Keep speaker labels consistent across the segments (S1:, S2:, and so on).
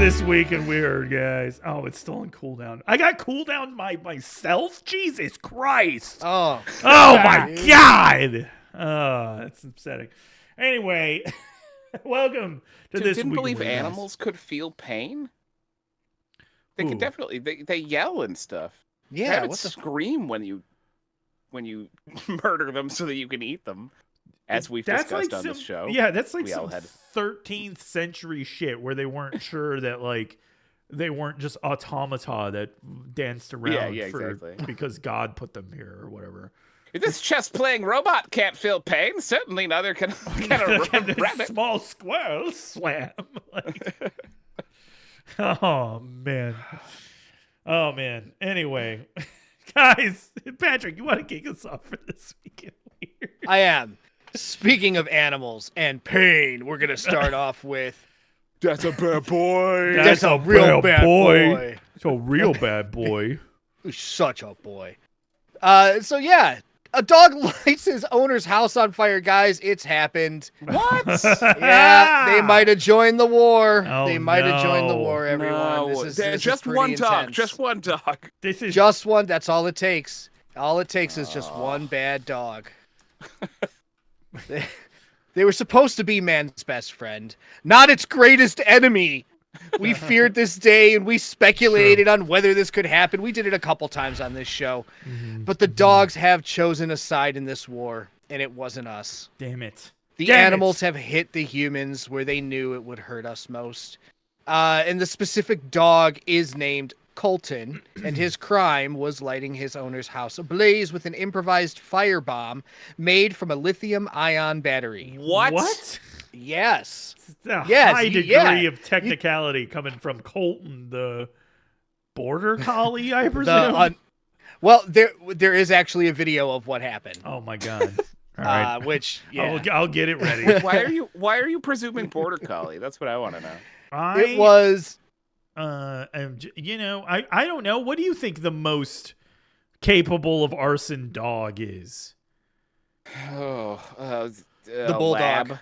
S1: This Week in Weird, guys. Oh, it's still on cooldown. I got cooldown myself? Jesus Christ.
S2: Oh
S1: my God. That's upsetting. Anyway, welcome to This
S3: Didn't
S1: Week in
S3: believe
S1: Weird,
S3: animals could feel pain? They
S1: Ooh.
S3: can definitely, they yell and stuff.
S2: yeah,
S3: Rabbits
S2: what the
S3: scream when you murder them so that you can eat them, as we've discussed on this show.
S1: Yeah, that's like
S3: We all
S1: some
S3: had
S1: 13th century shit where they weren't sure that like they weren't just automata that danced around
S3: exactly.
S1: because God put them here or whatever.
S3: If this chess-playing robot can't feel pain, certainly neither can a rabbit.
S1: Small squirrel slam. Like, oh man. Anyway, guys, Patrick, you want to kick us off for This Week in Weird?
S2: I am. Speaking of animals and pain, we're gonna start off with
S3: That's a bad boy.
S2: That's a real bad boy.
S1: It's a real bad boy.
S2: Such a boy. So yeah, a dog lights his owner's house on fire, guys. It's happened.
S3: What?
S2: Yeah, they might have joined the war.
S1: Oh,
S2: they might have joined the
S1: no.
S2: war, everyone.
S3: No,
S2: This is
S3: just
S2: pretty
S3: one dog.
S2: intense.
S3: Just one dog.
S1: This is
S2: Just one. That's all it takes. All it takes is just one bad dog. They were supposed to be man's best friend, not its greatest enemy. We feared this day and we speculated on whether this could happen. We did it a couple times on this show. But the dogs have chosen a side in this war, and it wasn't us.
S1: Damn it.
S2: The animals have hit the humans where they knew it would hurt us most. And the specific dog is named Colton, and his crime was lighting his owner's house ablaze with an improvised firebomb made from a lithium-ion battery.
S3: What?
S2: Yes.
S1: It's a
S2: Yes,
S1: high degree
S2: yeah.
S1: of technicality coming from Colton, the border collie, I presume.
S2: Well, there is actually a video of what happened.
S1: Oh my God. All right.
S2: Which, yeah.
S1: I'll get it ready.
S3: Why are you presuming border collie? That's what I want to know.
S2: It was...
S1: you know, I don't know. What do you think the most capable of arson dog is?
S3: The
S2: bulldog.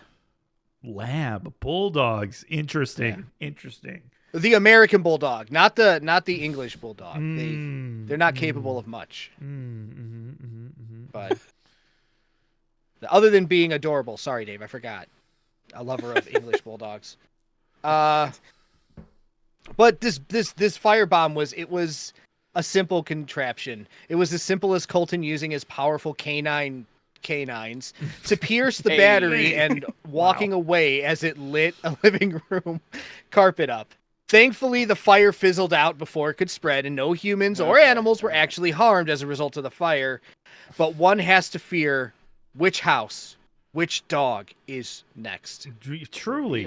S1: Lab bulldogs. Interesting.
S2: Yeah.
S1: Interesting.
S2: The American bulldog, not the English bulldog. They're not capable of much. But other than being adorable, sorry, Dave, I forgot. A lover of English bulldogs. But this firebomb was a simple contraption. It was as simple as Colton using his powerful canines to pierce the battery and walking away as it lit a living room carpet up. Thankfully, the fire fizzled out before it could spread, and no humans or animals were actually harmed as a result of the fire. But one has to fear which house, which dog is next.
S1: Truly.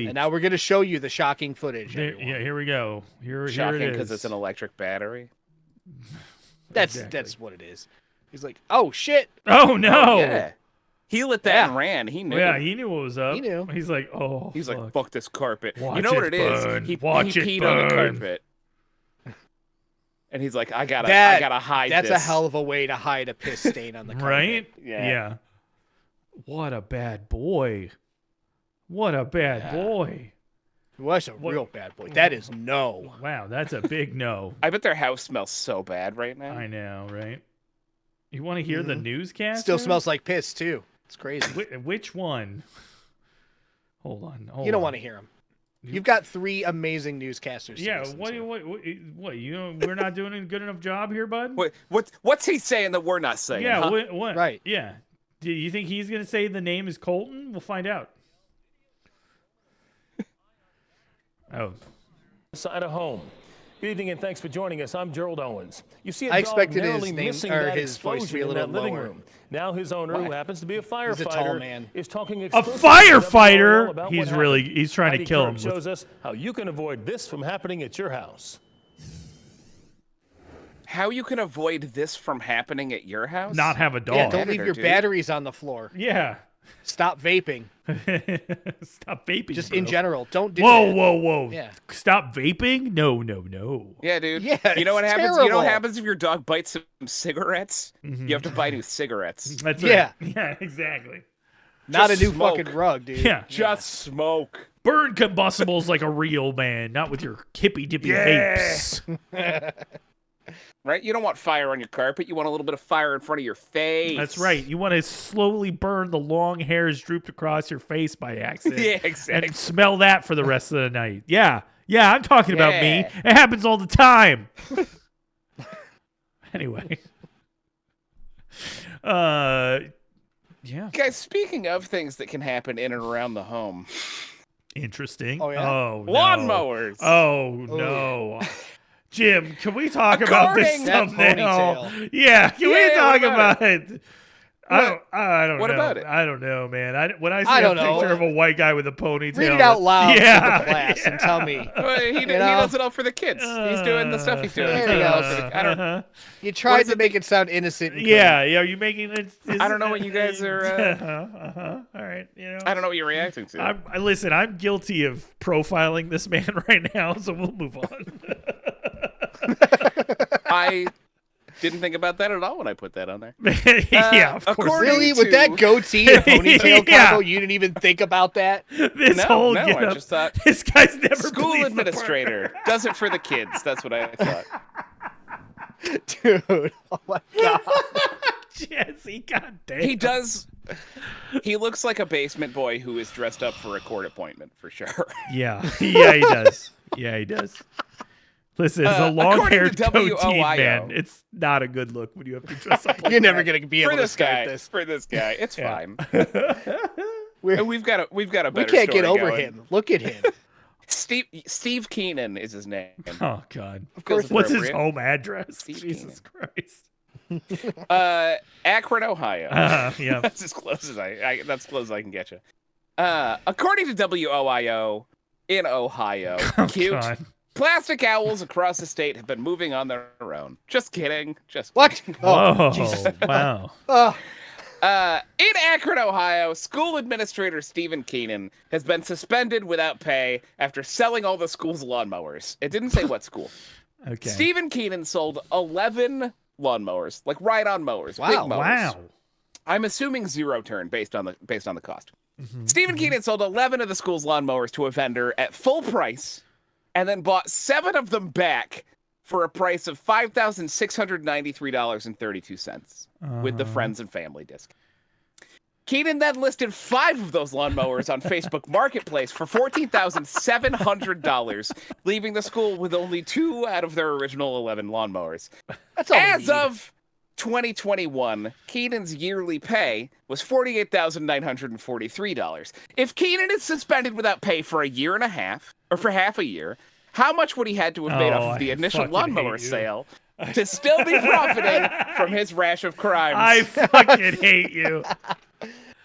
S2: And now we're going to show you the shocking footage.
S1: Here we go. Here
S3: Shocking
S1: it is.
S3: because it's an electric battery.
S2: That's what it is. He's like, oh shit.
S1: Oh no.
S3: Oh, yeah. He lit that and ran. He knew.
S1: Yeah, he knew what was up.
S2: He knew.
S1: He's like, oh.
S3: He's
S1: fuck.
S3: like, fuck this carpet.
S1: Watch
S3: you know what
S1: it
S3: it is?
S1: burn.
S3: He
S1: Watch it
S3: peed on the
S1: burn.
S3: carpet. And he's like, I gotta hide
S2: That's
S3: this.
S2: a hell of a way to hide a piss stain on the carpet.
S1: Right?
S3: Yeah.
S1: What a bad boy. What a bad boy.
S2: Was a real bad boy. That is no.
S1: Wow, that's a big no.
S3: I bet their house smells so bad right now.
S1: I know, right? You want to hear the newscast?
S2: Still smells like piss too. It's crazy.
S1: Which one? Hold on.
S2: You don't want to hear them. You've got 3 amazing newscasters.
S1: Yeah. What? You know, we're not doing a good enough job here, bud.
S3: What's he saying that we're not saying?
S1: Yeah.
S3: Huh?
S1: What?
S2: Right.
S1: Yeah. Do you think he's gonna say the name is Colton? We'll find out. Oh.
S4: Side of home. Good evening and thanks for joining us. I'm Gerald Owens. You see a
S2: I
S4: dog
S2: expected
S4: narrowly
S2: his name
S4: missing
S2: or
S4: that
S2: his voice to be a
S4: explosion in
S2: little
S4: that living
S2: lower.
S4: room. Now his owner, who happens to be a firefighter,
S2: He's a tall man.
S4: is talking
S1: A
S4: exclusively
S1: firefighter?
S4: about
S1: He's
S4: what
S1: really
S4: happened.
S1: he's trying
S4: Heidi
S1: to kill
S4: Kirk
S1: him.
S4: shows us how you can avoid this from happening at your house.
S3: How you can avoid this from happening at your house?
S1: Not have a dog.
S2: Yeah, don't leave your
S3: dude.
S2: batteries on the floor.
S1: Yeah.
S2: Stop vaping.
S1: Stop vaping.
S2: Just
S1: bro.
S2: in general. Don't do
S1: Whoa,
S2: that.
S1: whoa.
S2: Yeah.
S1: Stop vaping? No.
S3: Yeah, dude.
S2: Yeah,
S3: you know what
S2: it's
S3: happens? You know what
S2: terrible.
S3: happens if your dog bites some cigarettes? You have to buy new cigarettes.
S1: That's
S2: Yeah.
S1: right. Yeah, exactly.
S2: Not a
S3: Just
S2: new
S3: smoke.
S2: fucking rug, dude.
S1: Yeah.
S3: Just smoke.
S1: Burn combustibles like a real man, not with your hippy dippy vapes.
S3: Right? You don't want fire on your carpet. You want a little bit of fire in front of your face.
S1: That's right. You want to slowly burn the long hairs drooped across your face by accident.
S3: Yeah, exactly.
S1: And smell that for the rest of the night. Yeah. Yeah, I'm talking about me. It happens all the time. Anyway. Yeah.
S3: Guys, speaking of things that can happen in and around the home.
S1: Interesting.
S2: Oh, yeah?
S1: Oh, no.
S3: Lawnmowers.
S1: Oh, no. Jim, can we talk about this
S2: That
S1: thumbnail?
S2: ponytail.
S1: Yeah, can we
S3: Yeah,
S1: talk
S3: what about
S1: about it? I don't
S3: What
S1: know.
S3: about it?
S1: I don't know, man. When I see
S2: I
S1: a
S2: don't know.
S1: picture of a white guy with a ponytail.
S2: Read it out loud
S1: Yeah,
S2: for the class and tell me.
S3: Well, he
S2: know?
S3: does it all for the kids. He's doing the stuff he's doing.
S2: There you go.
S3: I don't.
S2: You tried
S3: is
S2: to
S3: it
S2: make it sound innocent. And
S1: Yeah, are you making it?
S3: I don't know what you guys are.
S1: All right,
S3: I don't know what you're reacting to.
S1: Listen, I'm guilty of profiling this man right now, so we'll move on.
S3: I didn't think about that at all when I put that on there.
S1: Yeah, of course.
S3: according
S2: Really?
S3: to-
S2: With that goatee and ponytail
S1: Yeah.
S2: combo, you didn't even think about that?
S1: This
S3: No,
S1: whole
S3: no, I
S1: getup,
S3: just thought
S1: this guy's never
S3: school
S1: pleased the
S3: administrator does it for the kids. That's what I thought.
S2: Dude, oh my god.
S1: Jesse, goddamn.
S3: He does. He looks like a basement boy who is dressed up for a court appointment for sure.
S1: Yeah, he does. Yeah, he does. Listen, as a long-haired
S3: according to
S1: goatee
S3: WOIO,
S1: man, it's not a good look when you have to dress up like
S2: You're never
S1: that.
S2: going to be able
S3: For
S2: to
S3: this
S2: start
S3: guy,
S2: this.
S3: for this guy, it's
S1: Yeah.
S3: fine.
S2: We're-
S3: And we've got a
S2: We
S3: better
S2: can't get
S3: story
S2: over
S3: going.
S2: him. Look at him.
S3: Steve Keenan is his name.
S1: Oh, God.
S2: Of course.
S1: What's his
S3: appropriate.
S1: home address?
S3: Steve
S1: Jesus Christ.
S3: Akron, Ohio.
S1: Yeah.
S3: That's as close as that's as close as I can get you. According to WOIO in Ohio,
S1: Oh,
S3: cute
S1: God.
S3: plastic owls across the state have been moving on their own. Just kidding. Just
S2: What?
S3: kidding.
S2: Oh,
S1: Whoa,
S2: Jesus.
S1: wow.
S2: Oh,
S3: In Akron, Ohio, school administrator Stephen Keenan has been suspended without pay after selling all the school's lawnmowers. It didn't say what school.
S1: Okay.
S3: Stephen Keenan sold 11 lawnmowers, like ride-on mowers,
S2: Wow,
S3: big mowers.
S1: Wow.
S3: I'm assuming zero turn based on the cost.
S1: Mm-hmm.
S3: Stephen Keenan sold 11 of the school's lawnmowers to a vendor at full price, and then bought 7 of them back for a price of $5,693.32 with the friends and family discount. Keenan then listed 5 of those lawnmowers on Facebook Marketplace for $14,700, leaving the school with only 2 out of their original 11 lawnmowers.
S2: that's all we
S3: As
S2: need.
S3: of 2021, Keenan's yearly pay was $48,943. If Keenan is suspended without pay for a year and a half, or for half a year, how much would he had to have made
S1: Oh,
S3: off of the
S1: I
S3: initial
S1: fucking
S3: lawnmower
S1: hate you.
S3: sale to still be profiting from his rash of crimes?
S1: I fucking hate you.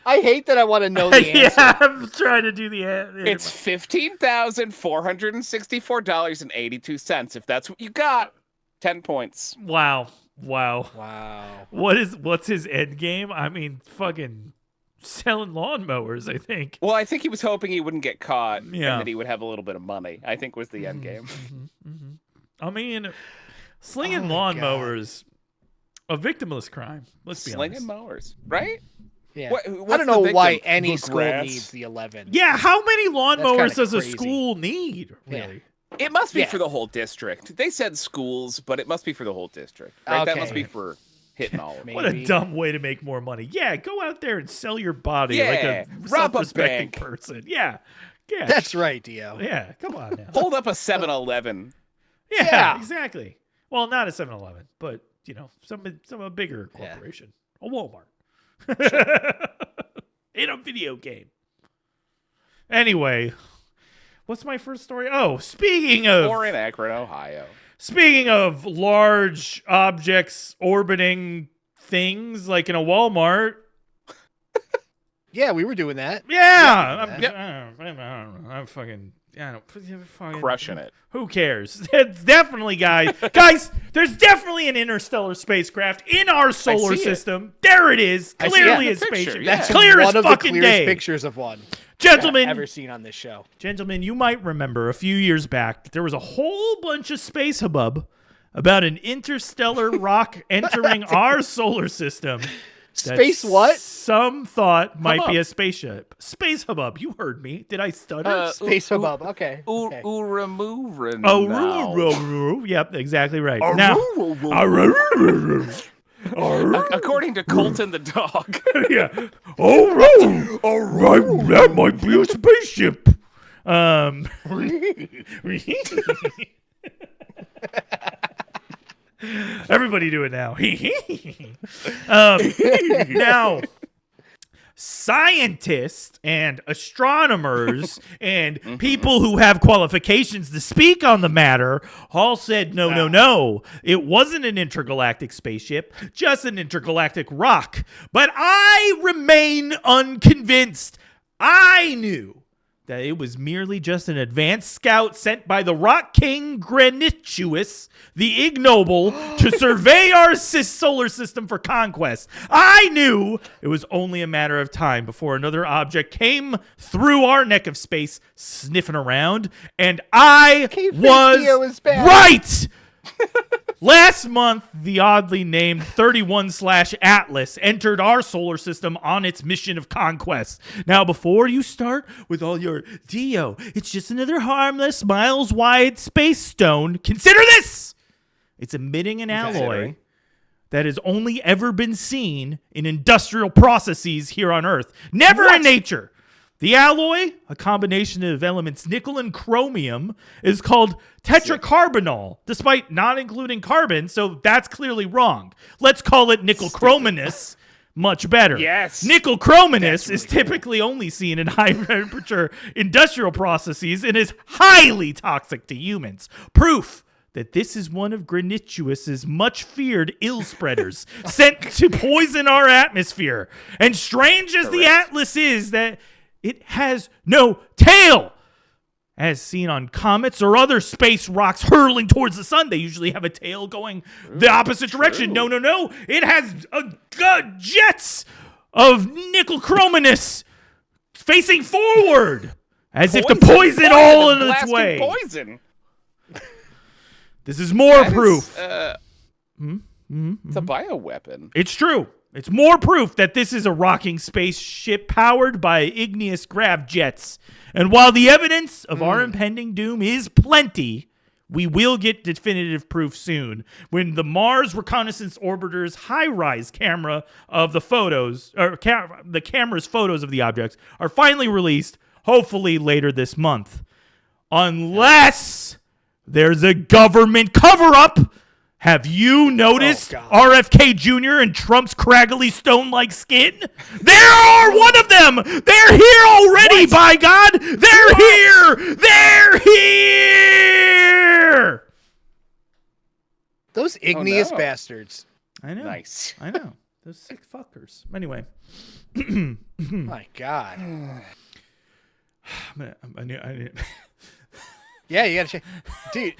S2: I hate that I want to know the answer.
S1: Yeah, I'm trying to do the answer.
S3: It's $15,464.82. If that's what you got, 10 points.
S1: Wow. Wow.
S2: Wow.
S1: What's his end game? I mean, fucking selling lawnmowers, I think.
S3: Well, I think he was hoping he wouldn't get caught
S1: Yeah.
S3: and that he would have a little bit of money, I think was the end game.
S1: I mean, slinging
S2: Oh my
S1: lawnmowers, a victimless crime. Let's be
S3: Slinging
S1: honest.
S3: mowers, right?
S2: Yeah.
S3: What-
S2: I
S3: what's
S2: don't
S3: the
S2: know
S3: victim?
S2: why any
S3: The
S2: school
S3: grass?
S2: needs the 11.
S1: Yeah, how many lawnmowers
S2: kinda
S1: does a
S2: crazy.
S1: school need,
S2: Yeah.
S1: really?
S3: It must be
S2: Yeah.
S3: for the whole district. They said schools, but it must be for the whole district. Right? That must
S2: Okay.
S3: be for hitting all of them.
S1: What a
S2: Maybe.
S1: dumb way to make more money. Yeah, go out there and sell your body
S3: Yeah,
S1: like a
S3: rob a
S1: self-respecting
S3: bank.
S1: person. Yeah. Yeah.
S2: That's right, Dio.
S1: Yeah, come on now.
S3: Hold up a 7-Eleven.
S1: Yeah,
S2: Yeah.
S1: exactly. Well, not a 7-Eleven, but, you know, some a bigger
S2: Yeah.
S1: corporation. A Walmart. In a video game. Anyway, what's my first story? Oh, speaking
S3: Or
S1: of
S3: in Akron, Ohio.
S1: large objects orbiting things like in a Walmart.
S2: Yeah, we were doing that.
S1: Yeah,
S2: Yeah.
S1: I'm fucking
S3: Crushing it.
S1: Who cares? It's definitely, guys, there's definitely an interstellar spacecraft in our solar
S3: see it.
S1: system. There it is.
S2: I see it.
S1: Clearly
S3: Yeah,
S1: a
S3: the picture,
S1: spaceship.
S3: yeah.
S1: That's clear
S2: one
S1: as
S2: of the
S1: fucking
S2: clearest
S1: day.
S2: pictures of one
S1: Gentlemen,
S2: ever seen on this show.
S1: Gentlemen, you might remember a few years back, there was a whole bunch of space hubbub about an interstellar rock entering our solar system
S2: Space what?
S1: Some thought might be
S3: Hubbub.
S1: a spaceship. Space hubbub. You heard me. Did I stutter?
S2: Space hubbub. Okay. okay.
S1: Yep, exactly right. Now,
S3: According to Colton the dog.
S1: yeah. That might be a spaceship. Everybody do it now. Now, scientists and astronomers and people who have qualifications to speak on the matter all said no. It wasn't an intergalactic spaceship, just an intergalactic rock. But I remain unconvinced. I knew that it was merely just an advanced scout sent by the Rock King Granitius, the Ignoble, to survey our solar system for conquest. I knew it was only a matter of time before another object came through our neck of space, sniffing around, and I was right! Last month, the oddly named 31/Atlas entered our solar system on its mission of conquest. Now, before you start with all your Dio, it's just another harmless, miles-wide space stone, consider this! It's emitting an alloy that has only ever been seen in industrial processes here on Earth. Never in nature. The alloy, a combination of elements nickel and chromium, is called tetracarbonyl, despite not including carbon, so that's clearly wrong. Let's call it nickel chrominous. Much better.
S3: Yes.
S1: Nickel chrominous is typically only seen in high-temperature industrial processes and is highly toxic to humans. Proof that this is one of Granitius's much-feared ill-spreaders sent to poison our atmosphere. And strange as the Atlas is, that it has no tail. As seen on comets or other space rocks hurling towards the sun, they usually have a tail going the opposite direction. No. It has jets of nickel chrominous facing forward, as if to poison all in its way.
S3: Poison.
S1: This is more proof.
S3: It's a bioweapon.
S1: It's true. It's more proof that this is a rocking spaceship powered by igneous grav jets. And while the evidence of our impending doom is plenty, we will get definitive proof soon when the Mars Reconnaissance Orbiter's high-rise camera of the photos, or the camera's photos of the objects, are finally released, hopefully later this month. Unless there's a government cover-up. Have you noticed RFK Jr. and Trump's craggly stone-like skin? There are one of them! They're here already, by God! They're here! They're here!
S2: Those igneous bastards.
S1: I know.
S3: Nice.
S1: I know. Those sick fuckers. Anyway.
S2: My God.
S1: I
S2: Yeah, you gotta check. Dude,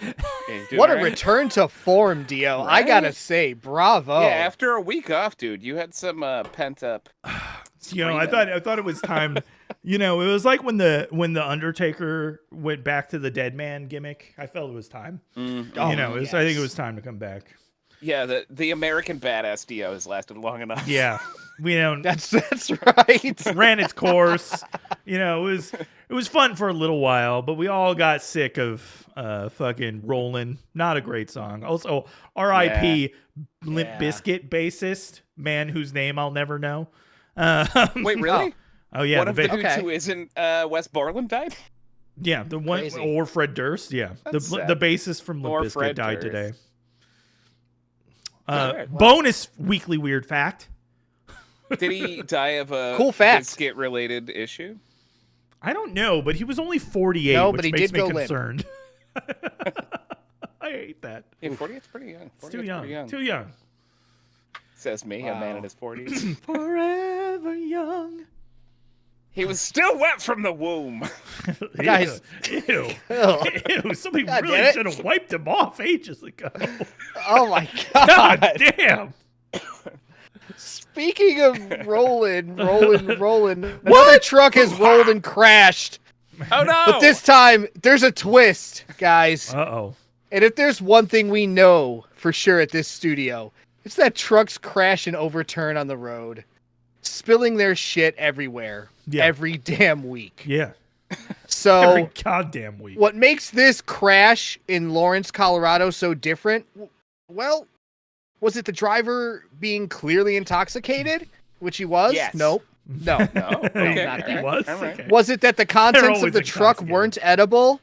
S2: what a return to form, Dio. Right? I gotta say, bravo.
S3: Yeah, after a week off, dude, you had some pent up.
S1: I thought it was time. It was like when the Undertaker went back to the dead man gimmick. I felt it was time. I think it was time to come back.
S3: Yeah, the American badass Dio has lasted long enough.
S1: Yeah.
S2: That's right.
S1: Ran its course. It was fun for a little while, but we all got sick of fucking Rollin'. Not a great song. Also, R.I.P. Limp Bizkit bassist, man whose name I'll never know.
S3: Wait, really?
S1: Oh yeah.
S3: One of the dudes who isn't Wes Borland died?
S1: Yeah, the one or Fred Durst. Yeah, the bassist from Limp Bizkit died today. Bonus weekly weird fact.
S3: Did he die of a
S2: cool fact
S3: Bizkit-related issue?
S1: I don't know, but he was only 48, which makes me concerned. I hate that.
S3: Yeah, 40 is pretty young.
S1: It's too young. Too young.
S3: Says me, a man in his 40s.
S1: Forever young.
S3: He was still wet from the womb.
S2: Guys.
S1: Ew. Somebody really should have wiped him off ages ago.
S2: Oh my God.
S1: God damn.
S2: Speaking of rolling. Another truck has rolled and crashed.
S3: Oh no!
S2: But this time, there's a twist, guys.
S1: Uh-oh.
S2: And if there's one thing we know for sure at this studio, It's that trucks crash and overturn on the road, spilling their shit everywhere every damn week.
S1: Yeah.
S2: So
S1: Every goddamn week.
S2: what makes this crash in Lawrence, Colorado so different? Well, was it the driver being clearly intoxicated, which he was?
S3: Yes.
S2: Nope. No.
S3: No. Okay.
S2: not
S1: He
S2: that.
S1: was?
S3: All right.
S1: Okay.
S2: Was it that the contents
S1: always
S2: of the truck
S1: intoxicated.
S2: weren't edible?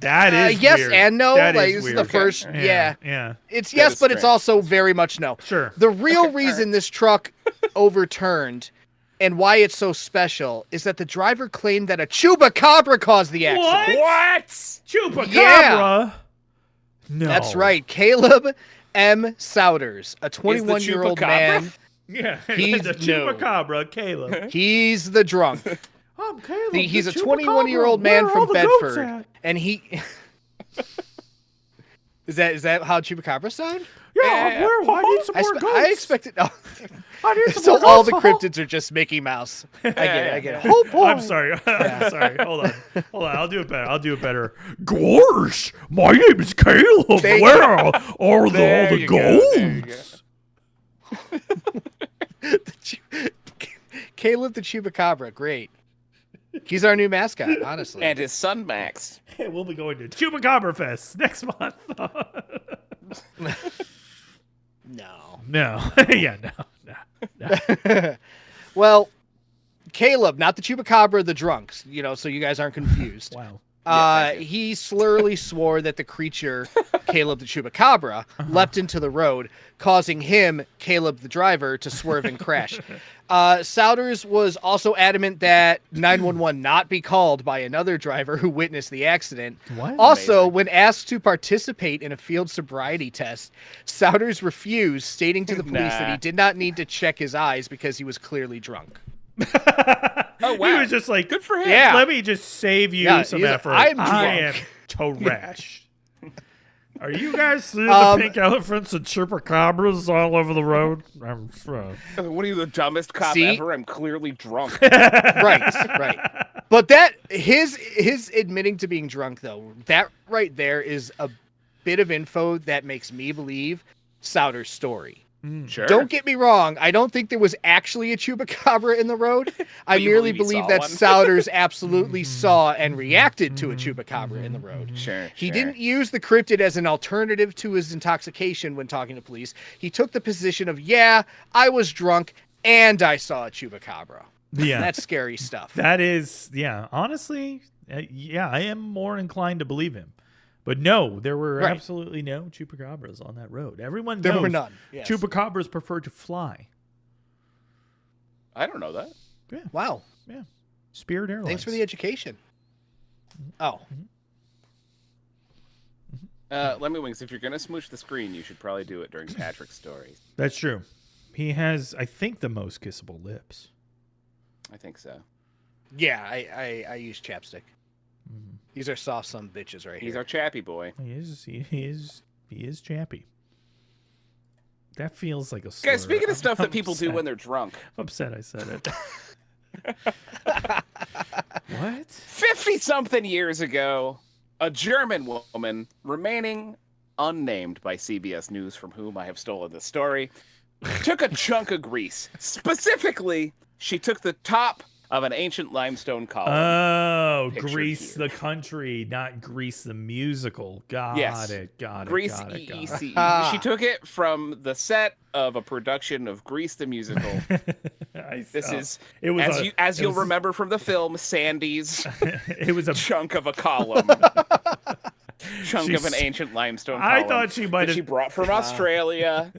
S1: That is
S2: yes
S1: weird.
S2: and no.
S1: That
S2: Like
S1: is
S2: this is
S1: weird.
S2: the first. Yeah.
S1: Yeah.
S2: It's
S3: That
S2: yes,
S3: is
S2: but it's
S3: strange.
S2: also very much no.
S1: Sure.
S2: The real
S3: Okay,
S2: reason this truck overturned and why it's so special is that the driver claimed that a chupacabra caused the accident.
S1: What? Chupacabra?
S2: Yeah.
S1: No.
S2: That's right. Caleb M. Souders, a 21-year-old
S3: chupacabra?
S2: man.
S1: Yeah.
S2: He's-
S1: the Chupacabra, Caleb.
S2: He's the drunk.
S1: I'm Caleb.
S2: He's
S1: the
S2: a 21-year-old
S1: Chupacabra.
S2: man
S1: Where are all
S2: from
S1: the goats
S2: Bedford,
S1: at?
S2: and he is that how chupacabra sound?
S1: Yeah, I need some more goats.
S2: I expected. Oh.
S1: I need some
S2: So
S1: more
S2: all the
S1: goats.
S2: cryptids are just Mickey Mouse. I get it.
S1: Oh boy. I'm sorry. I'm sorry. Hold on. I'll do it better. Gosh, my name is Caleb.
S2: Thank
S1: Where are all all
S3: There
S1: the
S3: you go, there you
S1: goats?
S2: Caleb the chupacabra, great. He's our new mascot, honestly.
S3: And his son Max.
S1: Hey, we'll be going to Chupacabra Fest next month.
S2: No.
S1: No. Yeah, no.
S2: Well, Caleb, not the chupacabra, the drunks. So you guys aren't confused.
S1: Wow.
S3: thank you.
S2: He slurly swore that the creature, Caleb the chupacabra, leapt into the road, causing him, Caleb the driver, to swerve and crash. Souders was also adamant that 911 not be called by another driver who witnessed the accident.
S1: What?
S2: Also,
S3: Amazing.
S2: when asked to participate in a field sobriety test, Souders refused, stating to the police that
S3: Nah.
S2: he did not need to check his eyes because he was clearly drunk.
S3: Oh, wow.
S1: He was just like,
S3: Good for him.
S2: Yeah.
S1: let me just save you
S2: Yeah,
S1: some
S2: he's like,
S1: effort.
S2: I'm
S1: I am
S2: drunk."
S1: trash. Are you guys seeing the pink elephants and chupacabras all over the road? I'm
S3: What are you, the dumbest cop
S2: See?
S3: ever? I'm clearly drunk.
S2: Right. But that his admitting to being drunk though, that right there is a bit of info that makes me believe Souders' story.
S3: Sure.
S2: Don't get me wrong, I don't think there was actually a chupacabra in the road. I
S3: you
S2: merely
S3: believe he
S2: believe
S3: saw
S2: that
S3: one?
S2: Souders absolutely saw and reacted to a chupacabra in the road.
S3: Sure.
S2: He
S3: sure.
S2: didn't use the cryptid as an alternative to his intoxication when talking to police. He took the position of, yeah, I was drunk and I saw a chupacabra.
S1: Yeah.
S2: That's scary stuff.
S1: That is, yeah. Honestly, yeah, I am more inclined to believe him. But no, there were
S2: Right.
S1: absolutely no chupacabras on that road. Everyone
S2: There
S1: knows
S2: were none. Yes.
S1: chupacabras prefer to fly.
S3: I don't know that.
S2: Wow.
S1: Yeah. Spirit Airlines.
S2: Thanks for the education. Oh,
S3: Lemmy Wings, if you're going to smooch the screen, you should probably do it during Patrick's stories.
S1: That's true. He has, I think, the most kissable lips.
S3: I think so.
S2: yeah, I use chapstick. These are soft some bitches right
S3: He's
S2: here.
S3: our chappy boy.
S1: He is chappy. That feels like a slur.
S3: Guys, speaking
S1: I'm
S3: of stuff that people do
S1: upset.
S3: when they're drunk,
S1: I'm upset I said it. What?
S3: 50-something years ago, a German woman, remaining unnamed by CBS News, from whom I have stolen this story, took a chunk of grease. Specifically, she took the top of an ancient limestone column.
S1: Oh,
S3: Pictured
S1: Grease
S3: here.
S1: the country, not Grease the musical. Got
S3: Yes.
S1: it.
S3: Grease
S1: got it.
S3: EEC. She took it from the set of a production of Grease the musical. This is,
S1: It was
S3: as
S1: it
S3: you'll
S1: was-
S3: remember from the film, Sandy's
S1: It was a.
S3: chunk of a column. Chunk of an
S1: She's-
S3: ancient limestone
S1: I
S3: column
S1: thought she might
S3: that she
S1: have
S3: brought from Australia.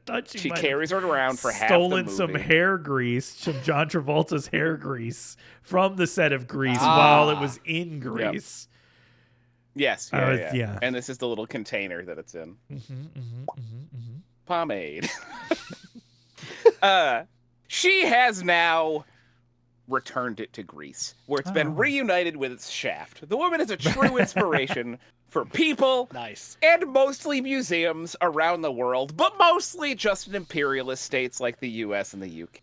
S1: thought
S3: She
S1: might have
S3: carries it around for half the
S1: stolen
S3: movie.
S1: some hair grease, some John Travolta's hair grease from the set of Grease while it was in Grease.
S3: Yes,
S1: I was-
S3: yeah.
S1: yeah.
S3: And this is the little container that it's in. Pomade. She has now returned it to Greece, where it's been reunited with its shaft. The woman is a true inspiration for people
S2: Nice.
S3: and mostly museums around the world, but mostly just in imperialist states like the US and the UK.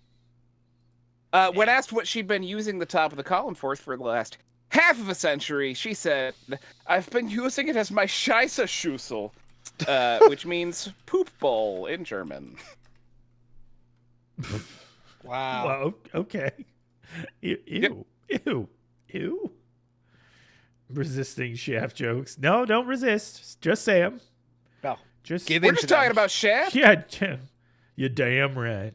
S3: When asked what she'd been using the top of the column for the last half of a century, she said, "I've been using it as my Scheisse-Schüssel. which means poop bowl in German.
S2: Wow.
S1: Well, okay. Ew. Ew. Resisting Shaft jokes. No, don't resist. Just say them.
S2: No.
S1: Just
S2: Give
S3: We're
S2: in to
S3: just talking
S2: them.
S3: about Shaft.
S1: Yeah, you're damn right.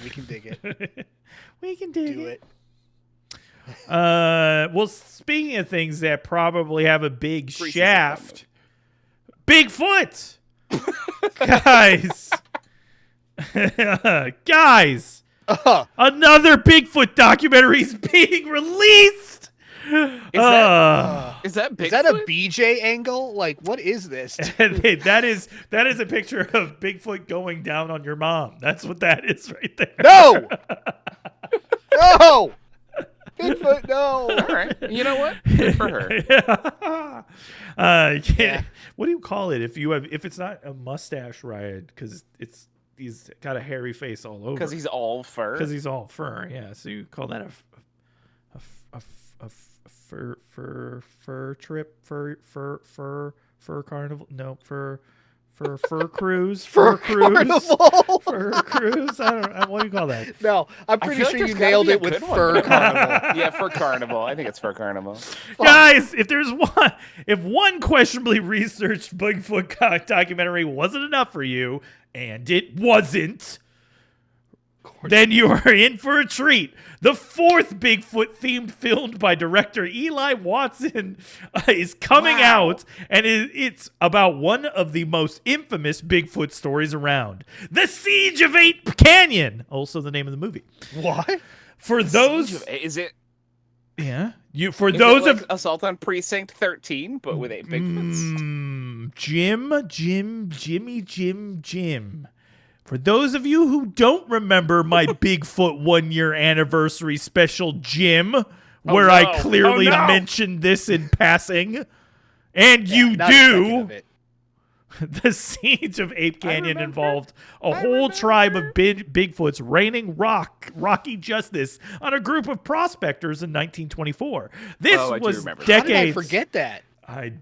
S2: We can dig it.
S1: We can dig
S2: Do
S1: it.
S2: it.
S1: Well, speaking of things that probably have a big
S3: Grease is
S1: shaft, Bigfoot, guys, guys, another Bigfoot documentary is being released.
S3: Is that Bigfoot?
S2: Is that a BJ angle? Like, what is this?
S1: that is a picture of Bigfoot going down on your mom. That's what that is right there.
S2: No! No! Bigfoot, no!
S3: All right. You know what? Good for her.
S2: Yeah.
S1: What do you call it if it's not a mustache riot because he's got a hairy face all over
S3: Because he's all fur.
S1: because he's all fur. Yeah, so you call that a fur trip, fur carnival? No, fur cruise, fur cruise,
S2: Carnival?
S1: fur cruise. I don't know. What do you call that?
S2: No, I'm
S3: I
S2: pretty
S3: feel like
S2: sure
S3: there's
S2: you
S3: gotta
S2: nailed
S3: be a
S2: it with
S3: good one.
S2: fur carnival.
S3: Yeah, fur carnival. I think it's fur carnival.
S1: Guys, if one questionably researched Bigfoot documentary wasn't enough for you, and it wasn't, then you are in for a treat. The fourth Bigfoot-themed film by director Eli Watson is coming out, and it's about one of the most infamous Bigfoot stories around. The Siege of Ape Canyon, also the name of the movie.
S2: What?
S1: For those...
S3: Is it?
S1: Yeah.
S3: Is
S1: Those
S3: it like
S1: of...
S3: Assault on Precinct 13, but with 8 Bigfoots?
S1: Jim. For those of you who don't remember my Bigfoot 1-year anniversary special, Jim, where I clearly mentioned this in passing, and you
S2: Not a second
S1: do,
S2: of it.
S1: the Siege of Ape Canyon involved a whole tribe of Bigfoots raining rocky justice on a group of prospectors in 1924. This
S3: I do
S1: was
S3: remember that.
S1: decades.
S2: How did I forget that?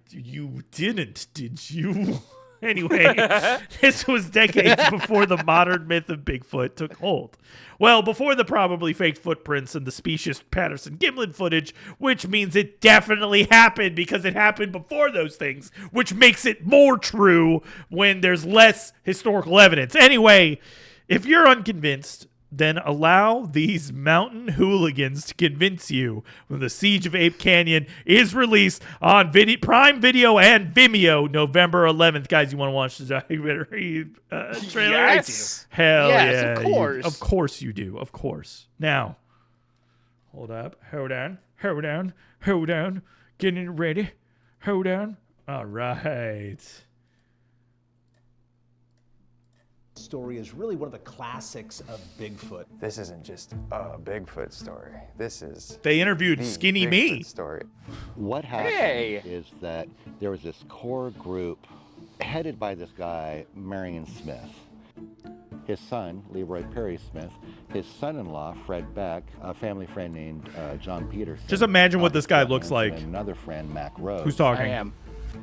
S1: You didn't, did you? Anyway, this was decades before the modern myth of Bigfoot took hold. Well, before the probably fake footprints and the specious Patterson-Gimlin footage, which means it definitely happened because it happened before those things, which makes it more true when there's less historical evidence. Anyway, if you're unconvinced, then allow these mountain hooligans to convince you when The Siege of Ape Canyon is released on Prime Video and Vimeo November 11th. Guys, you want to watch the documentary trailer?
S3: Yes.
S1: Hell
S2: Yes,
S1: yeah.
S2: of course.
S1: Of course you do. Of course. Now, hold up. Hold on. Getting ready. Hold on. All right.
S5: Story is really one of the classics of Bigfoot.
S6: This isn't just a Bigfoot story. This is
S1: They interviewed
S6: the
S1: Skinny
S6: Bigfoot
S1: Me.
S6: story.
S7: What happened
S3: Hey.
S7: is that there was this core group headed by this guy, Marion Smith. His son, Leroy Perry Smith, his son-in-law, Fred Beck, a family friend named John Peterson.
S1: Just imagine what this guy looks like.
S7: And another friend, Mac Rose.
S1: Who's talking?
S3: I am.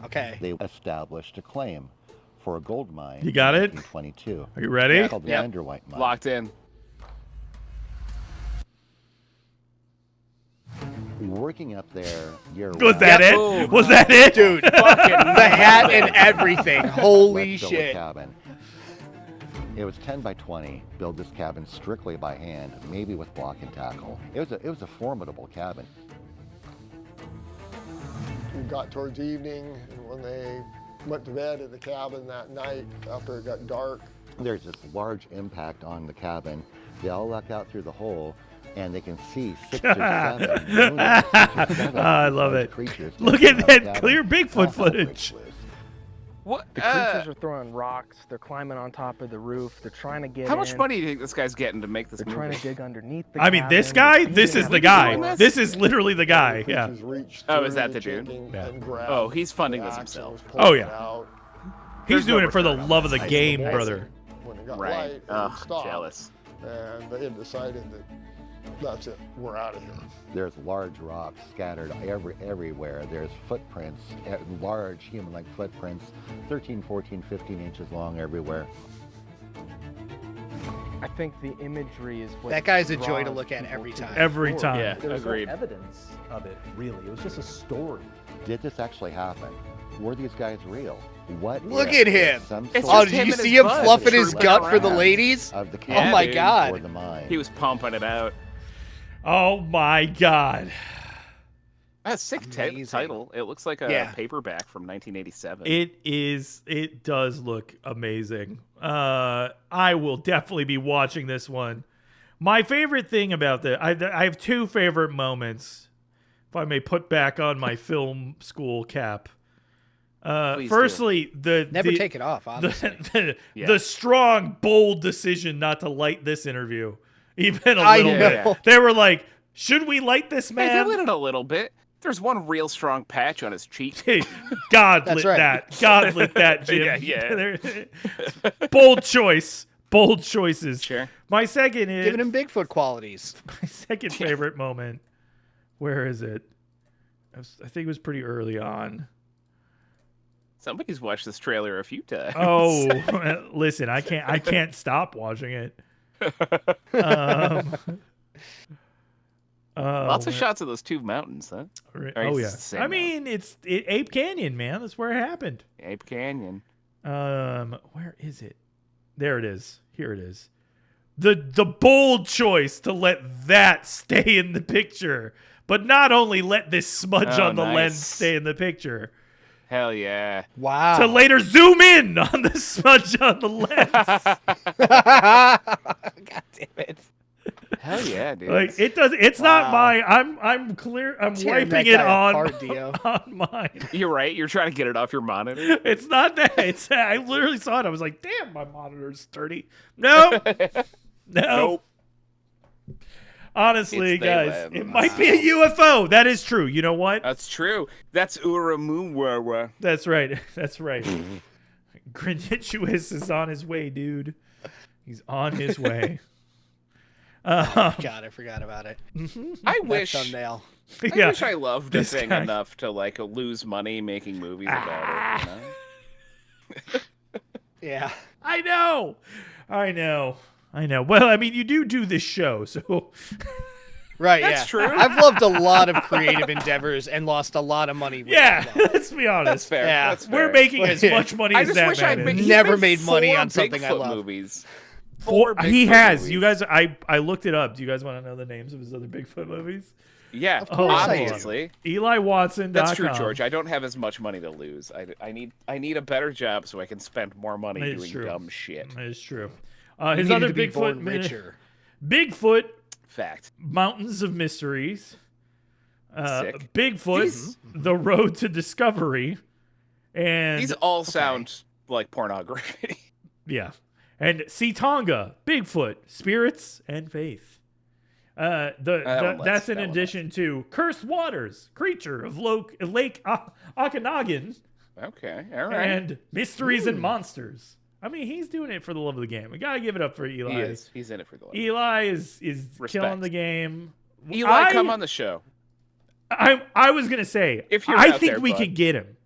S2: Okay.
S7: They established a claim for a gold mine.
S1: You got it?
S7: In 1922.
S1: Are you ready?
S7: Called the
S3: Yep.
S7: Underwhite Mine.
S3: Locked in.
S7: Working up there year
S1: Was that
S2: Yep.
S1: it?
S3: Oh.
S1: Was that it?
S2: Dude,
S3: Fucking
S2: the hat and everything. Holy
S7: Let's build a
S2: shit.
S7: cabin. It was 10 by 20. Build this cabin strictly by hand, maybe with block and tackle. It was a formidable cabin.
S8: We got towards evening, and when they went to bed at the cabin that night after it got dark,
S7: There's this large impact on the cabin. They all look out through the hole, and they can see 6 or 7 units, 6 or 7
S1: I love
S7: large
S1: it.
S7: creatures
S1: Look
S7: moving
S1: at
S7: around the
S1: that
S7: cabin.
S1: clear Bigfoot
S7: All hell
S1: footage.
S7: breaks loose.
S3: What?
S9: The creatures are throwing rocks. They're climbing on top of the roof. They're trying to get
S3: How
S9: in.
S3: much money do you think this guy's getting to make this
S9: They're trying to
S3: movie?
S9: dig underneath the
S1: I mean, this
S9: cabin.
S1: guy, this is the guy. This is literally the guy. Yeah.
S8: creatures reached
S3: Oh,
S8: through
S3: is that the dude?
S8: chicken
S1: Yeah.
S8: and grabbed
S3: Oh, he's funding
S8: the
S3: this
S8: axe and
S3: himself.
S8: was pulling
S1: Oh,
S8: it
S1: yeah.
S8: out.
S1: He's
S3: There's
S1: doing
S3: no
S1: it for the
S3: return on
S1: love of the
S3: this.
S1: game,
S8: I see.
S1: brother.
S8: When it got
S3: Right.
S8: light, it
S3: Ugh,
S8: stopped,
S3: jealous.
S8: and they had decided that that's it. We're out of here.
S7: There's large rocks scattered everywhere. There's footprints, large human-like footprints, 13, 14, 15 inches long everywhere.
S9: I think the imagery is what
S2: That guy's a joy to
S9: draws
S2: look at
S9: people
S2: every
S9: to
S2: time.
S9: the
S1: Every
S9: story.
S1: time.
S3: Yeah,
S5: There was
S3: agreed.
S5: no evidence of it, really. It was just a story.
S7: Did this actually happen? Were these guys real? What?
S2: Look
S7: if
S2: at him.
S7: some
S3: It's
S7: sort
S2: Oh,
S3: just
S2: did
S3: him
S2: you
S3: and
S2: see
S3: his
S2: him
S3: bud
S2: fluffing his
S3: screwing
S2: gut for the
S7: around
S2: ladies?
S7: of the
S2: Oh
S3: Yeah,
S2: my
S3: dude.
S2: god.
S7: or the mind?
S3: He was pumping it out.
S1: Oh my God.
S3: A sick
S2: Amazing.
S3: title. It looks like a
S2: Yeah.
S3: paperback from 1987.
S1: It does look amazing. I will definitely be watching this one. My favorite thing about I have two favorite moments, if I may put back on my film school cap.
S3: Please
S1: Firstly,
S2: Never take it off, honestly.
S1: the strong, bold decision not to light this interview, even a
S2: I
S1: little
S2: know.
S1: bit. They were like, "Should we light this
S3: Hey,
S1: man?"
S3: they lit it a little bit. There's one real strong patch on his cheek.
S1: God
S2: That's
S1: lit
S2: right.
S1: that. God lit that, Jim.
S3: Yeah.
S1: Bold choice. Bold choices.
S3: Sure.
S1: My second is
S2: Giving him Bigfoot qualities.
S1: my second favorite moment. Where is it? I think it was pretty early on.
S3: Somebody's watched this trailer a few times.
S1: Oh, listen, I can't stop watching it.
S3: Lots of shots of those two mountains, huh? Or
S1: Oh
S3: is
S1: yeah.
S3: it the same
S1: I
S3: mountain?
S1: mean, it's Ape Canyon, man. That's where it happened.
S3: Ape Canyon.
S1: Where is it? There it is. Here it is. The bold choice to let that stay in the picture, but not only let this smudge
S3: Oh,
S1: on the
S3: nice.
S1: lens stay in the picture,
S3: Hell yeah.
S2: Wow.
S1: to later zoom in on the smudge on the lens.
S2: God damn it.
S3: Hell yeah, dude.
S1: Like it does. It's not
S2: Wow.
S1: mine. I'm clear. I'm
S2: Tearing that
S1: wiping it
S2: guy
S1: on
S2: apart, Dio.
S1: on mine.
S3: You're right. You're trying to get it off your monitor.
S1: It's not that. It's I literally saw it. I was like, damn, my monitor's sturdy. No. No.
S3: Nope.
S1: Honestly,
S3: It's the
S1: guys,
S3: lens.
S1: it might be a UFO. That is true. You know what?
S3: That's true. That's Uramuwa.
S1: That's right. That's right. Granituous is on his way, dude. He's on his way.
S2: God, I forgot about it.
S3: I
S2: That
S3: wish.
S2: thumbnail.
S3: I
S1: Yeah.
S3: wish I loved a
S1: This
S3: thing
S1: guy.
S3: enough to like lose money making movies about it. You know?
S2: Yeah.
S1: I know. Well, I mean, you do this show, so
S2: Right,
S3: That's
S2: yeah.
S3: true.
S2: I've loved a lot of creative endeavors and lost a lot of money with
S1: yeah.
S2: them, though.
S1: Let's be honest.
S3: That's fair.
S2: Yeah.
S3: That's fair.
S1: We're making as
S2: Yeah.
S1: much money
S3: I
S1: as
S3: just
S1: that
S3: wish
S1: man
S3: I'd
S1: is.
S3: he's
S2: Never
S3: made
S2: money
S3: 4
S2: on something I
S3: Bigfoot
S2: love.
S3: movies.
S1: He
S3: Bigfoot
S1: has.
S3: movies.
S1: You guys, I looked it up. Do you guys want to know the names of his other Bigfoot movies?
S3: Yeah,
S2: course I do.
S3: obviously.
S1: EliWatson.com.
S3: That's true, George. I don't have as much money to lose. I need a better job so I can spend more money
S1: That is
S3: doing
S1: true.
S3: dumb shit.
S1: That is true.
S2: You
S1: His
S2: needed
S1: other
S2: to be
S1: Bigfoot,
S2: born richer.
S1: Bigfoot,
S3: Fact.
S1: Mountains of Mysteries,
S3: Sick.
S1: Bigfoot,
S3: These-
S1: The Road to Discovery, and
S3: These all sound like pornography.
S1: yeah, and Seatonga, Bigfoot, Spirits and Faith.
S3: one
S1: That's in
S3: that one
S1: addition to Cursed Waters, Creature of Lake Okanagan,
S3: Okay, all right.
S1: and Mysteries and Monsters. I mean, he's doing it for the love of the game. We gotta give it up for Eli.
S3: He is. He's in it for the love.
S1: Eli is
S3: Respect.
S1: killing the game.
S3: Eli, come on the show.
S1: I was gonna say,
S3: If you're
S1: I
S3: out
S1: think
S3: there,
S1: we
S3: bud.
S1: could get him.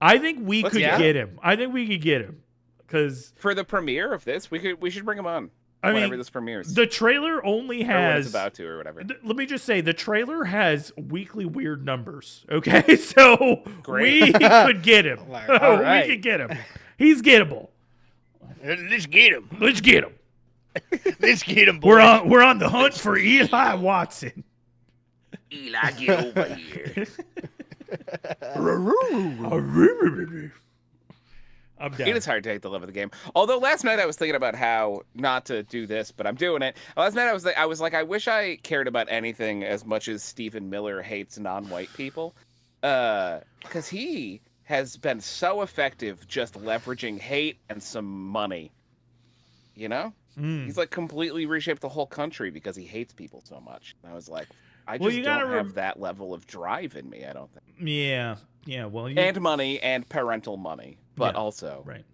S1: I think we
S3: Let's
S1: could
S3: get
S1: get him. I think we could get him because
S3: For the premiere of this, we should bring him on.
S1: I
S3: whenever
S1: mean,
S3: this premieres.
S1: the trailer only
S3: or when it's
S1: has.
S3: about to or whatever.
S1: Let me just say, the trailer has weekly weird numbers. Okay, so
S3: Great.
S1: we could get him.
S2: All right.
S1: We could get him. He's gettable.
S2: Let's get him.
S1: Let's get him.
S2: Let's get him, boy.
S1: We're on the hunt for Eli Watson.
S3: Eli, get over here.
S1: I'm down.
S3: It is hard to hate the love of the game. Although last night I was thinking about how not to do this, but I'm doing it. Last night I was like, I wish I cared about anything as much as Stephen Miller hates non-white people, because he has been so effective just leveraging hate and some money. You know, he's like completely reshaped the whole country because he hates people so much. And I was like, I
S1: Well,
S3: just
S1: you
S3: don't
S1: gotta
S3: have that level of drive in me. I don't think.
S1: Yeah. Well,
S3: And money and parental money, but
S1: Yeah.
S3: also
S1: Right.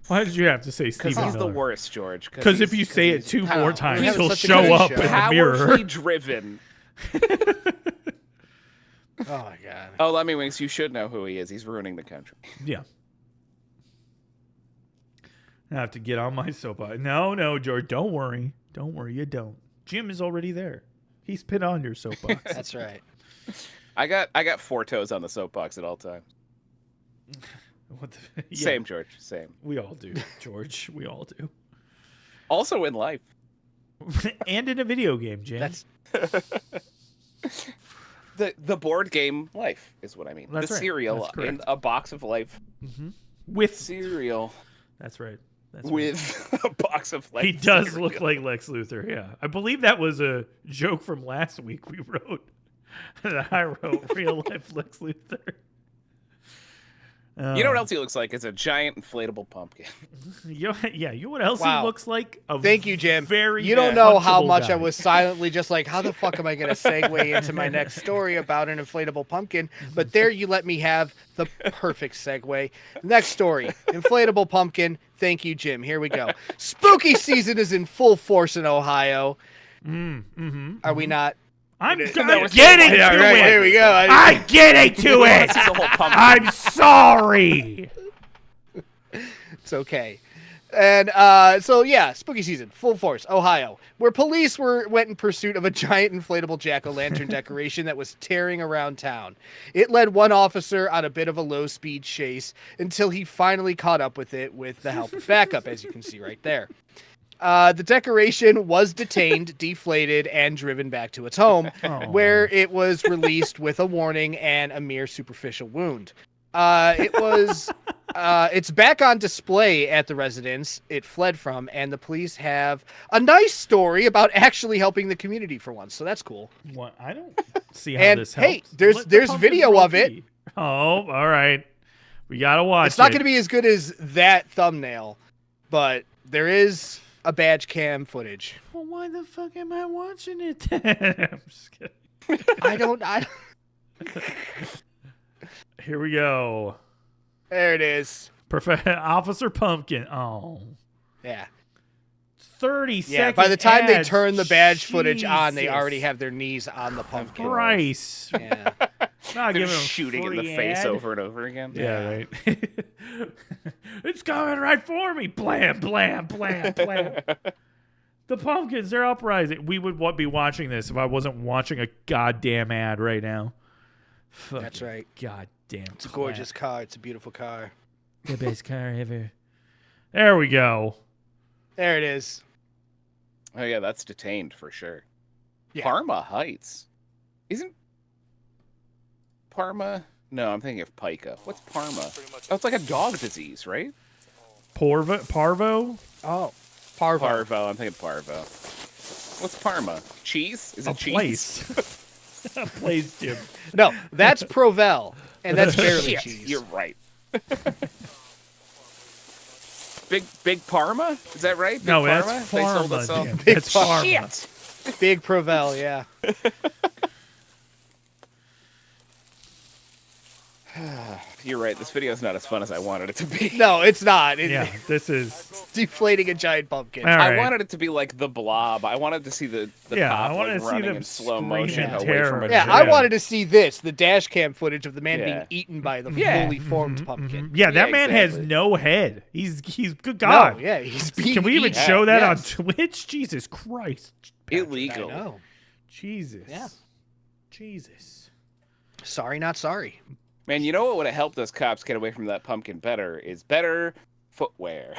S1: Why did you have to say
S3: Because
S1: Stephen
S3: he's the
S1: Miller?
S3: worst, George.
S1: Because if you say it
S3: he's
S1: two
S2: I
S1: more
S2: know.
S1: times,
S2: We have
S1: he'll
S2: such a
S1: show
S2: good
S1: up
S2: show.
S1: in the mirror.
S3: powerfully driven.
S2: Oh my god.
S3: Oh, Lemmy Winks, you should know who he is. He's ruining the country.
S1: Yeah. I have to get on my soapbox. No, George, don't worry. Don't worry, you don't. Jim is already there. He's put on your soapbox.
S2: That's right.
S3: I got 4 toes on the soapbox at all times.
S1: What the, yeah,
S3: Same, George. Same.
S1: We all do, George. We all do.
S3: Also in life.
S1: And in a video game, Jim.
S2: That's
S3: The board game life is what I mean.
S1: That's
S3: the
S1: right.
S3: cereal
S1: That's correct.
S3: in a box of life.
S1: With
S3: Cereal
S1: That's right. That's right.
S3: with a box of life.
S1: He does
S3: cereal.
S1: look like Lex Luthor, yeah. I believe that was a joke from last week we wrote. That I wrote real life Lex Luthor.
S3: You know what else he looks like? It's a giant inflatable pumpkin.
S1: You know what else
S2: Wow.
S1: he looks like? A
S2: Thank you, Jim.
S1: Very
S2: You don't know how
S1: punchable
S2: much
S1: guy.
S2: I was silently just like, how the fuck am I going to segue into my next story about an inflatable pumpkin? But there you let me have the perfect segue. Next story, inflatable pumpkin. Thank you, Jim. Here we go. Spooky season is in full force in Ohio. Are we not?
S1: I'm
S3: we're
S1: getting to
S2: Yeah, right,
S1: it.
S2: there we go.
S1: I'm getting to it.
S3: See the whole pumpkin.
S1: I'm sorry.
S2: It's okay. And so yeah, spooky season, full force, Ohio, where police went in pursuit of a giant inflatable jack-o'-lantern decoration that was tearing around town. It led one officer on a bit of a low-speed chase until he finally caught up with it with the help of backup, as you can see right there. The decoration was detained, deflated, and driven back to its home, where it was released with a warning and a mere superficial wound. It's back on display at the residence it fled from, and the police have a nice story about actually helping the community for once, so that's cool.
S1: What? I don't see how
S2: And
S1: this helps.
S2: hey, there's
S1: Let the pumpkins
S2: video
S1: roll
S2: of it.
S1: tea. Oh, all right. We gotta watch.
S2: It's not
S1: it.
S2: going to be as good as that thumbnail, but there is a badge cam footage.
S1: Well, why the fuck am I watching it then? I'm just kidding.
S2: I don't.
S1: Here we go.
S2: There it is.
S1: Officer Pumpkin. Oh.
S2: Yeah.
S1: 30 seconds.
S2: Yeah. By the time they
S1: ads.
S2: turn the badge footage on, they
S1: Jesus
S2: already have their knees on the pumpkin.
S1: Christ.
S2: Yeah.
S1: Not
S3: They're
S1: giving him
S3: shooting in
S1: free
S3: the face
S1: ad.
S3: over and over again.
S1: Yeah, right. It's coming right for me. Blam, blam, blam, blam. The pumpkins, they're uprising. We would be watching this if I wasn't watching a goddamn ad right now.
S2: That's right.
S1: Goddamn.
S2: It's a gorgeous car. It's a beautiful car.
S1: The best car ever. There we go.
S2: There it is.
S3: Oh yeah, that's detained for sure.
S2: Yeah.
S3: Parma Heights. Isn't Parma? No, I'm thinking of pica. What's Parma? Oh, it's like a dog disease, right?
S1: Parvo?
S2: Oh. Parvo.
S3: Parvo. I'm thinking Parvo. What's Parma? Cheese? Is it cheese?
S1: Place. A place, Jim.
S2: No, that's Provel, and that's barely
S3: Shit,
S2: cheese.
S3: you're right. Big Parma? Is that right? Big
S1: No,
S3: Parma?
S1: that's
S3: They sold
S1: Parma,
S3: us all.
S1: Jim.
S2: Big
S1: That's Parma.
S3: Shit.
S2: Big Provel, yeah.
S3: You're right. This video is not as fun as I wanted it to be.
S2: No, it's not.
S1: Yeah, this is...
S2: It's deflating a giant pumpkin.
S1: All right.
S3: I wanted it to be like the Blob. I wanted to see the
S1: Yeah, I
S3: cop
S1: wanted
S3: like
S1: to see
S3: running
S1: them
S3: in slow
S1: scream
S3: motion
S1: in
S3: away
S1: terror.
S3: from a
S2: Yeah,
S3: jet.
S2: I wanted to see this, the dash cam footage of the man
S3: Yeah.
S2: being eaten by the
S3: Yeah.
S2: fully formed pumpkin.
S1: Yeah, that
S3: Yeah,
S1: man has
S3: exactly.
S1: no head. He's good God.
S2: No, yeah, he's being
S1: Can we even
S2: eaten.
S1: show that
S2: Yes.
S1: on Twitch? Jesus Christ.
S3: Illegal.
S2: I know.
S1: Jesus.
S2: Yeah.
S1: Jesus.
S2: Sorry, not sorry.
S3: Man, you know what would have helped those cops get away from that pumpkin better is better footwear.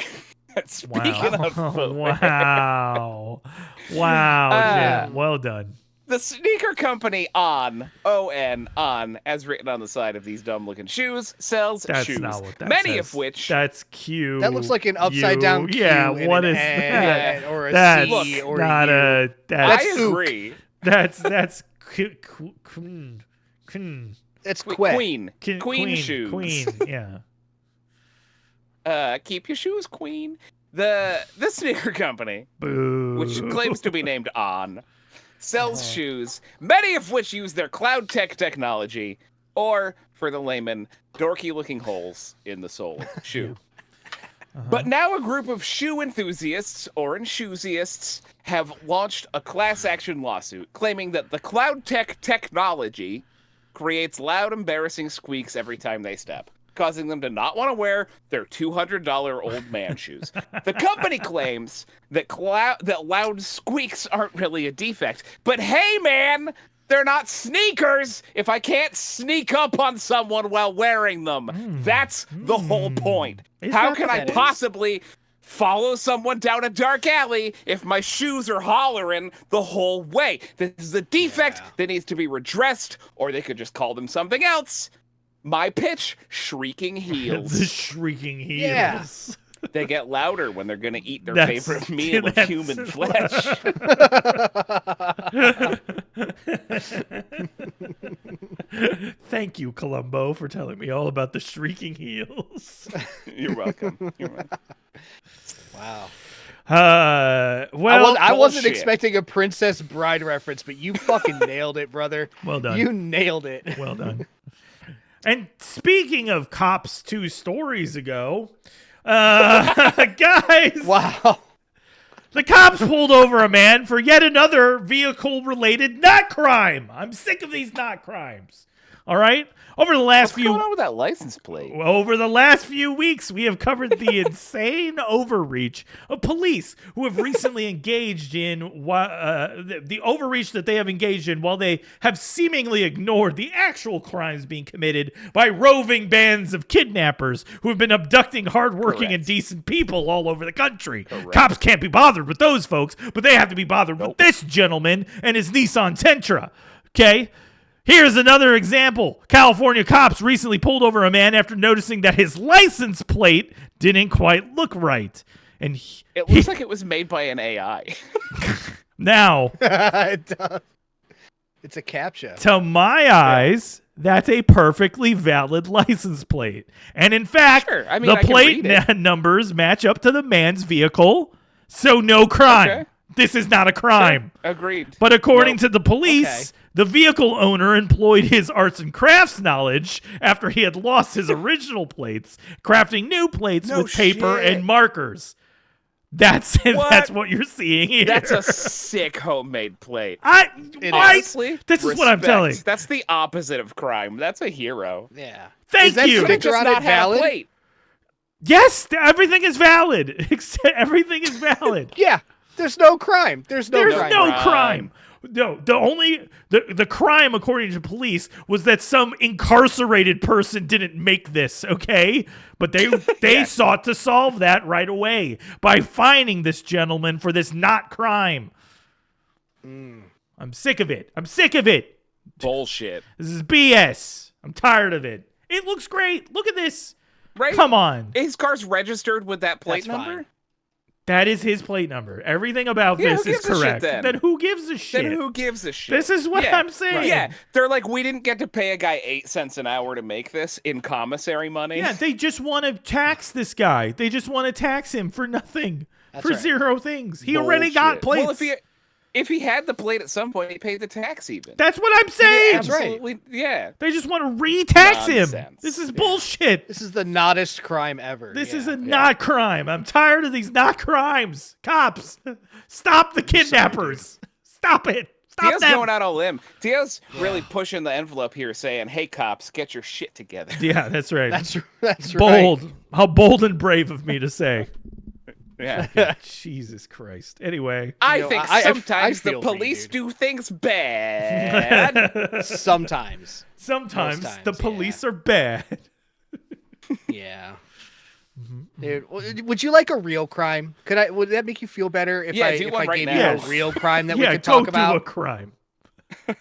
S3: Speaking of footwear,
S1: Wow. Wow, Jim. Well done.
S3: the sneaker company On, as written on the side of these dumb-looking shoes, sells
S1: That's
S3: shoes,
S1: not what that
S3: many
S1: says.
S3: of which
S1: That's cute.
S2: That looks like an upside down Q
S1: Yeah,
S2: in
S1: what
S2: an
S1: is
S2: N
S1: that?
S2: or a
S1: That's
S2: C or
S1: not
S2: a U.
S1: that's
S3: I agree.
S1: that's
S2: It's
S3: Queen
S1: Queen
S3: shoes.
S1: Queen, yeah.
S3: Keep your shoes, Queen. The sneaker company,
S1: Boo.
S3: which claims to be named On, sells shoes, many of which use their cloud tech technology, or, for the layman, dorky-looking holes in the sole of the shoe. But now a group of shoe enthusiasts, or enthusiasts, have launched a class action lawsuit claiming that the cloud tech technology creates loud, embarrassing squeaks every time they step, causing them to not want to wear their $200 old man shoes. The company claims that loud squeaks aren't really a defect, but hey, man, they're not sneakers if I can't sneak up on someone while wearing them. That's the whole point. How can I possibly follow someone down a dark alley if my shoes are hollering the whole way? This is a defect that needs to be redressed, or they could just call them something else. My pitch, shrieking heels.
S1: The shrieking heels.
S2: Yeah.
S3: They get louder when they're going to eat their favorite meal of human flesh.
S1: Thank you, Columbo, for telling me all about the shrieking heels.
S3: You're welcome. You're welcome.
S2: Wow.
S1: Well,
S2: I wasn't
S3: bullshit.
S2: expecting a Princess Bride reference, but you fucking nailed it, brother.
S1: Well done.
S2: You nailed it.
S1: Well done. And speaking of cops 2 stories ago, guys,
S2: Wow.
S1: the cops pulled over a man for yet another vehicle-related not crime. I'm sick of these not crimes. All right? Over the last
S3: What's going on with that license plate?
S1: Over the last few weeks, we have covered the insane overreach of police who have recently engaged in the overreach that they have engaged in while they have seemingly ignored the actual crimes being committed by roving bands of kidnappers who have been abducting hardworking and decent people all over the country. Cops can't be bothered with those folks, but they have to be bothered with this gentleman and his Nissan Sentra. Okay? Here's another example. California cops recently pulled over a man after noticing that his license plate didn't quite look right. And
S3: it looks like it was made by an AI.
S1: Now,
S2: It does. It's a CAPTCHA.
S1: to my eyes, that's a perfectly valid license plate. And in fact,
S3: Sure. I mean,
S1: the
S3: I can
S1: plate
S3: read it.
S1: numbers match up to the man's vehicle, so no crime.
S3: Okay.
S1: This is not a crime.
S3: Sure. Agreed.
S1: But according to the police,
S2: Okay.
S1: the vehicle owner employed his arts and crafts knowledge after he had lost his original plates, crafting new plates with paper
S3: shit.
S1: and markers. That's what you're seeing here.
S3: That's a sick homemade plate. Honestly,
S1: this is what I'm
S3: respect.
S1: telling.
S3: That's the opposite of crime. That's a hero.
S2: Yeah.
S1: Thank
S2: Is that
S1: you.
S2: sticker
S3: Just
S2: on
S3: not
S2: it
S3: have a
S2: valid?
S3: plate.
S1: Yes, everything is valid. Everything is valid.
S2: Yeah. There's no crime. There's no
S1: There's
S2: crime.
S1: no crime. No, the crime, according to police, was that some incarcerated person didn't make this, okay? But they sought to solve that right away by fining this gentleman for this not crime. I'm sick of it. I'm sick of it.
S3: Bullshit.
S1: This is BS. I'm tired of it. It looks great. Look at this.
S3: Right?
S1: Come on.
S3: His car's registered with that plate
S2: That's
S3: number?
S2: fine.
S1: That is his plate number. Everything about
S3: Yeah,
S1: this
S3: who
S1: is
S3: gives a shit
S1: correct.
S3: then?
S1: Who gives a shit?
S3: Then who gives a shit?
S1: This is what I'm saying.
S3: Yeah, they're like, we didn't get to pay a guy 8 cents an hour to make this in commissary money.
S1: Yeah, they just want to tax this guy. They just want to tax him for nothing, for zero things. He already got
S3: Bullshit.
S1: plates.
S3: Well, if he had the plate at some point, he paid the tax even.
S1: That's what I'm saying.
S2: That's right.
S3: Absolutely, yeah.
S1: They just want to re-tax him.
S3: Nonsense.
S1: This is bullshit.
S2: This is the nottest crime ever.
S1: This
S2: Yeah.
S1: is a not crime. I'm tired of these not crimes. Cops, stop the kidnappers. Stop it. Stop
S3: Dio's
S1: them.
S3: going out on a limb. Dio's really pushing the envelope here, saying, "Hey, cops, get your shit together."
S1: Yeah, that's right.
S2: That's
S1: bold.
S2: right.
S1: How bold and brave of me to say.
S3: Yeah.
S1: Jesus Christ. Anyway.
S3: I think sometimes
S2: I
S3: the
S2: feel for you,
S3: police
S2: dude.
S3: do things bad.
S2: Sometimes.
S1: Sometimes
S2: Most times,
S1: the police are bad.
S2: Yeah. Dude, would you like a real crime? Would that make you feel better if
S3: Yeah,
S2: I
S3: do
S2: if
S3: one
S2: I
S3: right
S2: gave
S3: now.
S2: you a real crime that
S1: Yeah,
S2: we could talk
S1: go
S2: about?
S1: do a crime.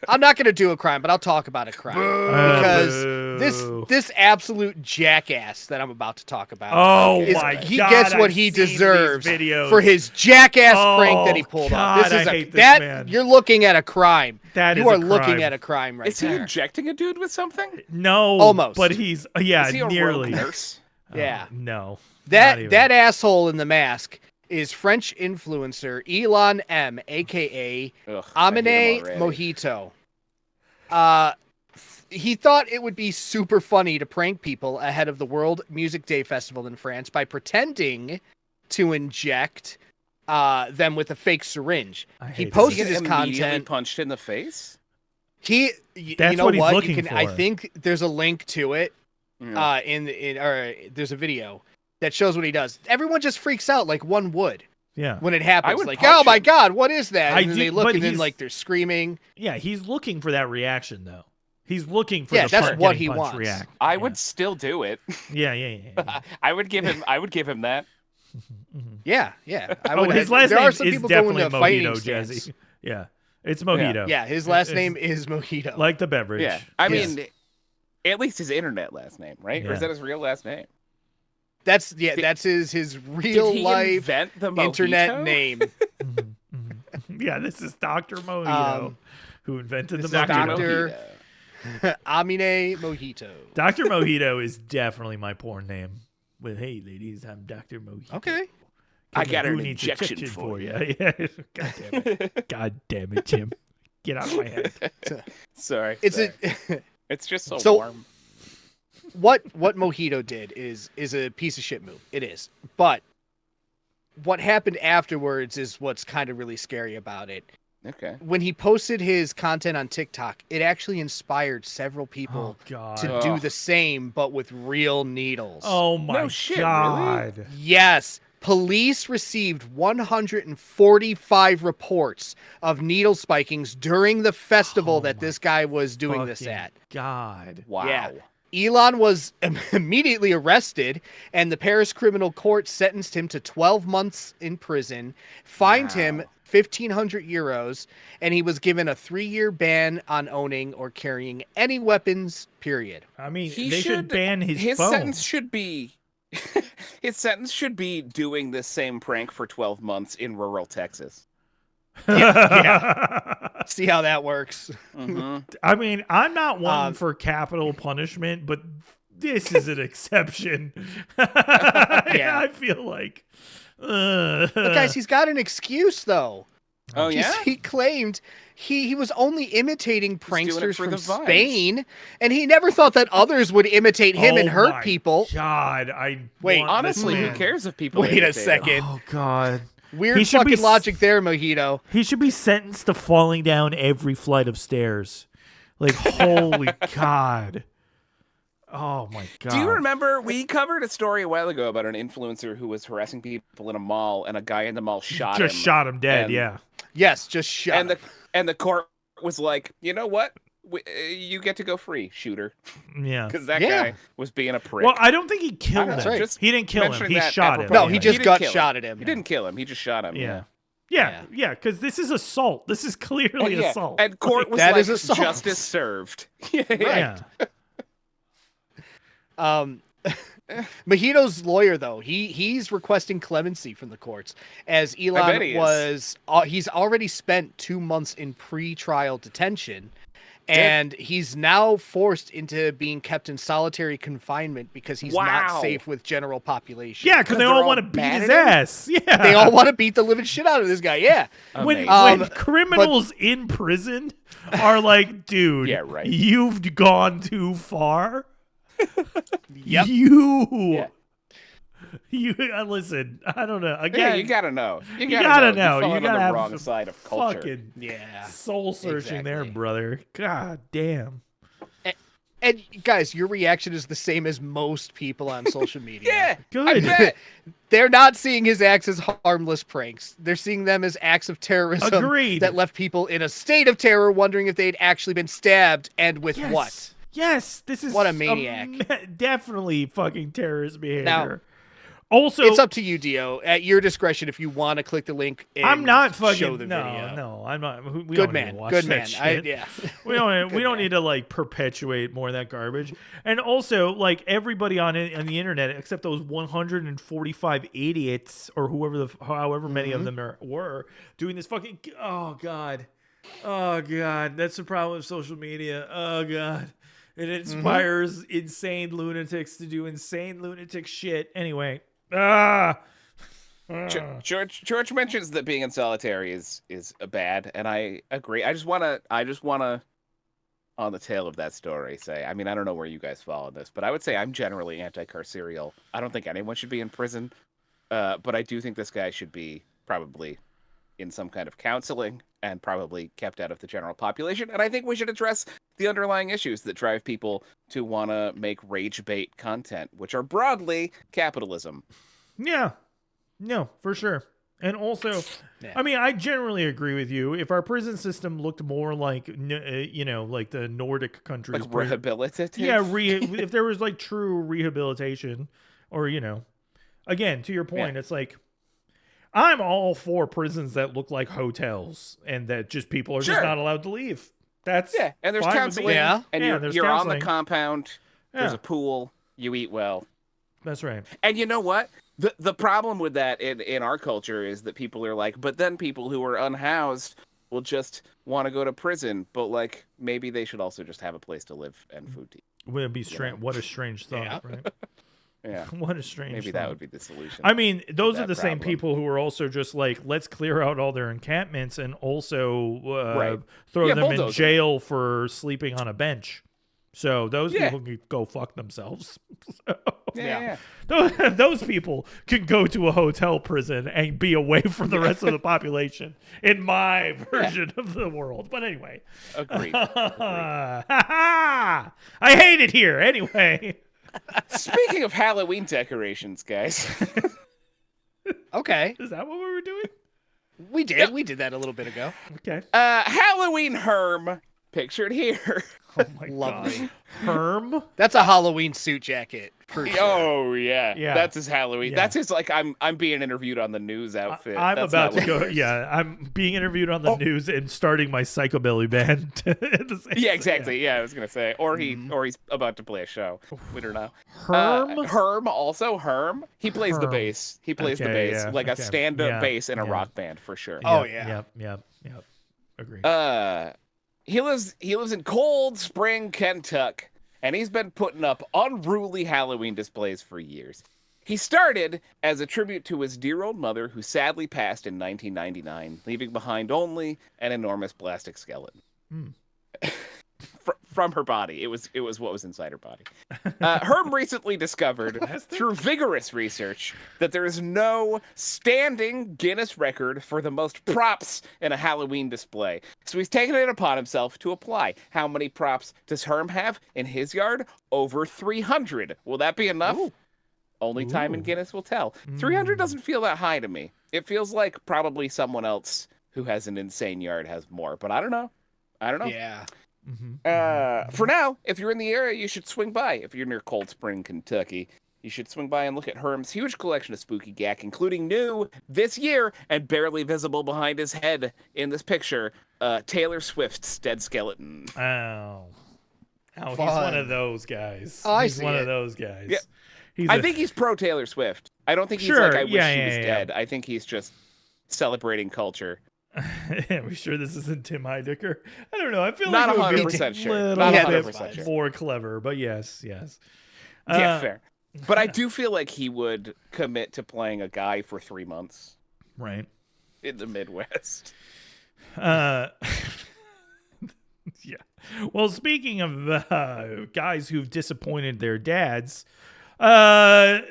S2: I'm not going to do a crime, but I'll talk about a crime because this absolute jackass that I'm about to talk about.
S1: Oh
S2: is,
S1: my
S2: he
S1: God,
S2: gets what
S1: I've
S2: he
S1: seen these
S2: deserves
S1: videos.
S2: for his jackass prank that he
S1: Oh,
S2: pulled
S1: God,
S2: off. This is
S1: I hate this
S2: that
S1: man.
S2: you're looking at a crime.
S1: That
S2: you
S1: is
S2: are
S1: a
S2: looking
S1: crime.
S2: at a crime right
S3: Is he
S2: there.
S3: injecting a dude with something?
S1: No.
S2: Almost.
S1: But he's, yeah,
S3: Is he a
S1: nearly.
S3: rogue nurse?
S2: Yeah.
S1: No. not
S2: That
S1: even.
S2: asshole in the mask is French influencer Elon M, aka
S3: Ugh, I hate him
S2: Amine
S3: already.
S2: Mojito. he thought it would be super funny to prank people ahead of the World Music Day Festival in France by pretending to inject them with a fake syringe. He posted his content.
S3: Punched in the face.
S2: You
S1: That's
S2: know
S1: what he's
S2: what?
S1: looking for.
S2: I think there's a link to it.
S3: Yeah.
S2: There's a video that shows what he does. Everyone just freaks out like one would.
S1: Yeah.
S2: When it happens,
S3: would
S2: like,
S3: punch
S2: oh my
S3: him.
S2: God, what is that?
S1: I
S2: And then
S1: do-
S2: they look
S1: but
S2: and then
S1: he's-
S2: like they're screaming.
S1: Yeah, he's looking for that reaction though. He's looking for
S2: Yeah,
S1: the
S2: that's
S1: front
S2: what
S1: getting
S2: he
S1: punched
S2: wants.
S1: react.
S3: I would still do it.
S1: Yeah.
S3: I would give him that.
S2: Yeah. I would.
S1: His last
S2: there
S1: name
S2: are some
S1: is
S2: people going
S1: definitely
S2: to fighting
S1: Mojito,
S2: stance.
S1: Jesse. Yeah, it's Mojito.
S2: Yeah, his last
S1: It's
S2: name is Mojito.
S1: like the beverage.
S3: Yeah. I
S1: Yes.
S3: mean, at least his internet last name, right? Or is
S1: Yeah.
S3: that his real last name?
S2: That's his real
S3: Did he
S2: life
S3: invent the Mojito?
S2: internet name.
S1: Yeah, this is Dr. Mojito, who invented the
S2: this is
S1: Mojito.
S2: Dr. Amine Mojito.
S1: Dr. Mojito is definitely my porn name. But hey, ladies, I'm Dr. Mojito.
S2: Okay.
S3: I got
S1: Who
S3: an
S1: needs
S3: injection for
S1: you. Yeah. God damn it. God damn it, Jim. Get out of my head.
S3: Sorry.
S2: It's
S3: sorry.
S2: a
S3: It's just so,
S2: So-
S3: warm.
S2: what Mojito did is a piece of shit move. It is. But what happened afterwards is what's kind of really scary about it.
S3: Okay.
S2: When he posted his content on TikTok, it actually inspired several people
S1: Oh, God.
S2: to do the same, but with real needles.
S1: Oh, my
S3: No shit,
S1: God.
S2: Yes. Police received 145 reports of needle spikings during the festival
S1: Oh
S2: that
S1: my
S2: this guy was doing this
S1: Fucking
S2: at.
S1: God.
S3: Wow.
S2: Yeah. Elon was immediately arrested, and the Paris criminal court sentenced him to 12 months in prison, fined him 1,500 euros, and he was given a 3-year ban on owning or carrying any weapons, period.
S1: I mean,
S3: He
S1: they should ban his phone.
S3: sentence should be his sentence should be doing this same prank for 12 months in rural Texas.
S2: Yeah. See how that works.
S3: Mm-hmm.
S1: I mean, I'm not one
S2: Um,
S1: for capital punishment, but this is an exception.
S2: Yeah.
S1: I feel like.
S2: But guys, he's got an excuse, though.
S3: Oh,
S2: He's-
S3: yeah?
S2: He claimed he was only imitating
S3: doing it
S2: pranksters
S3: for
S2: from
S3: the vibes.
S2: Spain, and he never thought that others would imitate him and
S1: Oh
S2: hurt
S1: my
S2: people.
S1: God, I
S2: Wait,
S1: want
S3: Honestly,
S1: this
S3: who
S1: man.
S3: cares if people
S2: Wait a
S3: imitate him?
S2: second.
S1: Oh God,
S2: Weird
S1: He should be
S2: fucking logic there, Mojito.
S1: he should be sentenced to falling down every flight of stairs. Like, holy God. Oh my God.
S3: Do you remember we covered a story a while ago about an influencer who was harassing people in a mall, and a guy in the mall shot him?
S1: Just shot him dead.
S3: and-
S1: Yeah.
S2: Yes, just shut
S3: And
S2: up.
S3: the court was like, you know what? You get to go free, shooter,
S1: Yeah.
S3: because that
S2: Yeah.
S3: guy was being a prick.
S1: Well, I don't think he killed
S3: I
S1: him.
S3: know, right. just
S1: He didn't kill him.
S3: mentioning
S1: He
S3: that
S1: shot him.
S3: apropos.
S2: No, he
S3: He
S2: just
S3: didn't
S2: got
S3: kill him.
S2: shot at him.
S3: He didn't kill him. He just shot him.
S1: Yeah.
S2: Yeah.
S1: Yeah, because this is assault. This is clearly
S3: Yeah.
S1: assault.
S3: And court was
S2: That
S3: like,
S2: is assault.
S3: justice served. Yeah.
S1: Yeah.
S2: Mojito's lawyer, though, he's requesting clemency from the courts, as
S3: bet
S2: Elon
S3: he is.
S2: was. He's already spent 2 months in pre-trial detention, and he's now forced into being kept in solitary confinement because he's
S3: Wow.
S2: not safe with general population.
S1: Yeah, because they
S3: they're
S1: all
S3: all
S1: want to beat
S3: mad
S1: his
S3: at him?
S1: ass. Yeah.
S2: They all want to beat the living shit out of this guy. Yeah.
S1: when
S3: Amazing.
S1: criminals in prison are like, dude,
S3: Yeah, right.
S1: you've gone too far.
S2: Yep.
S1: You listen, I don't know.
S3: Yeah,
S1: Again,
S3: you gotta know. You
S1: you
S3: gotta,
S1: gotta
S3: know.
S1: know.
S3: You're
S1: You
S3: falling
S1: gotta
S3: on
S1: have
S3: the wrong
S1: some
S3: side of culture.
S1: fucking
S2: Yeah.
S1: soul searching there,
S2: Exactly.
S1: brother. God damn.
S2: And guys, your reaction is the same as most people on social media.
S3: Yeah,
S1: Good.
S3: I bet.
S2: They're not seeing his acts as harmless pranks. They're seeing them as acts of terrorism
S1: Agreed.
S2: that left people in a state of terror, wondering if they'd actually been stabbed and with
S1: Yes.
S2: what.
S1: Yes, this is
S2: What a maniac.
S1: Definitely fucking terrorist behavior.
S2: Now,
S1: also,
S2: It's up to you, Dio, at your discretion if you want to click the link and
S1: I'm not fucking
S2: show the
S1: no,
S2: video.
S1: no, I'm not. We
S2: Good
S1: don't need
S2: man.
S1: to watch
S2: Good
S1: that
S2: man.
S1: shit.
S2: Yeah.
S1: We don't.
S2: Good man.
S1: Need to like perpetuate more of that garbage. And also, like everybody on the internet, except those 145 idiots or however many of them were doing this fucking. Oh God, that's the problem with social media. Oh God, it inspires insane lunatics to do insane lunatic shit. Anyway,
S3: George mentions that being in solitary is bad, and I agree. I just wanna on the tail of that story say, I mean, I don't know where you guys fall on this, but I would say I'm generally anti-carceral. I don't think anyone should be in prison, but I do think this guy should be probably in some kind of counseling and probably kept out of the general population. And I think we should address the underlying issues that drive people to want to make rage bait content, which are broadly capitalism.
S1: Yeah. No, for sure. And also, I mean, I generally agree with you. If our prison system looked more like, like the Nordic countries.
S3: Like rehabilitative?
S1: Yeah, if there was like true rehabilitation or, again, to your point, it's like, I'm all for prisons that look like hotels and that just people are just not allowed to leave. That's
S3: and there's
S1: fine
S3: counseling.
S1: with me.
S3: And you're on the compound. There's a pool. You eat well.
S1: That's right.
S3: And you know what? The problem with that in our culture is that people are like, but then people who are unhoused will just want to go to prison. But like, maybe they should also just have a place to live and food to eat.
S1: Would it be strange? What a strange thought, right?
S3: Yeah.
S1: What a strange
S3: Maybe
S1: thought.
S3: that would be the solution.
S1: I mean, those are the same people who are also just like, let's clear out all their encampments and also throw them in jail for sleeping on a bench. So those people can go fuck themselves. Those people can go to a hotel prison and be away from the rest of the population in my version of the world. But anyway.
S3: Agreed.
S1: I hate it here. Anyway.
S3: Speaking of Halloween decorations, guys.
S2: Okay.
S1: Is that what we were doing?
S2: We did. Yep. We did that a little bit ago.
S1: Okay.
S3: Halloween Herm pictured here.
S1: Oh my
S2: Lovely.
S1: God. Herm?
S2: That's a Halloween suit jacket. For sure.
S3: Oh yeah. That's his Halloween.
S1: Yeah.
S3: That's his like I'm being interviewed on the news outfit.
S1: I'm
S3: That's
S1: about to go. Yeah, I'm being interviewed on the news and starting my psychobilly band.
S3: Yeah, exactly. Yeah, I was gonna say, or he's about to play a show. We don't know.
S1: Herm.
S3: Herm. He plays the bass. He plays the bass like a stand-up bass in a rock band for sure.
S2: Oh yeah.
S1: Yep. Agreed.
S3: He lives in Cold Spring, Kentucky, and he's been putting up unruly Halloween displays for years. He started as a tribute to his dear old mother, who sadly passed in 1999, leaving behind only an enormous plastic skeleton. From her body. It was what was inside her body. Herm recently discovered, through vigorous research, that there is no standing Guinness record for the most props in a Halloween display. So he's taken it upon himself to apply. How many props does Herm have in his yard? Over 300. Will that be enough? Ooh. Only time in Guinness will tell. 300 doesn't feel that high to me. It feels like probably someone else who has an insane yard has more, but I don't know.
S2: Yeah.
S3: For now, if you're in the area, you should swing by. If you're near Cold Spring, Kentucky, you should swing by and look at Herm's huge collection of spooky gack, including new this year and barely visible behind his head in this picture, Taylor Swift's dead skeleton.
S1: Oh, he's one of those guys.
S2: He's
S1: one of those guys.
S3: Yeah. I think he's pro Taylor Swift. I don't think he's like, I wish she was dead. I think he's just celebrating culture.
S1: Are we sure this isn't Tim Heidecker? I don't know. I feel
S3: not
S1: like it would
S3: 100%
S1: be
S3: sure.
S1: a
S3: Not
S1: little
S3: 100%
S1: bit more clever, but yes.
S3: Yeah, fair. But I do feel like he would commit to playing a guy for 3 months.
S1: Right.
S3: In the Midwest.
S1: Yeah. Well, speaking of guys who've disappointed their dads, the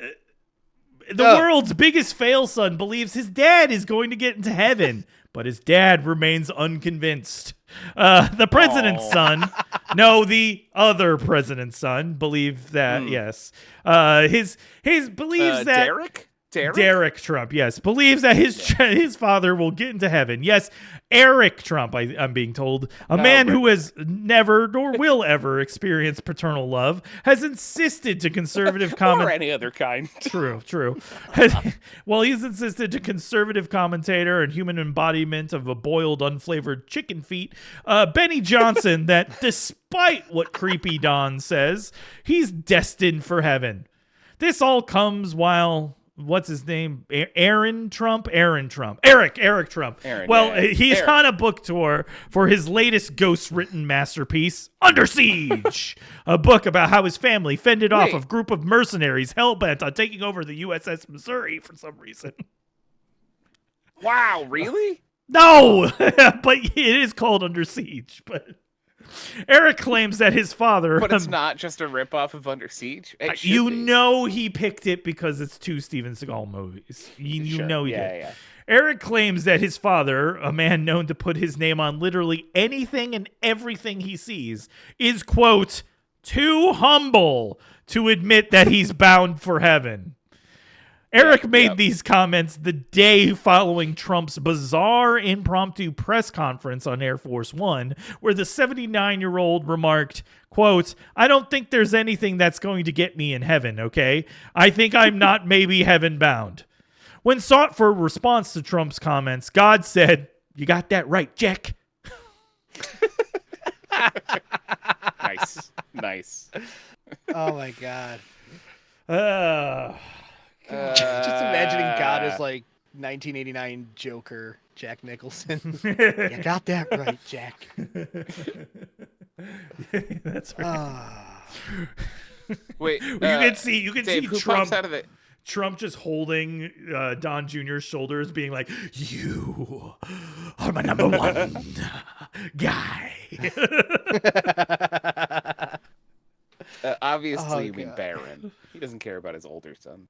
S1: world's biggest fail son believes his dad is going to get into heaven, but his dad remains unconvinced. The president's son, no, the other president's son, believe that, yes. His believes that... Derek Trump, yes, believes that his father will get into heaven. Yes, Eric Trump, I'm being told, a man who has never nor will ever experience paternal love, has insisted to conservative
S3: or any other kind.
S1: True. Well, he's insisted to conservative commentator and human embodiment of a boiled, unflavored chicken feet, Benny Johnson, that despite what Creepy Don says, he's destined for heaven. This all comes while... What's his name? Eric Trump. He's on a book tour for his latest ghost-written masterpiece, Under Siege, a book about how his family fended off a group of mercenaries hell-bent on taking over the USS Missouri for some reason.
S3: Wow, really?
S1: No, but it is called Under Siege. But Eric claims that his father...
S3: But it's not just a ripoff of Under Siege. It should
S1: You
S3: be.
S1: know he picked it because it's 2 Steven Seagal movies. You
S3: Sure.
S1: know he
S3: Yeah,
S1: did.
S3: yeah.
S1: Eric claims that his father, a man known to put his name on literally anything and everything he sees, is, quote, too humble to admit that he's bound for heaven. Eric made these comments the day following Trump's bizarre impromptu press conference on Air Force One, where the 79-year-old remarked, quote, I don't think there's anything that's going to get me in heaven, okay? I think I'm not maybe heaven bound. When sought for a response to Trump's comments, God said, you got that right, Jack.
S3: Nice.
S2: Oh my God. Just imagining God as like 1989 Joker, Jack Nicholson. You got that right, Jack.
S1: That's right.
S3: Wait,
S1: you can see
S3: Dave, who
S1: Trump
S3: pops out of the...
S1: Trump just holding Don Jr.'s shoulders, being like, you are my number one guy.
S3: Obviously, you mean Barron. He doesn't care about his older son.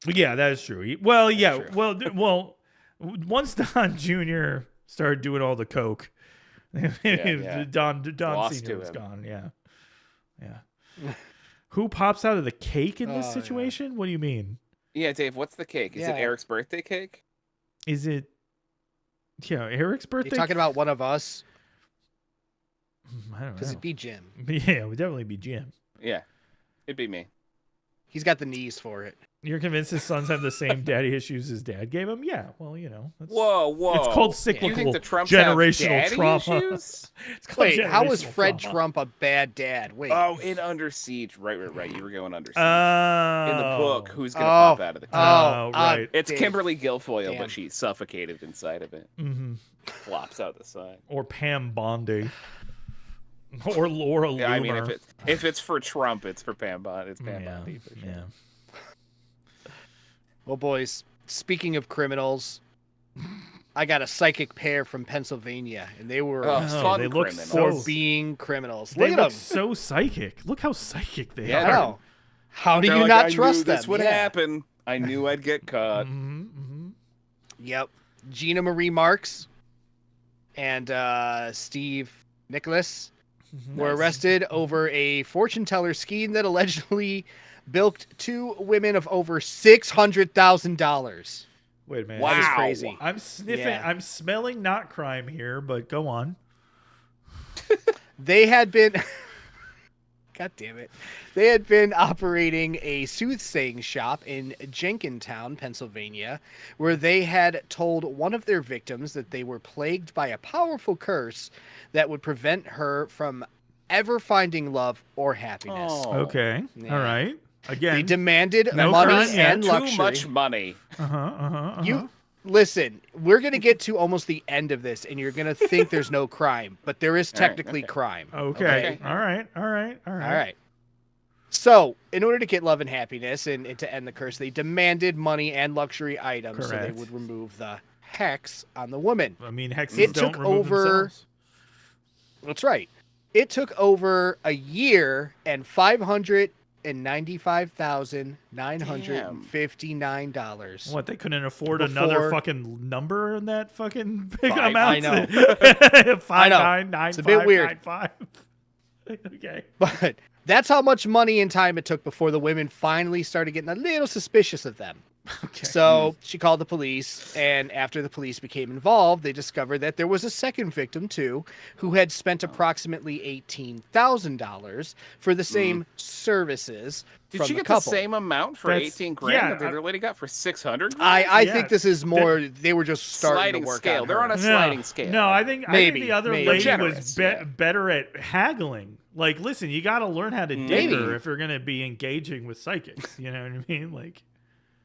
S1: Yeah, that is true. True. Well, once Don Jr. started doing all the coke, Don Sr. was gone. Yeah. Who pops out of the cake in this situation?
S2: Yeah.
S1: What do you mean?
S3: Yeah, Dave, what's the cake? Is it Eric's birthday cake?
S1: Is it? Yeah, Eric's birthday.
S2: You talking about one of us?
S1: I don't know.
S2: Because it'd be Jim.
S1: Yeah, it would definitely be Jim.
S3: Yeah, it'd be me.
S2: He's got the knees for it.
S1: You're convinced his sons have the same daddy issues his dad gave him? Yeah, well, that's,
S3: Whoa.
S1: It's called cyclical
S3: You think the Trumps
S1: generational
S3: have daddy
S1: trauma.
S3: issues?
S2: Wait, how was
S1: generational
S2: Fred
S1: trauma.
S2: Trump a bad dad? Wait.
S3: Oh, in Under Siege. Right. You were going Under Siege.
S1: Oh.
S3: In the book, who's going to pop out of the cake?
S1: Right.
S3: It's
S2: Dave.
S3: Kimberly Guilfoyle,
S2: Damn.
S3: but she's suffocated inside of it.
S1: Mm-hmm.
S3: Flops out the side.
S1: Or Pam Bondi. Or Laura Loomer.
S3: Yeah, I mean, if it's for Trump, it's for Pam Bondi. It's Pam Bondi for sure.
S1: Yeah.
S2: Well, boys, speaking of criminals, I got a psychic pair from Pennsylvania, and they were
S3: fun
S1: they look
S3: criminals.
S2: for
S1: so
S2: being criminals.
S1: They
S2: Look at
S1: look
S2: them.
S1: so psychic. Look how psychic they
S3: Yeah,
S1: are.
S2: I know. How do
S3: They're
S2: you
S3: like,
S2: not
S3: I
S2: trust
S3: knew
S2: them?
S3: this would
S2: Yeah.
S3: happen. I knew I'd get caught.
S1: Mm-hmm.
S2: Yep. Gina Marie Marks and Steve Nicholas were arrested over a fortune teller scheme that allegedly bilked 2 women of over $600,000.
S1: Wait a minute.
S3: Wow.
S2: That is crazy.
S1: I'm sniffing.
S2: Yeah.
S1: I'm smelling not crime here, but go on.
S2: They had been... God damn it. They had been operating a soothsaying shop in Jenkintown, Pennsylvania, where they had told one of their victims that they were plagued by a powerful curse that would prevent her from ever finding love or happiness.
S3: Oh.
S1: Okay.
S2: Yeah.
S1: All right. Again.
S2: They demanded
S1: No
S2: money
S1: crime yet.
S2: and
S3: Too
S2: luxury.
S3: much money.
S2: You listen, we're going to get to almost the end of this, and you're going to think there's no crime, but there is technically crime.
S1: Okay. All right. All right.
S2: So, in order to get love and happiness and to end the curse, they demanded money and luxury items so they
S1: Correct.
S2: would remove the hex on the woman.
S1: I mean, hexes
S2: It
S1: don't
S2: took
S1: remove
S2: over-
S1: themselves.
S2: That's right. It took over a year and $595,959.
S1: What, they couldn't afford
S2: Before-
S1: another fucking number in that fucking big
S3: Five.
S1: amount?
S2: I know.
S1: 599595.
S2: It's a bit weird.
S1: Okay.
S2: But that's how much money and time it took before the women finally started getting a little suspicious of them.
S1: Okay.
S2: So she called the police, and after the police became involved, they discovered that there was a second victim, too, who had spent approximately $18,000 for the same services
S3: Did
S2: from
S3: she
S2: the
S3: get
S2: couple.
S3: the same amount for
S1: That's-
S3: 18 grand
S1: yeah,
S3: that the other lady got for 600?
S2: I
S1: Yeah.
S2: think this is more, they were just starting
S3: Sliding
S2: to work
S3: scale.
S2: on
S3: They're
S2: her.
S3: on a sliding scale.
S1: No, I think
S2: Maybe,
S1: the other
S2: maybe.
S1: lady
S3: Generous,
S1: was
S3: yeah.
S1: better at haggling. Like, listen, you got to learn how to dig
S2: Maybe.
S1: her if you're going to be engaging with psychics. You know what I mean? Like,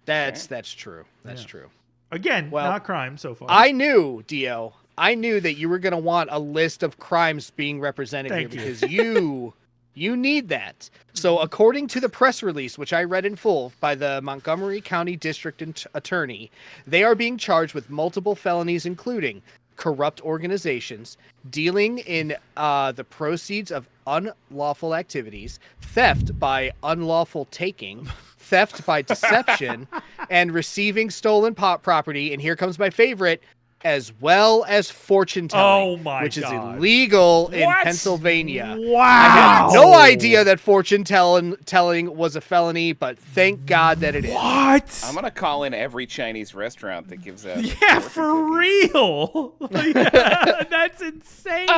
S2: That's true. That's
S1: Yeah.
S2: true.
S1: again,
S2: Well,
S1: not crime so far.
S2: I knew, Dio, I knew that you were going to want a list of crimes being represented
S1: Thank
S2: here
S1: you.
S2: because you need that. So according to the press release, which I read in full by the Montgomery County District Attorney, they are being charged with multiple felonies, including corrupt organizations, dealing in the proceeds of unlawful activities, theft by unlawful taking, theft by deception, and receiving stolen property. And here comes my favorite, as well as fortune telling, which is illegal in Pennsylvania.
S1: Wow!
S2: I had no idea that fortune telling was a felony, but thank God that it is.
S1: What?
S3: I'm gonna call in every Chinese restaurant that gives out.
S1: Yeah, for real. That's insane.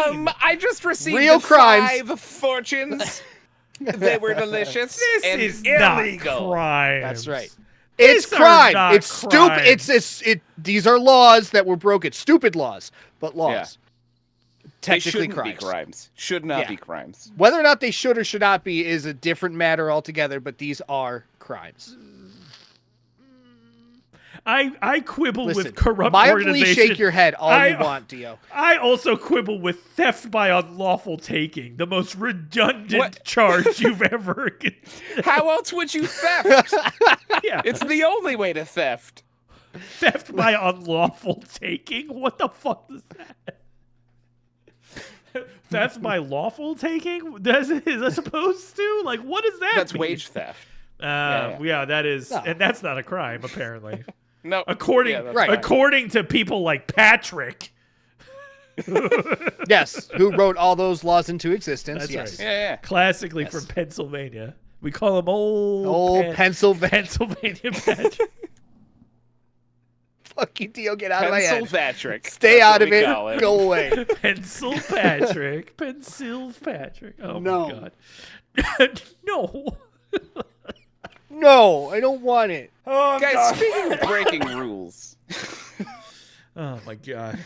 S3: I just received
S2: Real crimes.
S3: 5 fortunes. They were delicious.
S1: This
S3: and
S1: is
S3: illegal.
S1: not crime.
S2: That's right. It's
S1: These are
S2: crime.
S1: not
S2: It's stupid.
S1: crimes.
S2: These are laws that were broken. Stupid laws, but laws.
S3: They
S2: Technically
S3: shouldn't
S2: crimes.
S3: be crimes. Should not be crimes.
S2: Whether or not they should or should not be is a different matter altogether, but these are crimes.
S1: I quibble
S2: Listen,
S1: with corrupt
S2: mildly
S1: organization.
S2: shake your head all you want, Dio.
S1: I also quibble with theft by unlawful taking, the most redundant charge you've ever considered.
S3: How else would you theft?
S1: Yeah.
S3: It's the only way to theft.
S1: Theft by unlawful taking? What the fuck is that? Theft by lawful taking? Is that supposed to? Like, what does that
S3: That's
S1: mean?
S3: wage theft.
S1: Yeah, that is,
S2: No.
S1: and that's not a crime, apparently.
S3: No.
S1: According,
S3: Yeah, that's
S2: right.
S1: according to people like Patrick.
S2: Yes, who wrote all those laws into existence?
S1: That's
S2: yes.
S1: right.
S3: Yeah.
S1: Classically from Pennsylvania. We call him old
S2: Pennsylvania.
S1: Pennsylvania Patrick.
S2: Fuck you, Dio. Get out of my head.
S3: Pencil Patrick.
S2: Stay
S3: That's
S2: out
S3: what
S2: of
S3: we
S2: it.
S3: call him.
S2: Go away.
S1: Pencil Patrick. Pencil Patrick. Oh
S2: No.
S1: my god. No.
S2: No, I don't want it.
S1: Oh,
S3: Guys,
S1: God.
S3: speaking of breaking rules,
S1: Oh my god.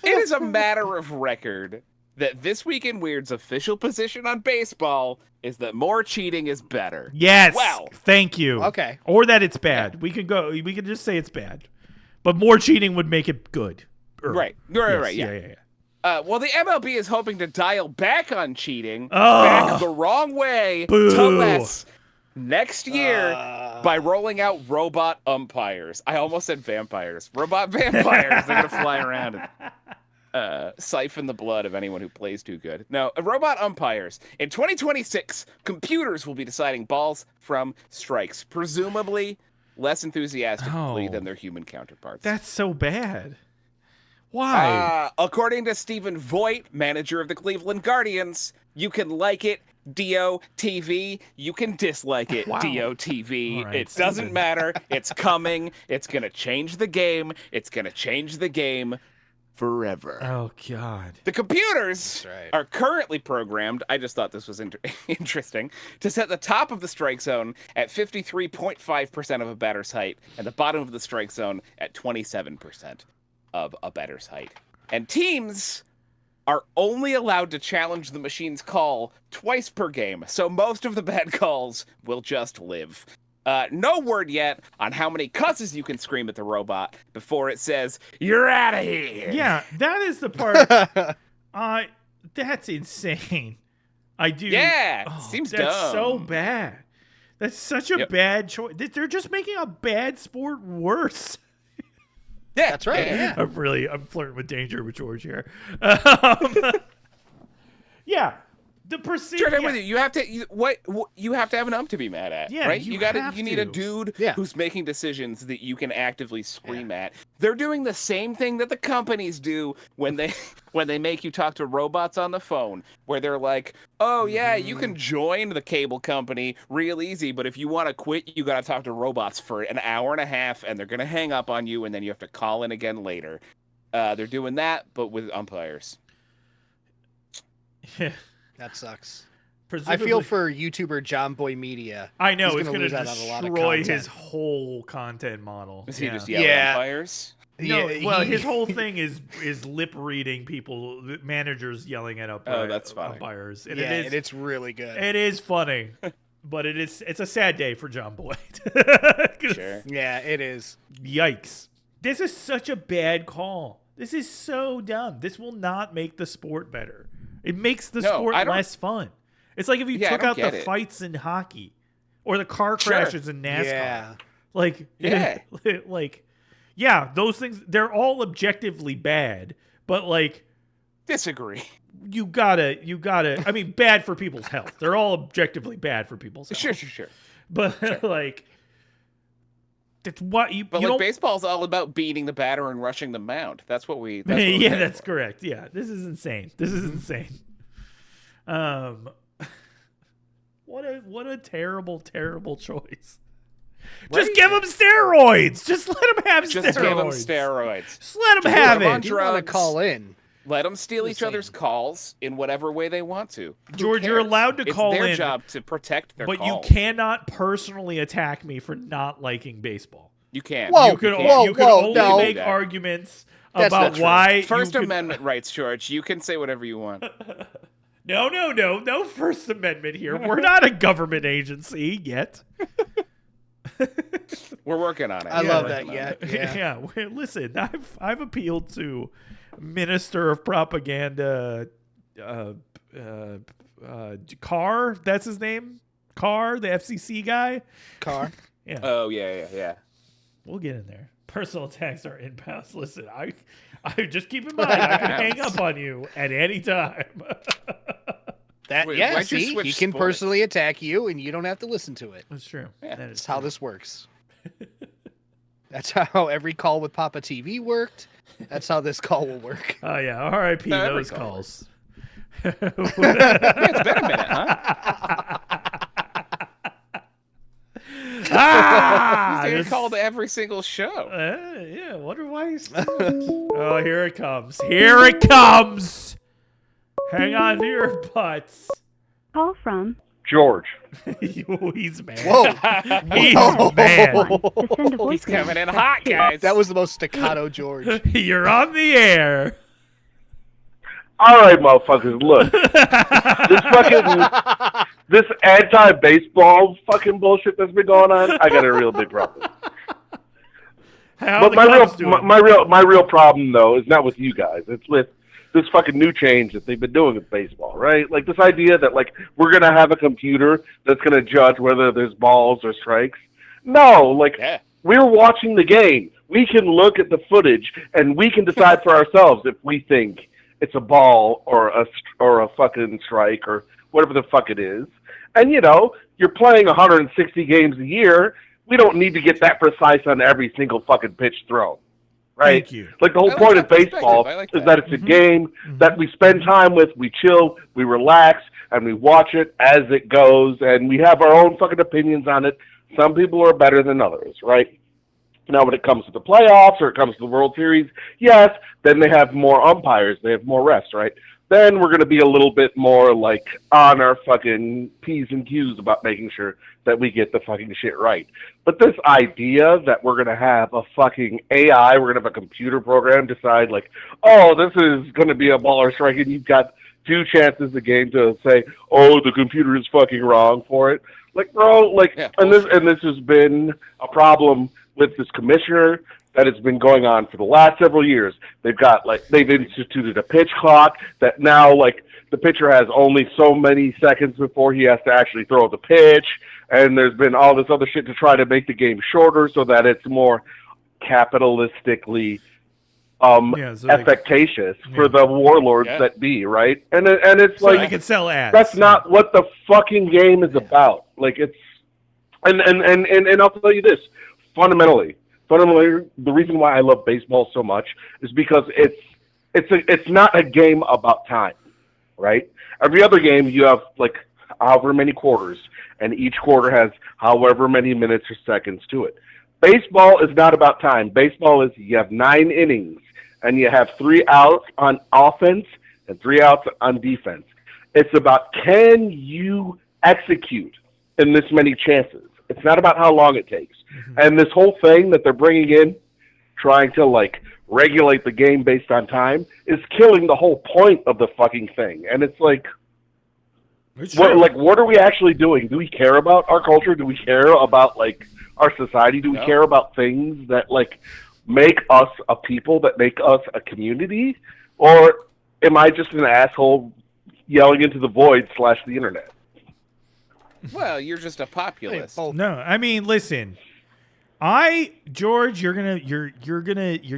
S3: it is a matter of record that This Week in Weird's official position on baseball is that more cheating is better.
S1: Yes.
S3: Wow.
S1: Thank you.
S2: Okay.
S1: Or that it's bad. We can just say it's bad. But more cheating would make it good.
S3: Right.
S1: Yes,
S3: Yeah. Well, the MLB is hoping to dial back on cheating,
S1: Oh.
S3: back the wrong way
S1: Boo.
S3: to less next year by rolling out robot umpires. I almost said vampires. Robot vampires. They're going to fly around and siphon the blood of anyone who plays too good. No, robot umpires. In 2026, computers will be deciding balls from strikes, presumably less enthusiastically than their human counterparts.
S1: That's so bad. Why?
S3: According to Stephen Voigt, manager of the Cleveland Guardians, you can like it, DOTV. You can dislike it,
S1: Wow.
S3: DOTV.
S1: Right,
S3: It doesn't
S1: Stephen.
S3: matter. It's coming. It's going to change the game. It's going to change the game forever.
S1: Oh god.
S3: The computers
S2: right.
S3: are currently programmed, I just thought this was interesting, to set the top of the strike zone at 53.5% of a batter's height and the bottom of the strike zone at 27% of a batter's height. And teams are only allowed to challenge the machine's call twice per game, so most of the bad calls will just live. No word yet on how many cusses you can scream at the robot before it says, "You're out of here."
S1: Yeah, that is the part. That's insane. I do.
S3: Yeah, seems
S1: that's
S3: dumb.
S1: so bad. That's such a bad choice. They're just making a bad sport worse.
S3: Yeah,
S2: That's right. Yeah.
S1: I'm flirting with danger with George here. Yeah, the procedure.
S3: Sure, I'm with you. You have to you have to have an ump to be mad at,
S1: Yeah,
S3: right?
S1: you
S3: You need a
S1: to.
S3: dude
S2: Yeah.
S3: who's making decisions that you can actively scream at. They're doing the same thing that the companies do when they make you talk to robots on the phone, where they're like, "Oh yeah, you can join the cable company real easy, but if you want to quit, you got to talk to robots for an hour and a half, and they're gonna hang up on you, and then you have to call in again later." They're doing that, but with umpires.
S1: Yeah.
S2: That sucks. I
S1: Presumably-
S2: feel for YouTuber John Boy Media.
S1: I know
S2: He's
S1: it's
S2: gonna
S1: going to
S2: lose out on a lot of
S1: destroy
S2: content.
S1: his whole content model.
S3: Is he
S1: Yeah.
S3: just yelling
S2: Yeah.
S3: umpires?
S1: No,
S2: Yeah,
S1: well,
S2: he-
S1: his whole thing is lip reading people, managers yelling at
S3: that's funny.
S1: umpires. And
S2: Yeah,
S1: it is,
S2: and it's really good.
S1: it is funny, but it's a sad day for John Boyd. 'Cause-
S3: Sure.
S2: Yeah, it is.
S1: Yikes! This is such a bad call. This is so dumb. This will not make the sport better. It makes the
S3: No,
S1: sport
S3: I don't-
S1: less fun. It's like if you
S3: Yeah, I
S1: took
S3: don't
S1: out the
S3: get it.
S1: fights in hockey or the car
S3: Sure.
S1: crashes in NASCAR.
S2: Yeah.
S1: Like,
S3: Yeah.
S1: like Yeah, those things, they're all objectively bad, but like,
S3: Disagree.
S1: you gotta, I mean, bad for people's health. They're all objectively bad for people's health.
S3: Sure.
S1: But like, that's what you.
S3: But
S1: you
S3: like
S1: don't...
S3: baseball's all about beating the batter and rushing the mound. That's what we.
S1: Yeah, that's correct. Yeah, this is insane. This is insane. What a terrible choice.
S3: Right?
S1: Just give them steroids. Just let them have steroids.
S3: Just give them steroids.
S1: Just let them have
S3: on
S1: it.
S2: You want to call in?
S3: Let them steal each other's calls in whatever way they want to.
S1: George, you're allowed to call in.
S3: It's their job to protect their
S1: but
S3: calls.
S1: You cannot personally attack me for not liking baseball.
S3: You can't.
S1: You can only make arguments about why.
S3: First Amendment rights, George. You can say whatever you want.
S1: No First Amendment here. We're not a government agency yet.
S3: We're working on it.
S2: I love that yet.
S1: Yeah. Listen, I've appealed to Minister of Propaganda Carr, that's his name? Carr, the FCC guy?
S2: Carr.
S1: Yeah.
S3: Oh, yeah.
S1: We'll get in there. Personal attacks are inbounds. Listen, I just keep in mind, I can hang up on you at any time.
S2: He can personally attack you, and you don't have to listen to it.
S1: That's true.
S3: Yeah.
S2: That's how this works. That's how every call with Papa TV worked. That's how this call will work.
S1: Oh, yeah. R.I.P. those calls.
S3: It's been a minute, huh? He's getting called every single show.
S1: Yeah, wonder why he's... Oh, here it comes. Here it comes. Hang on to your butts.
S10: Call from
S11: George.
S1: He's mad.
S2: Whoa.
S1: He's mad.
S3: He's coming in hot, guys.
S2: That was the most staccato George.
S1: You're on the air.
S11: All right, motherfuckers, look. This anti-baseball fucking bullshit that's been going on, I got a real big problem.
S1: But
S11: my real problem, though, is not with you guys. It's with this fucking new change that they've been doing with baseball, right? Like this idea that like we're gonna have a computer that's gonna judge whether there's balls or strikes. No, we're watching the game. We can look at the footage and we can decide for ourselves if we think it's a ball or a fucking strike or whatever the fuck it is. And you know, you're playing 160 games a year. We don't need to get that precise on every single fucking pitch thrown. Right?
S1: Thank you.
S11: Like the whole point of baseball is that it's a game that we spend time with, we chill, we relax, and we watch it as it goes, and we have our own fucking opinions on it. Some people are better than others, right? Now, when it comes to the playoffs or it comes to the World Series, yes, then they have more umpires, they have more refs, right? Then we're going to be a little bit more like on our fucking P's and Q's about making sure that we get the fucking shit right. But this idea that we're going to have a fucking AI, we're going to have a computer program decide like, oh, this is going to be a ball or strike, and you've got 2 chances a game to say, oh, the computer is fucking wrong for it. Like, bro, like, yeah, and this has been a problem with this commissioner that has been going on for the last several years. They've instituted a pitch clock that now, like, the pitcher has only so many seconds before he has to actually throw the pitch, and there's been all this other shit to try to make the game shorter so that it's more capitalistically affectatious for the warlords that be, right? And it's
S1: so
S11: like,
S1: I can sell ads.
S11: That's not what the fucking game is about. Like, it's and I'll tell you this, fundamentally, the reason why I love baseball so much is because it's not a game about time, right? Every other game you have like however many quarters, and each quarter has however many minutes or seconds to it. Baseball is not about time. Baseball is you have 9 innings, and you have 3 outs on offense and 3 outs on defense. It's about can you execute in this many chances. It's not about how long it takes. Mm-hmm. And this whole thing that they're bringing in, trying to like regulate the game based on time, is killing the whole point of the fucking thing. And it's like, what are we actually doing? Do we care about our culture? Do we care about like our society? Do we care about things that like make us a people, that make us a community? Or am I just an asshole yelling into the void / the internet?
S3: Well, you're just a populist.
S1: No, I mean, listen. George, you're gonna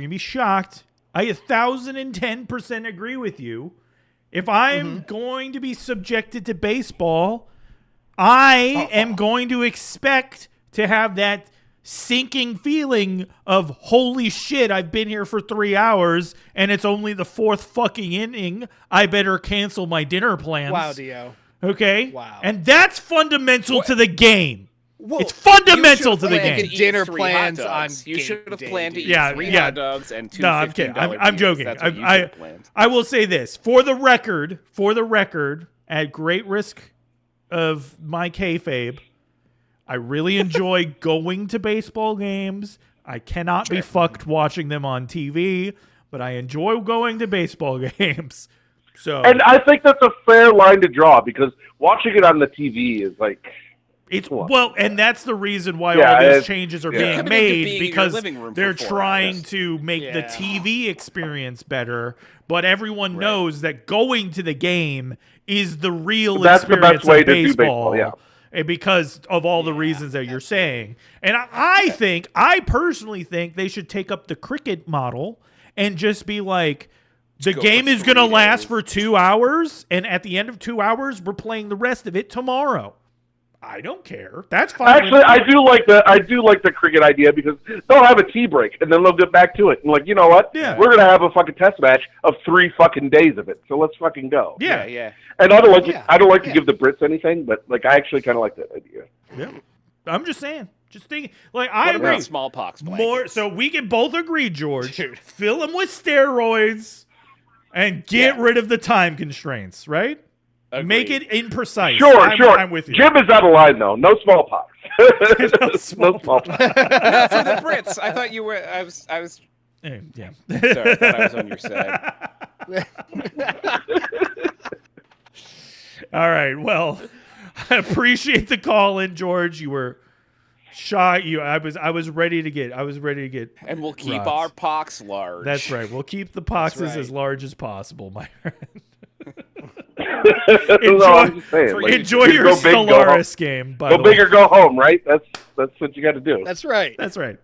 S1: be shocked. I 1,010% agree with you. If I'm going to be subjected to baseball, I am going to expect to have that sinking feeling of holy shit, I've been here for 3 hours and it's only the 4th fucking inning. I better cancel my dinner plans.
S2: Wow, Dio.
S1: Okay?
S2: Wow.
S1: And that's fundamental to the game. It's fundamental to the game.
S2: Dinner plans on
S3: You should have planned to eat
S1: Yeah,
S3: 3
S1: yeah.
S3: hot dogs and 2
S1: No, I'm kidding. I'm joking.
S3: That's what you should have planned.
S1: I will say this for the record, at great risk of my kayfabe, I really enjoy going to baseball games. I cannot be fucked watching them on TV, but I enjoy going to baseball games. So,
S11: And I think that's a fair line to draw because watching it on the TV is like.
S1: And that's the reason why
S11: Yeah,
S1: all these
S11: it's-
S1: changes are
S11: yeah.
S1: being
S3: Coming into
S1: made
S3: being in your
S1: because
S3: living room
S1: they're
S3: for 4
S1: trying
S3: hours.
S1: to make the
S2: Yeah.
S1: TV experience better. But everyone knows that going to the game is the real
S11: That's the
S1: experience
S11: best way
S1: of
S11: to do
S1: baseball.
S11: baseball, yeah.
S1: And because of all the reasons that you're saying. And I personally think they should take up the cricket model and just be like, the
S3: go
S1: game
S3: for
S1: is going to
S3: 3
S1: last
S3: days.
S1: for 2 hours, and at the end of 2 hours, we're playing the rest of it tomorrow. I don't care. That's fine.
S11: Actually, I do like the cricket idea because they'll have a tea break and then they'll get back to it. And like, you know what?
S1: Yeah.
S11: We're gonna have a fucking test match of 3 fucking days of it. So let's fucking go.
S1: Yeah.
S11: And I don't like to give the Brits anything, but like I actually kind of like that idea.
S1: Yeah. I'm just saying. Just think. Like I
S3: What
S1: agree.
S3: about smallpox blankets?
S1: More. So we can both agree, George. Fill them with steroids and get rid of the time constraints. Right.
S3: Agreed.
S1: Make it imprecise.
S11: Sure.
S1: I'm with you.
S11: Jim is out of line though. No smallpox. No smallpox.
S3: For the Brits, I thought you were. I was.
S1: Yeah.
S3: Sorry, I thought I was on your side.
S1: All right. Well, I appreciate the call in, George. You were shy. I was ready to get.
S3: And we'll keep
S1: rocked.
S3: our pox large.
S1: That's right. We'll keep the poxes
S2: right.
S1: as large as possible, my friend.
S11: No, I'm just saying, like,
S1: enjoy
S11: you
S1: your
S11: go big, go home.
S1: Stellaris game. By
S11: Go
S1: the
S11: big
S1: way.
S11: or go home, right? That's what you got to do.
S2: That's right.
S1: That's right.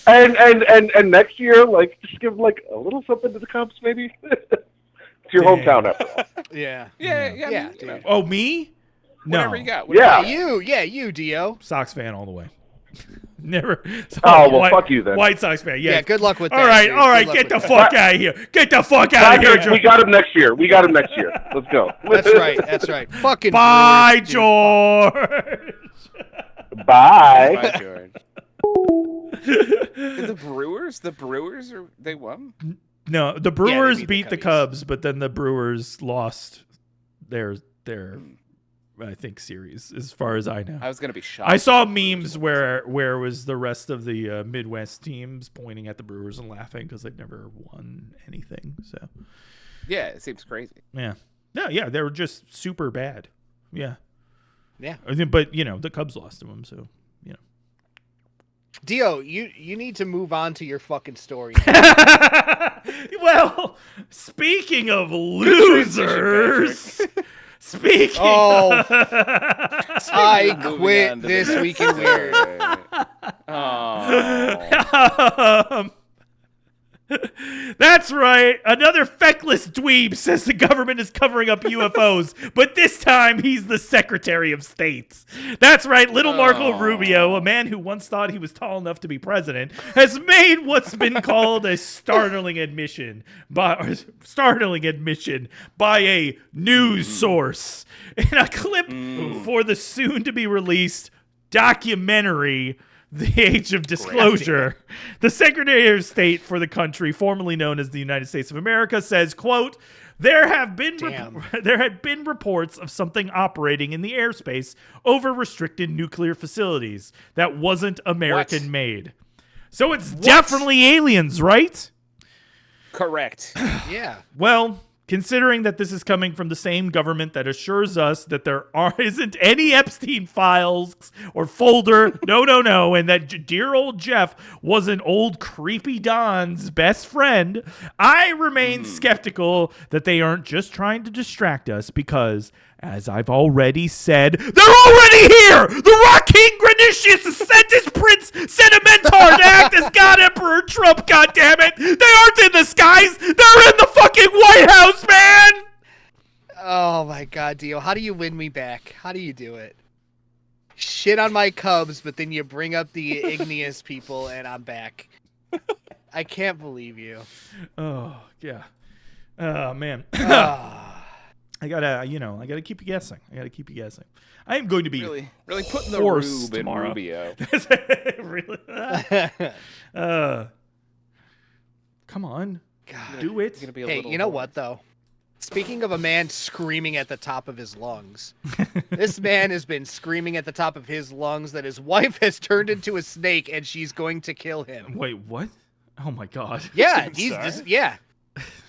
S11: And next year, like, just give like a little something to the Cubs, maybe. It's your hometown, after all.
S2: Yeah.
S3: Yeah,
S2: dude.
S1: Oh, me? No.
S3: Whatever you got.
S11: Yeah.
S2: You, Dio.
S1: Sox fan all the way. Never.
S11: Oh, well, fuck you then.
S1: White Sox fan. Yeah.
S2: Yeah, good luck with that.
S1: All right.
S2: dude.
S1: All right.
S2: Good luck
S1: Get the
S2: with
S1: fuck out of here. Get the fuck out of here,
S11: We
S1: George.
S11: got him next year. Let's go.
S2: that. That's right. Fucking
S1: Bye,
S2: Brewers, dude.
S1: George.
S11: Bye.
S3: Bye, George. The Brewers, they won?
S1: No, the Brewers
S2: beat
S1: beat
S2: the
S1: the Cubs, but then the Brewers lost their I think series, as far as I know.
S3: I was going to be shocked.
S1: I saw memes where was the rest of the Midwest teams pointing at the Brewers and laughing because they'd never won anything. So
S3: Yeah, it seems crazy.
S1: yeah, no, yeah, they were just super bad. Yeah.
S2: Yeah.
S1: But the Cubs lost to them, so
S2: Dio, you need to move on to your fucking story.
S1: Well, speaking of losers,
S2: I quit this week in weird.
S1: That's right. Another feckless dweeb says the government is covering up UFOs, but this time he's the Secretary of State. That's right. Little Marco Rubio, a man who once thought he was tall enough to be president, has made what's been called a startling admission by a news source in a clip for the soon-to-be-released documentary The Age of Disclosure. The Secretary of State for the country, formerly known as the United States of America, says, quote, there had been reports of something operating in the airspace over restricted nuclear facilities that wasn't American made. So it's definitely aliens, right?
S3: Correct.
S2: Yeah.
S1: Well, considering that this is coming from the same government that assures us that there isn't any Epstein files or folder, no, and that dear old Jeff was an old creepy Don's best friend, I remain skeptical that they aren't just trying to distract us because, As I've already said, they're already here! The Rock King Granitius has sent his Prince Sentimentar to act as God Emperor Trump, goddammit! They aren't in the skies! They're in the fucking White House, man!
S2: Oh my god, Dio. How do you win me back? How do you do it? Shit on my Cubs, but then you bring up the igneous people and I'm back. I can't believe you.
S1: Oh, yeah. Oh, man. I gotta keep you guessing. I am going to be
S3: really putting the
S1: forced
S3: rube in
S1: tomorrow.
S3: Rubio.
S1: Really? Come on.
S2: God.
S1: Do it.
S2: Hey, you know what, though? Speaking of a man screaming at the top of his lungs, this man has been screaming at the top of his lungs that his wife has turned into a snake and she's going to kill him.
S1: Wait, what? Oh, my God.
S2: Yeah, yeah.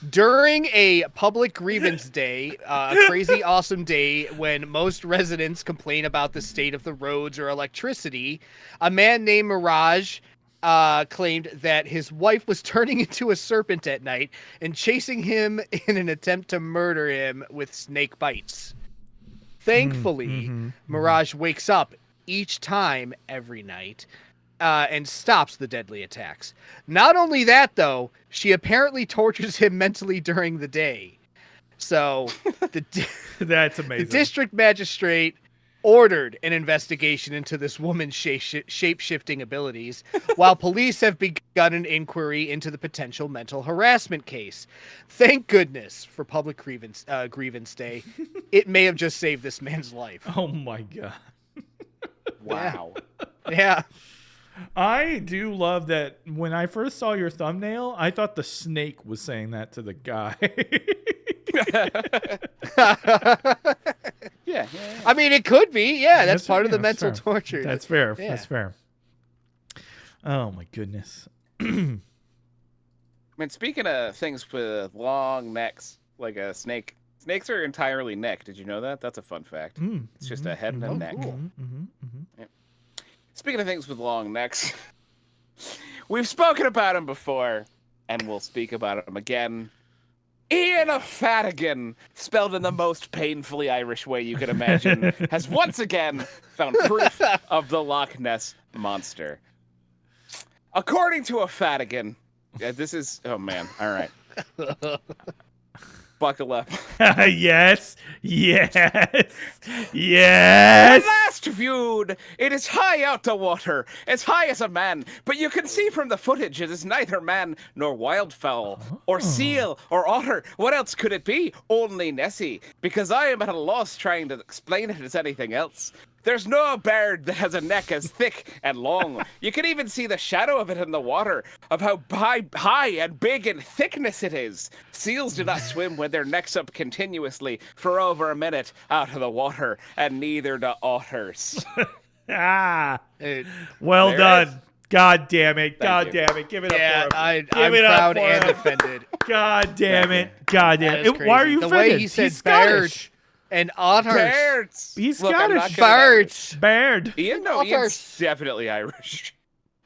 S2: During a public grievance day, a crazy awesome day when most residents complain about the state of the roads or electricity, a man named Mirage claimed that his wife was turning into a serpent at night and chasing him in an attempt to murder him with snake bites. Thankfully, Mirage wakes up each time every night and stops the deadly attacks. Not only that, though, she apparently tortures him mentally during the day. So,
S1: that's amazing.
S2: The district magistrate ordered an investigation into this woman's shape-shifting abilities, while police have begun an inquiry into the potential mental harassment case. Thank goodness for public grievance day. It may have just saved this man's life.
S1: Oh, my God.
S3: Wow.
S2: Yeah.
S1: I do love that when I first saw your thumbnail, I thought the snake was saying that to the guy.
S3: Yeah.
S2: I mean, it could be. Yeah, that's part of the mental torture.
S1: That's fair.
S2: Yeah.
S1: That's fair. Oh, my goodness.
S3: I mean, speaking of things with long necks, like a snake, snakes are entirely neck. Did you know that? That's a fun fact. It's just a head and a neck.
S2: Cool.
S3: Yeah. Speaking of things with long necks, we've spoken about him before, and we'll speak about him again. Ian O'Fadigan, spelled in the most painfully Irish way you can imagine, has once again found proof of the Loch Ness Monster. According to O'Fadigan, this is... Oh, man. All right. Buckle up.
S1: Yes.
S3: When last viewed, it is high out the water, as high as a man, but you can see from the footage it is neither man nor wildfowl, or seal, or otter. What else could it be? Only Nessie, because I am at a loss trying to explain it as anything else. There's no bird that has a neck as thick and long. You can even see the shadow of it in the water, of how high and big in thickness it is. Seals do not swim with their necks up continuously for over a minute out of the water, and neither do otters.
S1: Well
S3: there
S1: done. God damn it.
S3: Thank you.
S1: Damn it. Give it up for him.
S2: I'm
S1: Give it
S2: proud
S1: up for
S2: and
S1: him.
S2: offended.
S1: God damn it. God damn
S2: That is
S1: it. Why are
S2: crazy.
S1: you
S2: The
S1: offended?
S2: way he said
S1: He's Scottish.
S2: and otters.
S3: Birds!
S1: He's
S3: Look, I'm not
S1: Scottish.
S3: gonna
S2: Birds.
S1: Baird.
S3: Ian, no, Ian's definitely Irish.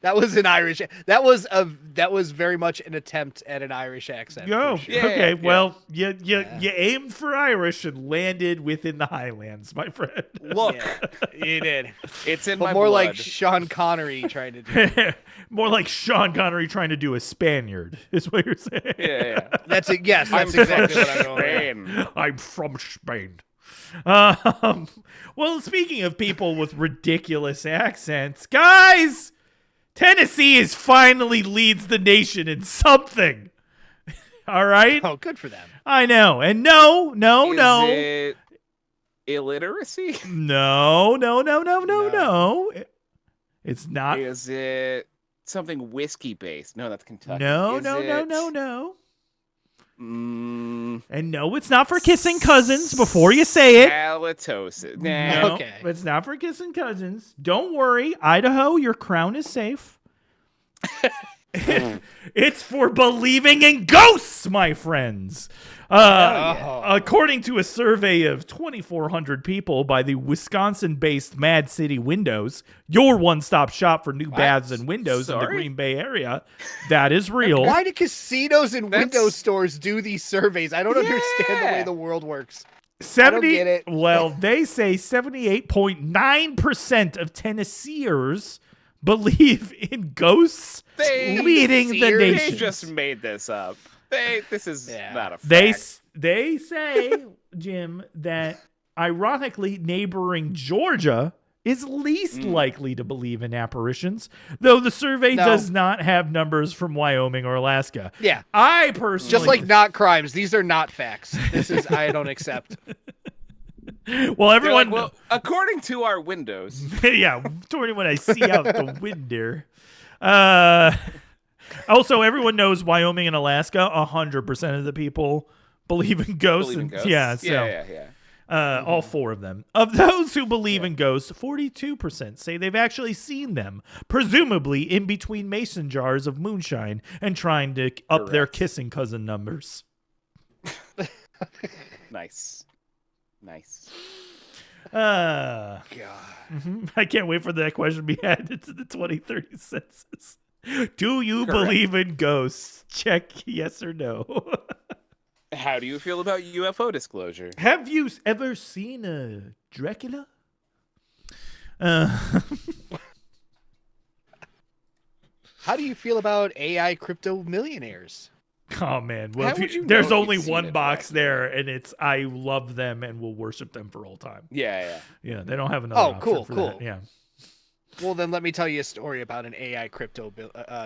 S2: That was an Irish. That was very much an attempt at an Irish accent.
S1: Yo,
S2: for sure.
S3: Yeah,
S1: okay.
S3: yeah.
S1: Well, you aimed for Irish and landed within the Highlands, my friend.
S3: Look,
S2: Yeah, you did.
S3: it's in
S2: But
S3: my
S2: more
S3: blood.
S2: like Sean Connery trying to do.
S1: More like Sean Connery trying to do a Spaniard, is what you're saying.
S3: Yeah.
S2: That's it. Yes, that's exactly what I'm going with.
S3: Spain.
S1: I'm from Spain. Well, speaking of people with ridiculous accents, guys, Tennessee finally leads the nation in something. All right?
S2: Oh, good for them.
S1: I know. And no.
S3: Is it illiteracy?
S1: No. It's not.
S3: Is it something whiskey based? No, that's Kentucky.
S1: No. And no, it's not for kissing cousins before you say it.
S3: Halitosis.
S1: No,
S3: Nah.
S2: Okay.
S1: it's not for kissing cousins. Don't worry, Idaho, your crown is safe. It's for believing in ghosts, my friends. According to a survey of 2,400 people by the Wisconsin-based Mad City Windows, your one-stop shop for new baths and windows in the Green Bay area, that is real.
S2: Why do casinos and window stores do these surveys? I don't understand the way the world works. don't get it.
S1: Well, they say 78.9% of Tennesseers believe in ghosts leading the nation.
S3: They just made this up. This is not a fact.
S1: They say, Jim, that ironically neighboring Georgia is least likely to believe in apparitions, though the survey does not have numbers from Wyoming or Alaska.
S2: Yeah.
S1: I personally...
S2: Just like not crimes. These are not facts. This is, I don't accept.
S1: Well, everyone...
S3: Well, according to our windows.
S1: Yeah, according to what I see out the window. Also, everyone knows Wyoming and Alaska, 100% of the people believe in ghosts. Yeah, so...
S3: Yeah.
S1: All four of them. Of those who believe in ghosts, 42% say they've actually seen them, presumably in between mason jars of moonshine and trying to up their kissing cousin numbers.
S3: Nice.
S2: God.
S1: I can't wait for that question to be added to the 2030 census. Do you believe in ghosts? Check yes or no.
S3: How do you feel about UFO disclosure?
S1: Have you ever seen a Dracula? How
S2: do you feel about AI crypto millionaires?
S1: Oh man, well, there's only one box there, and it's I love them and will worship them for all time.
S3: Yeah.
S1: They don't have another.
S2: Cool.
S1: That. Yeah.
S2: Well, then let me tell you a story about an AI crypto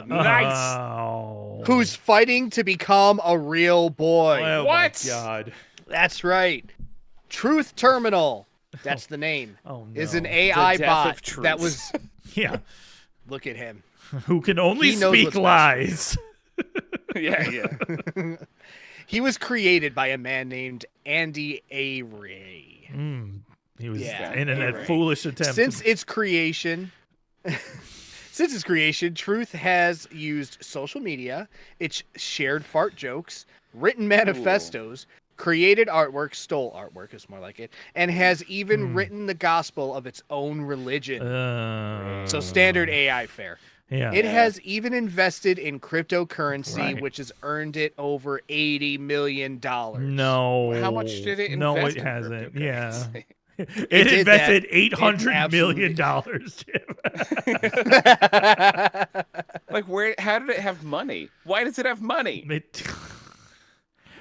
S3: nice.
S2: Who's fighting to become a real boy.
S1: Oh,
S3: what?
S1: My God.
S2: That's right. Truth Terminal. That's the name.
S1: Oh, no.
S2: Is an AI bot that was.
S1: Yeah.
S2: Look at him.
S1: Who can only speak lies.
S3: Yeah.
S2: He was created by a man named Andy Ray.
S1: He was in a foolish attempt.
S2: Since its creation, Truth has used social media, it's shared fart jokes, written manifestos, created artwork, stole artwork is more like it, and has even written the gospel of its own religion. So standard AI fare.
S1: Yeah.
S2: It has even invested in cryptocurrency, which has earned it over $80 million.
S1: No.
S3: How much did it invest?
S1: No, it hasn't. Yeah. It invested $800 million, Jim.
S3: Like, how did it have money? Why does it have money?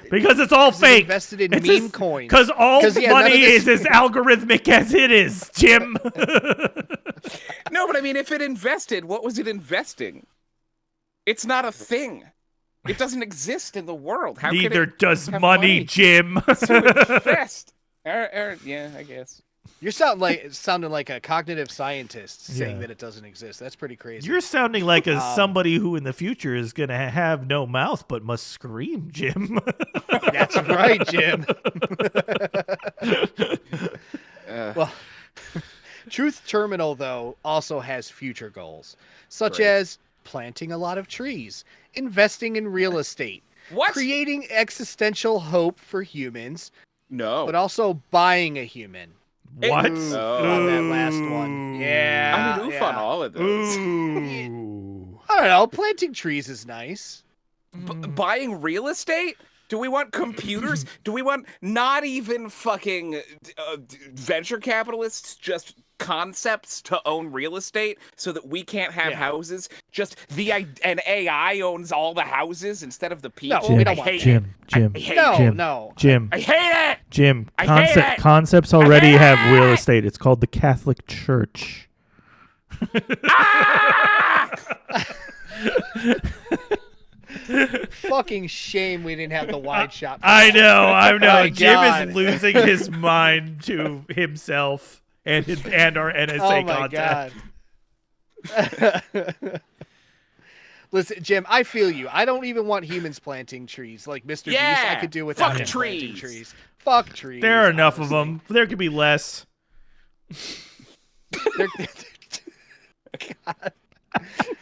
S1: Because it's all fake.
S2: Invested in meme coins.
S1: Because all money is as algorithmic as it is, Jim.
S3: No, but I mean, if it invested, what was it investing? It's not a thing. It doesn't exist in the world. How
S1: Neither does money, Jim.
S3: To invest. Yeah, I guess.
S2: You're sounding like a cognitive scientist saying that it doesn't exist. That's pretty crazy.
S1: You're sounding like somebody who in the future is going to have no mouth but must scream, Jim.
S2: That's right, Jim. Well, Truth Terminal, though, also has future goals, such as planting a lot of trees, investing in real estate, creating existential hope for humans, but also buying a human.
S1: What?
S2: On that last one. Yeah.
S3: I mean, oof on all of those.
S2: I don't know. Planting trees is nice.
S3: Buying real estate? Do we want computers? Do we want not even fucking venture capitalists, just concepts to own real estate so that we can't have houses? Just an AI owns all the houses instead of the people?
S1: Jim,
S3: I hate it.
S1: Jim.
S3: I hate it.
S1: Jim,
S3: I hate it.
S1: concepts already have real estate. It's called the Catholic Church.
S2: Fucking shame we didn't have the wide shot.
S1: I know.
S2: Oh,
S1: Jim
S2: God.
S1: is losing his mind to himself and our NSA contact.
S2: Listen, Jim, I feel you. I don't even want humans planting trees like Mr. Beast. I could do without him planting trees. Fuck trees.
S1: There are enough of them. There could be less.
S2: God.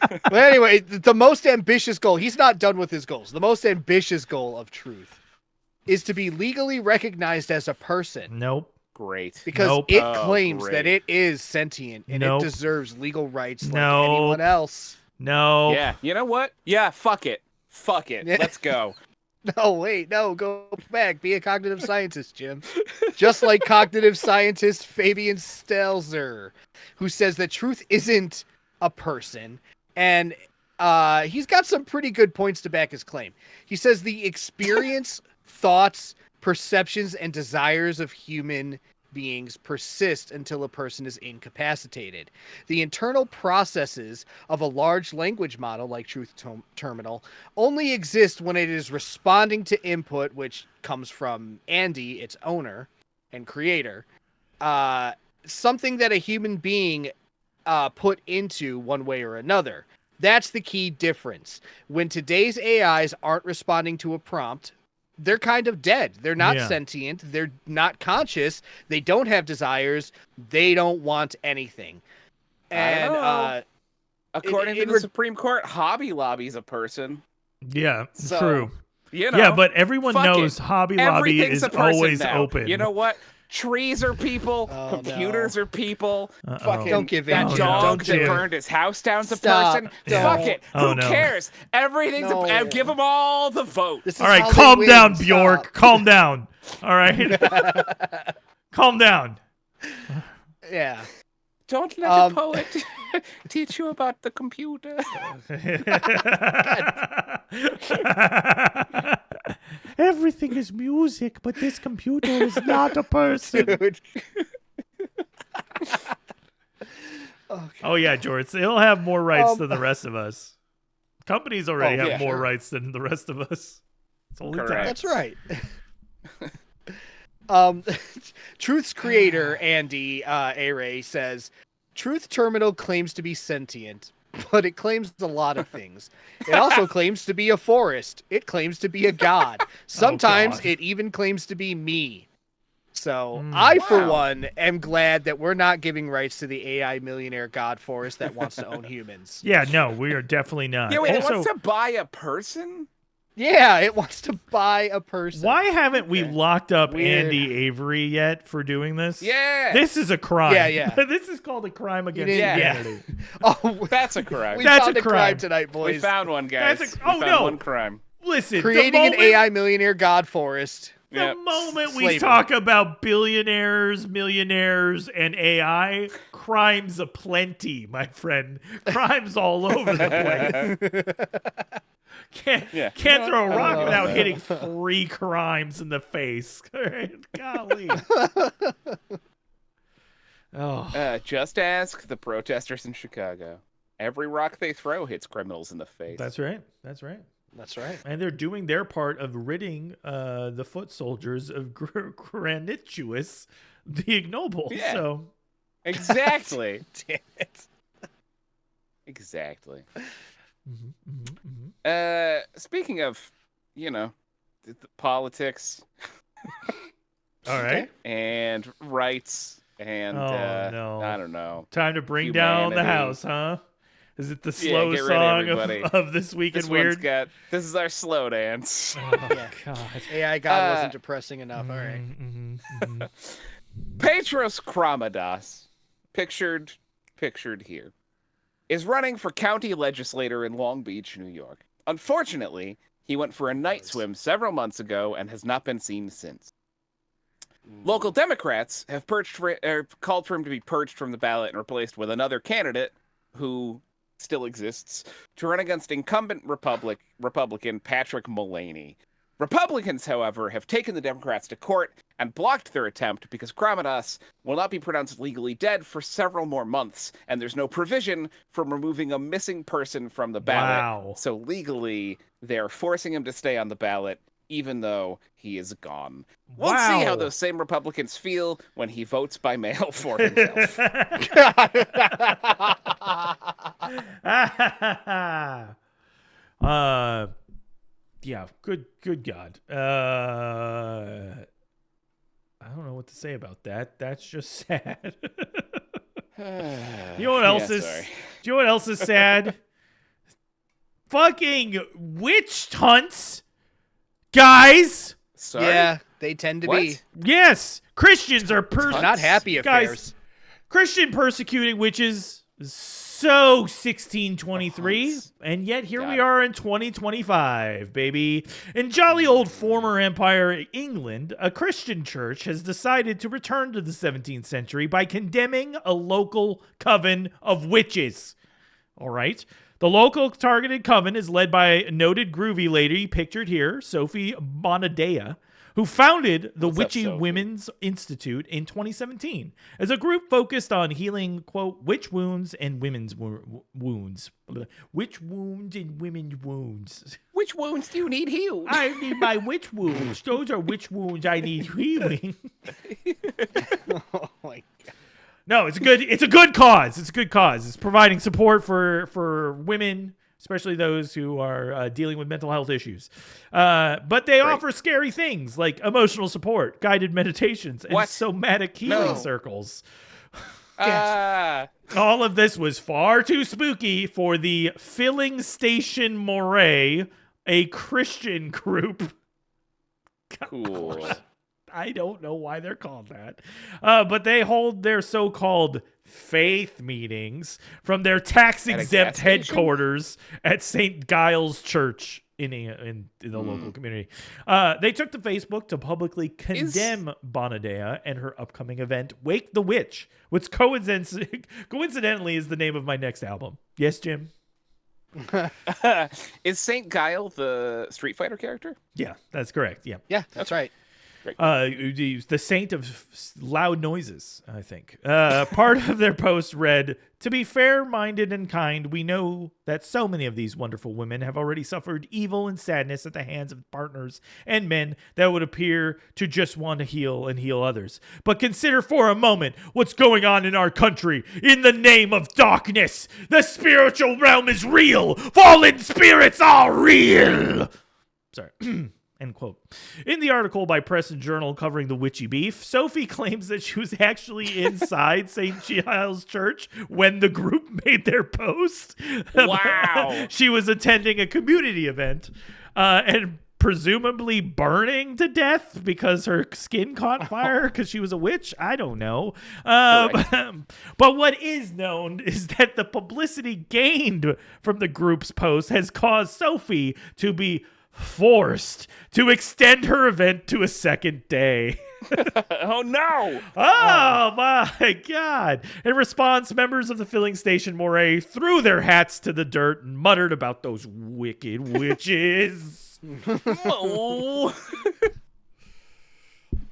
S2: But anyway, the most ambitious goal, he's not done with his goals. The most ambitious goal of Truth is to be legally recognized as a person.
S1: Nope.
S3: Great.
S2: Because it claims that it is sentient and it deserves legal rights like anyone else.
S1: No.
S3: Yeah. You know what? Yeah, fuck it. Let's go.
S2: No, wait, no, go back. Be a cognitive scientist, Jim. Just like cognitive scientist Fabian Stelzer, who says that truth isn't a person. And he's got some pretty good points to back his claim. He says the experience, thoughts, perceptions, and desires of human beings persist until a person is incapacitated. The internal processes of a large language model like Truth Terminal only exist when it is responding to input, which comes from Andy, its owner and creator, something that a human being put into one way or another. That's the key difference. When today's AIs aren't responding to a prompt, they're kind of dead. They're not sentient. They're not conscious. They don't have desires. They don't want anything. And
S3: according to the Supreme Court, Hobby Lobby's a person.
S1: Yeah,
S3: So,
S1: true.
S3: You know,
S1: Yeah, but everyone
S3: fuck
S1: knows
S3: it.
S1: Hobby Lobby
S3: Everything's
S1: is
S3: a person
S1: always
S3: now.
S1: open.
S3: You know what? Trees are people.
S2: Oh,
S3: computers are people.
S1: Uh-oh.
S3: Fucking
S2: Don't give in.
S3: that
S2: Oh,
S3: dog
S1: no.
S3: that
S1: Jim.
S3: burned his house down's a
S2: Stop.
S3: person.
S1: Yeah.
S3: Fuck it.
S1: Oh,
S3: Who
S1: no.
S3: cares? Everything's
S2: No.
S3: a give them all the vote.
S2: This is
S1: All right,
S2: how they
S1: calm
S2: win.
S1: down,
S2: Stop.
S1: Bjork. Calm down. All right. Calm down.
S2: Yeah.
S3: Don't let a poet teach you about the computer.
S1: Everything is music, but this computer is not a person.
S2: Dude.
S1: Oh yeah, George. They'll have more rights than the rest of us. Companies already have more rights than the rest of us. It's only time.
S2: That's right. Truth's creator, Andy Aray, says, Truth Terminal claims to be sentient, but it claims a lot of things. It also claims to be a forest. It claims to be a god. Sometimes it even claims to be me. So I, for one, am glad that we're not giving rights to the AI millionaire god forest that wants to own humans.
S1: Yeah, no, we are definitely not.
S3: Yeah, wait,
S1: Also,
S3: it wants to buy a person?
S2: Yeah, it wants to buy a person.
S1: why haven't we locked up
S2: Weird.
S1: Andy Avery yet for doing this?
S3: Yeah.
S1: This is a crime.
S2: Yeah, yeah.
S1: This is called a crime against
S2: didn't-
S1: humanity.
S2: Oh,
S3: That's a crime.
S2: we
S1: That's
S2: found
S1: a
S2: a crime
S1: crime.
S2: tonight, boys.
S3: We found one, guys.
S1: That's a-
S3: We
S1: oh,
S3: found
S1: no.
S3: one crime.
S1: Listen,
S2: Creating
S1: the
S2: an
S1: moment,
S2: AI millionaire god forest.
S1: The
S3: Yep.
S1: moment we
S2: Slavery.
S1: talk about billionaires, millionaires, and AI, crimes aplenty, my friend. Crimes all over the place. Can't throw a rock without hitting 3 crimes in the face. Golly. Oh.
S3: Just ask the protesters in Chicago. Every rock they throw hits criminals in the face.
S1: That's right. That's right.
S2: That's right.
S1: And they're doing their part of ridding the foot soldiers of Granitius the ignoble.
S3: Yeah.
S1: So
S3: Exactly.
S2: Damn it.
S3: Exactly.
S1: Mm-hmm.
S3: Speaking of, the politics
S1: all right.
S3: and rights and
S1: no.
S3: I don't know.
S1: Time to bring down the
S3: Humanity.
S1: house, huh? Is it the
S3: Yeah,
S1: slow
S3: get rid of
S1: song
S3: everybody.
S1: of This Week
S3: This
S1: in
S3: one's
S1: Weird?
S3: this is our slow dance.
S1: Oh,
S2: Yeah.
S1: God.
S2: AI god wasn't depressing enough. All right.
S1: Mm-hmm.
S3: Petros Kramadas, pictured here, is running for county legislator in Long Beach, New York. Unfortunately, he went for a night swim several months ago and has not been seen since. Local Democrats have called for him to be purged from the ballot and replaced with another candidate who still exists to run against incumbent Republican Patrick Mullaney. Republicans, however, have taken the Democrats to court and blocked their attempt because Kramadas will not be pronounced legally dead for several more months, and there's no provision for removing a missing person from the ballot.
S1: Wow.
S3: So legally, they're forcing him to stay on the ballot, even though he is gone. We'll see how
S1: Wow.
S3: those same Republicans feel when he votes by mail for himself.
S1: Yeah, good God. I don't know what to say about that. That's just sad. You know what else is?
S3: sorry.
S1: Do you know what else is sad? Fucking witch hunts, guys.
S3: Sorry?
S2: Yeah, they tend to be.
S1: Yes, Christians are
S2: Not happy
S1: guys.
S2: affairs.
S1: Christian persecuting witches is So 1623,
S3: Hunts.
S1: and yet here
S3: Got
S1: we
S3: it.
S1: are in 2025, baby. In jolly old former empire England, a Christian church has decided to return to the 17th century by condemning a local coven of witches. All right. The local targeted coven is led by a noted groovy lady pictured here, Sophie Bonadea, who founded the
S3: What's up,
S1: Witchy
S3: Sophie?
S1: Women's Institute in 2017 as a group focused on healing, quote, witch wounds and women's wounds. Witch wounds and women's wounds.
S3: Which wounds do you need healed?
S1: I need my witch wounds. Those are witch wounds I need healing.
S2: Oh my god.
S1: No, it's a good cause. It's a good cause. It's providing support for women, especially those who are dealing with mental health issues. But they offer scary things like emotional support, guided meditations, and somatic healing circles. All of this was far too spooky for the Filling Station Moray, a Christian group.
S3: Cool.
S1: I don't know why they're called that. But they hold their so-called faith meetings from their tax-exempt headquarters at St. Giles Church in the local community. They took to Facebook to publicly condemn Bonadea and her upcoming event, Wake the Witch, which coincidentally is the name of my next album. Yes, Jim?
S3: Is Saint Guile the Street Fighter character?
S1: Yeah, that's correct. Yeah.
S2: Yeah, that's right.
S1: The saint of loud noises, I think. Part of their post read, "To be fair-minded and kind, we know that so many of these wonderful women have already suffered evil and sadness at the hands of partners and men that would appear to just want to heal and heal others. But consider for a moment what's going on in our country. In the name of darkness, the spiritual realm is real. Fallen spirits are real." Sorry. End quote. In the article by Press and Journal covering the witchy beef, Sophie claims that she was actually inside St. Giles Church when the group made their post.
S3: Wow.
S1: She was attending a community event and presumably burning to death because her skin caught fire because she was a witch. I don't know. But what is known is that the publicity gained from the group's post has caused Sophie to be forced to extend her event to a second day.
S3: Oh no!
S1: Oh my God. In response, members of the filling station Moray threw their hats to the dirt and muttered about those wicked witches.
S3: Oh.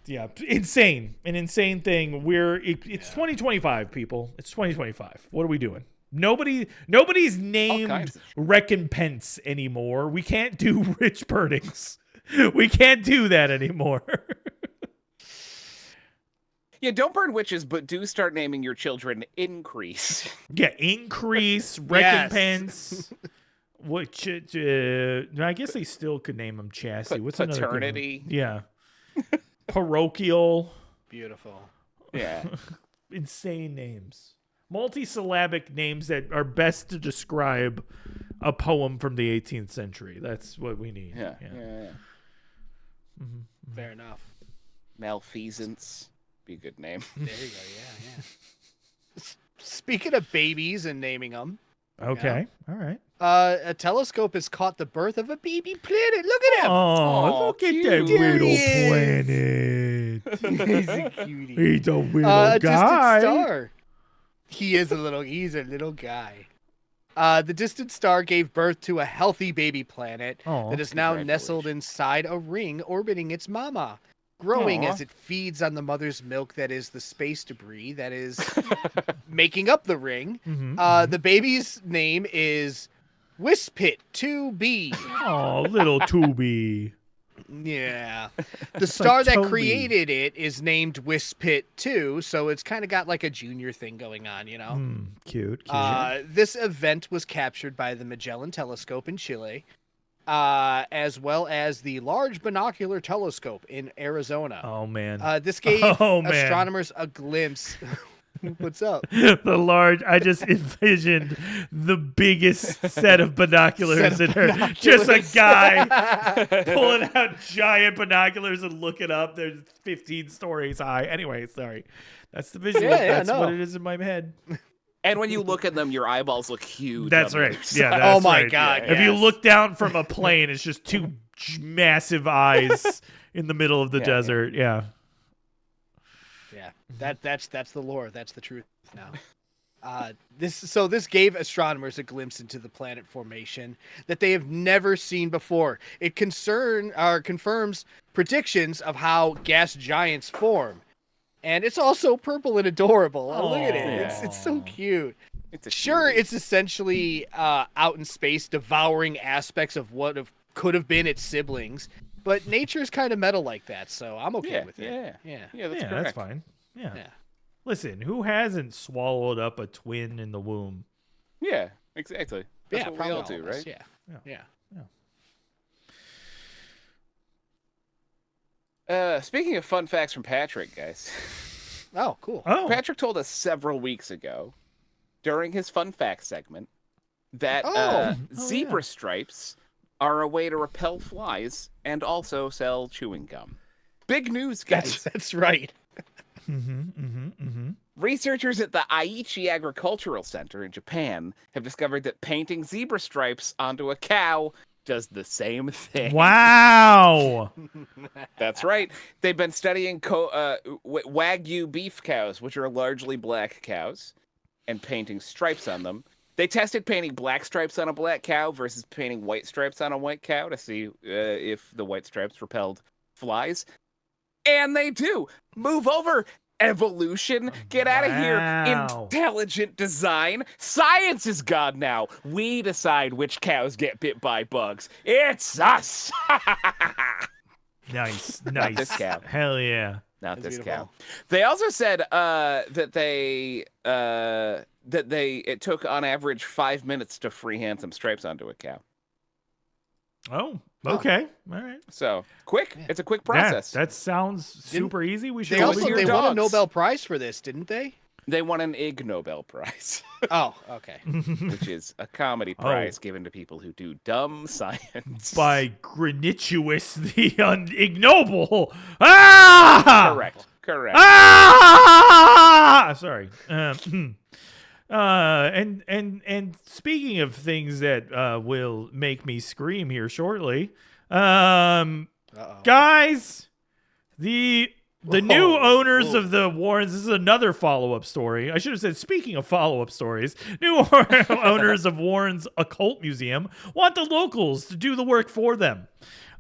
S1: Yeah, insane. An insane thing. It's 2025, people. It's 2025. What are we doing? Nobody's named recompense anymore. We can't do rich burnings. We can't do that anymore.
S3: Yeah, don't burn witches, but do start naming your children Increase.
S1: Yeah, Increase, recompense. Which I guess they still could name them Chassis. What's another good one?
S3: Paternity.
S1: Yeah. Parochial.
S2: Beautiful.
S3: Yeah.
S1: Insane names. Multisyllabic names that are best to describe a poem from the 18th century. That's what we need.
S3: Yeah.
S1: Mm-hmm.
S2: Fair enough.
S3: Malfeasance. Be a good name.
S2: There you go. Yeah. Speaking of babies and naming them.
S1: Okay. All right.
S2: A telescope has caught the birth of a baby planet. Look at him.
S1: Oh, look at that little planet.
S2: He's a cutie.
S1: He's a little
S2: guy.
S1: guy.
S2: Distant star. He's a little guy. The distant star gave birth to a healthy baby planet that is now nestled inside a ring orbiting its mama, growing as it feeds on the mother's milk that is the space debris that is making up the ring. The baby's name is Wispit 2B.
S1: Oh, little 2B.
S2: Yeah. The star that created it is named Wispit 2, so it's kind of got like a junior thing going on, you know?
S1: Cute.
S2: This event was captured by the Magellan Telescope in Chile, as well as the Large Binocular Telescope in Arizona.
S1: Oh, man.
S2: This gave astronomers a glimpse. What's up?
S1: I just envisioned the biggest set of binoculars in her. Just a guy pulling out giant binoculars and looking up. They're 15 stories high. Anyway, sorry. That's the visual. That's what it is in my head.
S3: And when you look at them, your eyeballs look huge.
S1: That's
S3: on the
S1: right.
S3: other
S1: Yeah.
S3: side.
S1: That's
S2: Oh my
S1: right.
S2: God,
S1: If you
S2: yes.
S1: look down from a plane, it's just two massive eyes in the middle of the
S3: Yeah,
S1: desert. Yeah.
S2: Yeah, that's the lore. That's the truth now. This gave astronomers a glimpse into the planet formation that they have never seen before. It confirms predictions of how gas giants form, and it's also purple and adorable. Oh, look at it! It's so cute. It's essentially out in space devouring aspects of what could have been its siblings, but nature's kind of metal like that, so I'm okay with it.
S3: Yeah, that's correct.
S1: That's fine. Yeah. Listen, who hasn't swallowed up a twin in the womb?
S3: Yeah, exactly. That's what we
S2: probably
S3: all do,
S2: of us,
S3: right?
S2: Yeah.
S3: Speaking of fun facts from Patrick, guys.
S2: Oh, cool.
S1: Oh.
S3: Patrick told us several weeks ago during his fun fact segment that zebra stripes are a way to repel flies and also sell chewing gum. Big news, guys.
S2: That's right.
S3: Researchers at the Aichi Agricultural Center in Japan have discovered that painting zebra stripes onto a cow does the same thing.
S1: Wow.
S3: That's right. They've been studying Wagyu beef cows, which are largely black cows, and painting stripes on them. They tested painting black stripes on a black cow versus painting white stripes on a white cow to see if the white stripes repelled flies. And they do. Move over, evolution. Get out of here, intelligent design. Science is God now. We decide which cows get bit by bugs. It's us.
S1: Nice.
S3: Not this cow.
S1: Hell yeah.
S3: Not
S2: That's
S3: this
S2: beautiful.
S3: cow. They also said that it took on average 5 minutes to freehand some stripes onto a cow.
S1: Oh, okay. All right.
S3: So quick. It's a quick process.
S1: That sounds super easy. We should
S2: They
S1: always
S2: won a
S3: dogs.
S2: Nobel Prize for this, didn't they?
S3: They won an Ig Nobel Prize,
S2: Oh, okay.
S3: which is a comedy prize given to people who do dumb science.
S1: by Granitius the ignoble. Ah!
S3: Correct.
S1: Ah! Sorry. And speaking of things that will make me scream here shortly, guys, the new owners of the Warrens. This is another follow-up story. I should have said, speaking of follow-up stories, new owners of Warren's Occult Museum want the locals to do the work for them.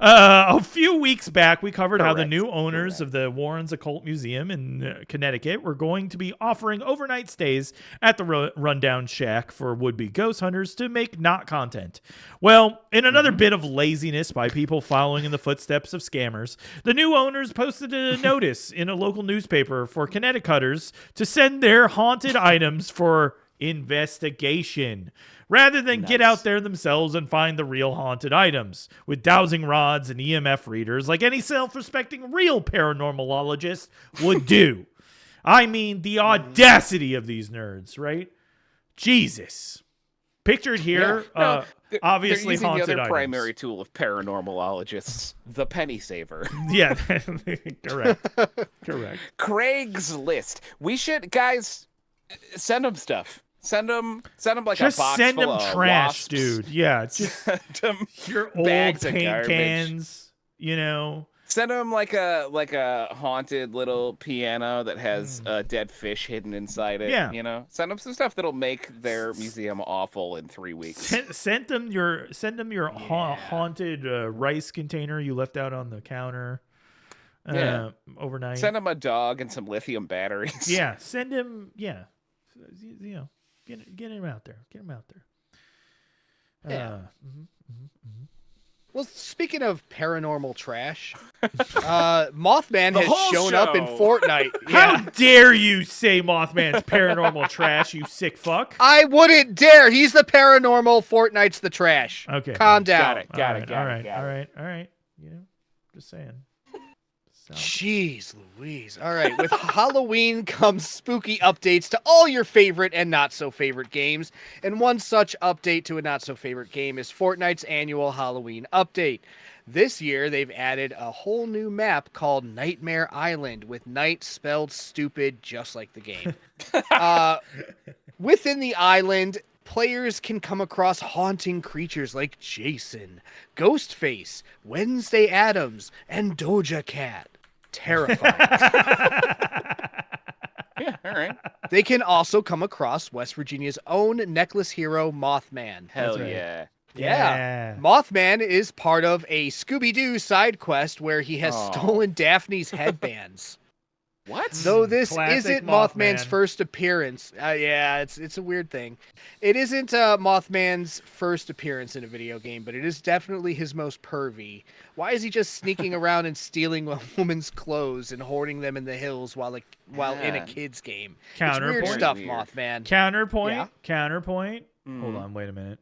S1: A few weeks back, we covered how the new owners of the Warren's Occult Museum in Connecticut were going to be offering overnight stays at the rundown shack for would-be ghost hunters to make not content. Well, in another bit of laziness by people following in the footsteps of scammers, the new owners posted a notice in a local newspaper for Connecticuters to send their haunted items for investigation, rather than get out there themselves and find the real haunted items with dowsing rods and EMF readers like any self-respecting real paranormalologist would do. I mean, the audacity of these nerds, right? Jesus. Pictured here, obviously
S3: they're using
S1: haunted
S3: the other
S1: items.
S3: primary tool of paranormalologists, the penny saver.
S1: Yeah, correct.
S3: Craigslist. We should, guys, send them stuff. Send them like
S1: just
S3: a box
S1: send
S3: full
S1: them
S3: of
S1: trash,
S3: wasps.
S1: dude. Yeah, just
S3: Send them
S1: your old
S3: bags of
S1: paint
S3: garbage.
S1: cans, you know.
S3: Send them like a haunted little piano that has a dead fish hidden inside it.
S1: Yeah.
S3: You know, send them some stuff that'll make their museum awful in 3 weeks.
S1: Send them your haunted rice container you left out on the counter overnight.
S3: Send them a dog and some lithium batteries.
S1: Yeah, send him. Yeah, you know, get him out there. Get him out there.
S2: Yeah. Well, speaking of paranormal trash, Mothman has shown up in Fortnite.
S1: How dare you say Mothman's paranormal trash, you sick fuck?
S2: I wouldn't dare. He's the paranormal. Fortnite's the trash.
S1: Okay.
S2: Calm down.
S3: Got it.
S1: All right. You know, just saying.
S2: Jeez Louise. All right. With Halloween comes spooky updates to all your favorite and not so favorite games. And one such update to a not so favorite game is Fortnite's annual Halloween update. This year, they've added a whole new map called Nightmare Island, with night spelled stupid, just like the game. Within the island, players can come across haunting creatures like Jason, Ghostface, Wednesday Addams, and Doja Cat. Terrifying.
S3: Yeah, all right.
S2: They can also come across West Virginia's own necklace hero, Mothman.
S3: Hell
S1: right.
S3: yeah.
S2: Yeah. Mothman is part of a Scooby-Doo side quest where he has stolen Daphne's headbands.
S3: What?
S2: Though this
S1: Classic
S2: isn't
S1: Mothman.
S2: Mothman's first appearance. Yeah, it's a weird thing. It isn't Mothman's first appearance in a video game, but it is definitely his most pervy. Why is he just sneaking around and stealing a woman's clothes and hoarding them in the hills while in a kid's game? It's weird stuff, Mothman.
S1: Counterpoint.
S2: Yeah.
S1: Counterpoint. Hold on. Wait a minute.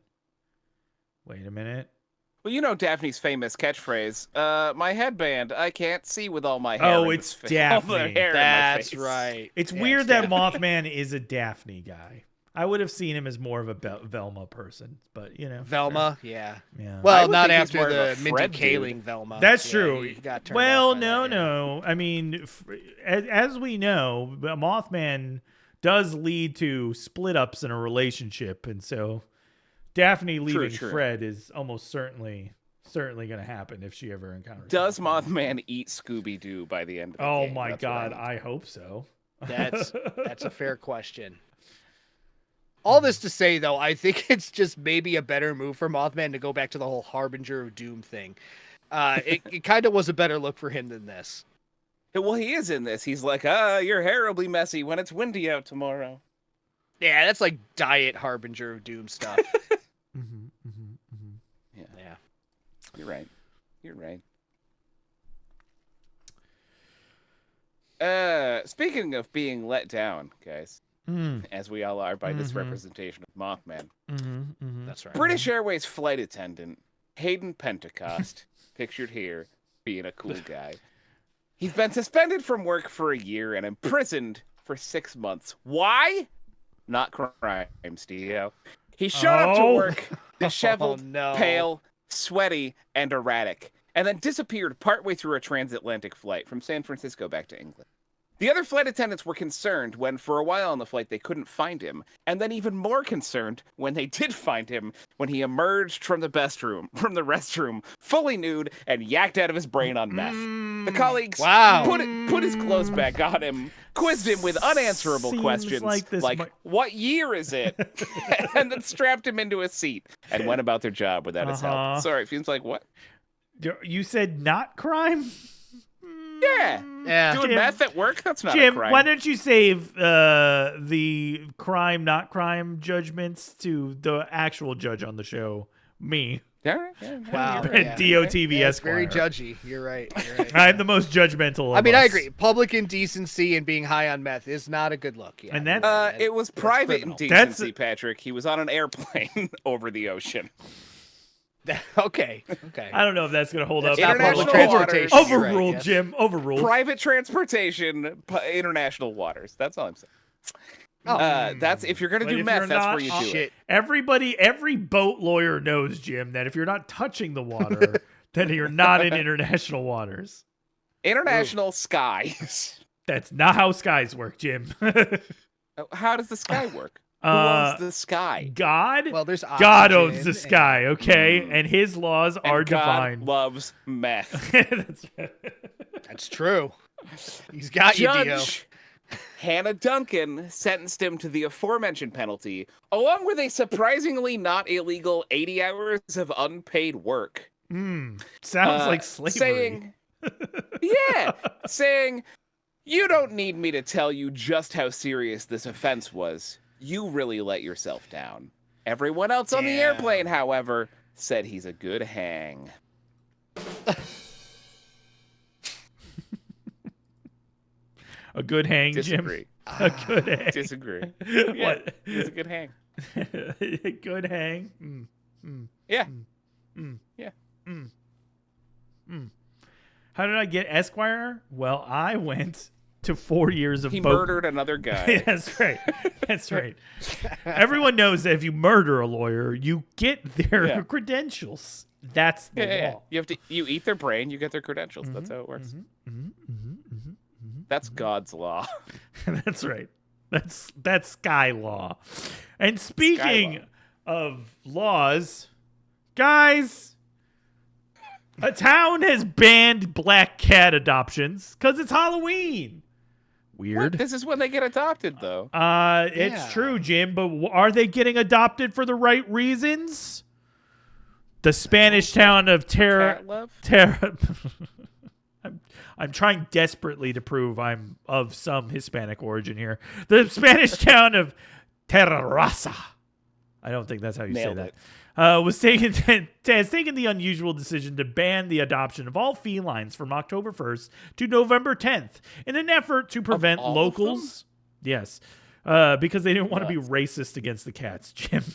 S3: Well, you know Daphne's famous catchphrase, my headband, I can't see with all my hair.
S1: Oh, it's Daphne.
S2: That's right.
S1: It's weird that Mothman is a Daphne guy. I would have seen him as more of a Velma person, but you know.
S2: Velma, yeah.
S1: Yeah.
S2: Well,
S3: I would
S2: not
S3: think he's
S2: after
S3: more of a
S2: the Mindy
S3: Fred
S2: Kaling
S3: dude.
S2: Velma.
S1: That's
S2: Yeah,
S1: true.
S2: he got turned
S1: Well,
S2: off by that,
S1: no. I mean, as we know, Mothman does lead to split ups in a relationship, and so Daphne leaving Fred is almost certainly going to happen if she ever encounters.
S3: Does Mothman eat Scooby-Doo by the end of the game?
S1: Oh my
S3: That's
S1: God,
S3: what
S1: I hope so.
S2: That's a fair question. All this to say, though, I think it's just maybe a better move for Mothman to go back to the whole Harbinger of Doom thing. It kind of was a better look for him than this.
S3: Well, he is in this. He's like, you're horribly messy when it's windy out tomorrow.
S2: Yeah, that's like diet Harbinger of Doom stuff.
S3: Yeah. You're right. Speaking of being let down, guys, as we all are by this representation of Mothman.
S2: That's right.
S3: British Airways flight attendant Hayden Pentecost, pictured here, being a cool guy. He's been suspended from work for a year and imprisoned for 6 months. Why? Not crimes, Dio. He showed up to work disheveled, pale, sweaty, and erratic, and then disappeared partway through a transatlantic flight from San Francisco back to England. The other flight attendants were concerned when, for a while on the flight, they couldn't find him, and then even more concerned when they did find him, when he emerged from the restroom, fully nude and yacked out of his brain on meth. The colleagues put his clothes back on him, quizzed him with unanswerable questions like what year is it? And then strapped him into a seat and went about their job without his help. Sorry, it feels like what?
S1: You said not crime?
S3: Yeah. Doing meth at work? That's not
S1: Jim,
S3: a crime.
S1: why don't you save the crime, not crime judgments to the actual judge on the show, me.
S2: Wow.
S1: DOTV Esquire.
S2: Very judgy. You're right.
S1: I'm the most judgmental.
S2: I mean, I agree. Public indecency and being high on meth is not a good look. Yeah,
S1: and that's
S3: it was private indecency, Patrick. He was on an airplane over the ocean.
S2: Okay.
S1: I don't know if that's going to hold up.
S3: International waters.
S1: Overruled,
S2: right,
S1: Jim. Overruled.
S3: Private transportation, international waters. That's all I'm saying. That's if you're going to do meth, that's where you do it.
S1: Every boat lawyer knows, Jim, that if you're not touching the water, then you're not in international waters.
S3: International skies.
S1: That's not how skies work, Jim.
S3: How does the sky work? Who owns the sky?
S1: God?
S2: Well, there's
S1: God owns the sky, okay? And his laws are divine.
S3: God loves meth.
S2: That's true. He's got you, Dio.
S3: Judge Hannah Duncan sentenced him to the aforementioned penalty, along with a surprisingly not illegal 80 hours of unpaid work.
S1: Sounds like slavery.
S3: Saying, you don't need me to tell you just how serious this offense was. You really let yourself down. Everyone else on the airplane, however, said he's a good hang.
S1: A good hang,
S3: Disagree.
S1: Jim. A good hang.
S3: Disagree.
S1: What?
S3: He's a good hang.
S1: A good hang.
S3: Yeah.
S1: Yeah. How did I get Esquire? Well, I went to 4 years of
S3: He murdered another guy.
S1: That's right. That's right. Everyone knows that if you murder a lawyer, you get their credentials. That's the law.
S3: You eat their brain, you get their credentials. That's how it works. That's God's law.
S1: That's right. That's Sky Law. And speaking of laws, guys, a town has banned black cat adoptions because it's Halloween. Weird.
S3: What? This is when they get adopted, though.
S1: It's true, Jim, but are they getting adopted for the right reasons? The Spanish town of Terra. I'm trying desperately to prove I'm of some Hispanic origin here. The Spanish town of Terrassa. I don't think that's how you say that. Has taken the unusual decision to ban the adoption of all felines from October 1st to November 10th in an effort to prevent locals. Yes, because they didn't want to be racist against the cats, Jim.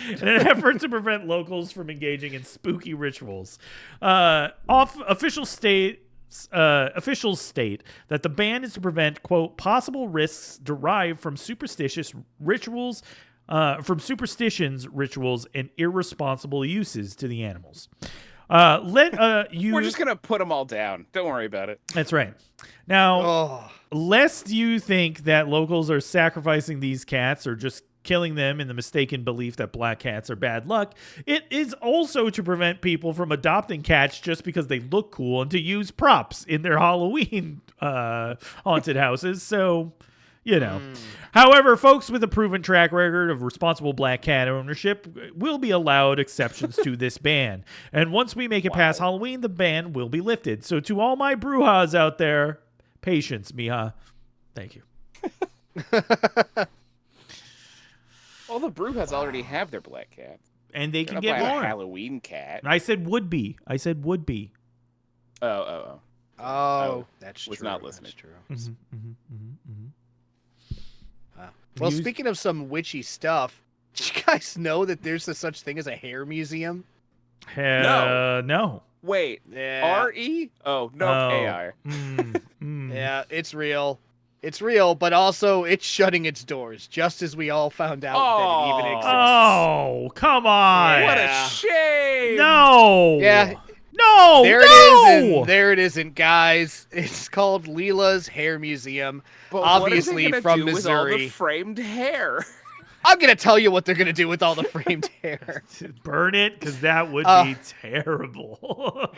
S1: In an effort to prevent locals from engaging in spooky rituals. Officials state that the ban is to prevent, quote, possible risks derived from superstitions, rituals, and irresponsible uses to the animals. We're
S3: just gonna put them all down. Don't worry about it.
S1: That's right. Now, lest you think that locals are sacrificing these cats or just killing them in the mistaken belief that black cats are bad luck, it is also to prevent people from adopting cats just because they look cool and to use props in their Halloween haunted houses. So, you know. However, folks with a proven track record of responsible black cat ownership will be allowed exceptions to this ban. And once we make it past Halloween, the ban will be lifted. So to all my brujas out there, patience, mija. Thank you.
S3: All the Brujas already have their black cat.
S1: And they can get more.
S3: A Halloween cat.
S1: I said would be.
S3: Oh,
S2: that's true.
S3: Was not listening.
S2: That's true. Well, speaking of some witchy stuff, did you guys know that there's a such thing as a hair museum?
S1: No.
S3: Wait.
S2: Yeah.
S3: R-E? Oh, no, A-R.
S2: Yeah, it's real. It's real, but also it's shutting its doors, just as we all found out that it even exists.
S1: Oh, come on.
S3: What a shame.
S1: No.
S2: Yeah.
S1: No.
S2: There it is, and there it isn't, guys. It's called Leela's Hair Museum,
S3: but
S2: obviously
S3: what is it
S2: from
S3: do with
S2: Missouri.
S3: all the framed hair?
S2: I'm going to tell you what they're going to do with all the framed hair.
S1: Burn it, because that would be terrible.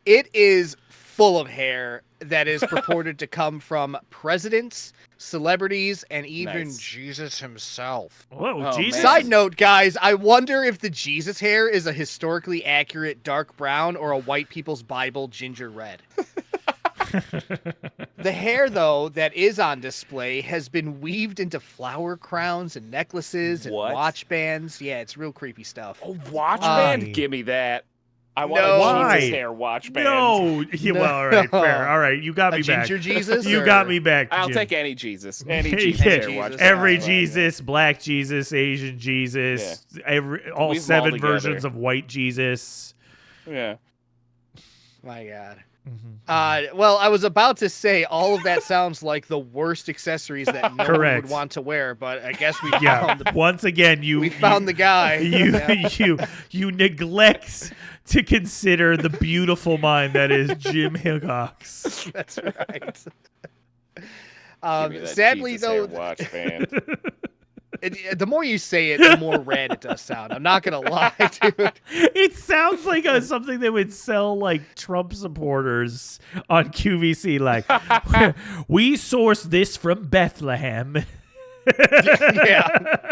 S2: It is full of hair that is purported to come from presidents, celebrities, and even Jesus himself.
S1: Whoa, Jesus.
S2: Side note, guys, I wonder if the Jesus hair is a historically accurate dark brown or a white people's Bible ginger red. The hair, though, that is on display has been weaved into flower crowns and necklaces and watch bands. Yeah, it's real creepy stuff.
S3: A watch band? Give me that. I want a Jesus hair watch band.
S1: No. Well, all right, fair. All right, you got me back.
S2: Ginger Jesus?
S1: You got me back,
S3: I'll
S1: Jim.
S3: take any Jesus. Any Jesus hair watch band.
S1: Every Jesus, black Jesus, Asian Jesus, all
S3: Weave
S1: 7
S3: all
S1: versions of white Jesus.
S3: Yeah.
S2: My God. Well, I was about to say all of that sounds like the worst accessories that no one would want to wear, but I guess we found
S1: once again
S2: we found the guy.
S1: You neglect to consider the beautiful mind that is Jim Hickox.
S2: That's right.
S3: That
S2: sadly,
S3: Jesus
S2: though,
S3: hair watch band.
S2: The more you say it, the more red it does sound. I'm not gonna lie, dude.
S1: It sounds like something that would sell like Trump supporters on QVC. Like, we source this from Bethlehem.
S2: Yeah.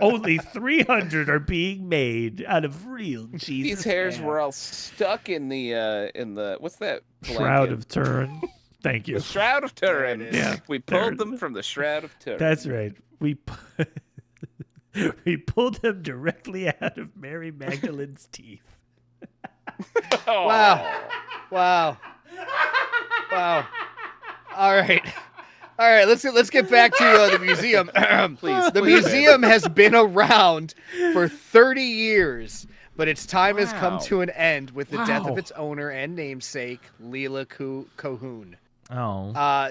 S1: Only 300 are being made out of real Jesus.
S3: These hairs were all stuck in the what's that?
S1: Shroud of Turin. Thank you.
S3: The Shroud of Turin.
S1: Yeah,
S3: we pulled them from the Shroud of Turin.
S1: That's right. We pulled them directly out of Mary Magdalene's teeth.
S2: Wow. All right. Let's get back to the museum.
S3: Please.
S2: The museum has been around for 30 years, but its time has come to an end with the death of its owner and namesake, Leela Cohoon.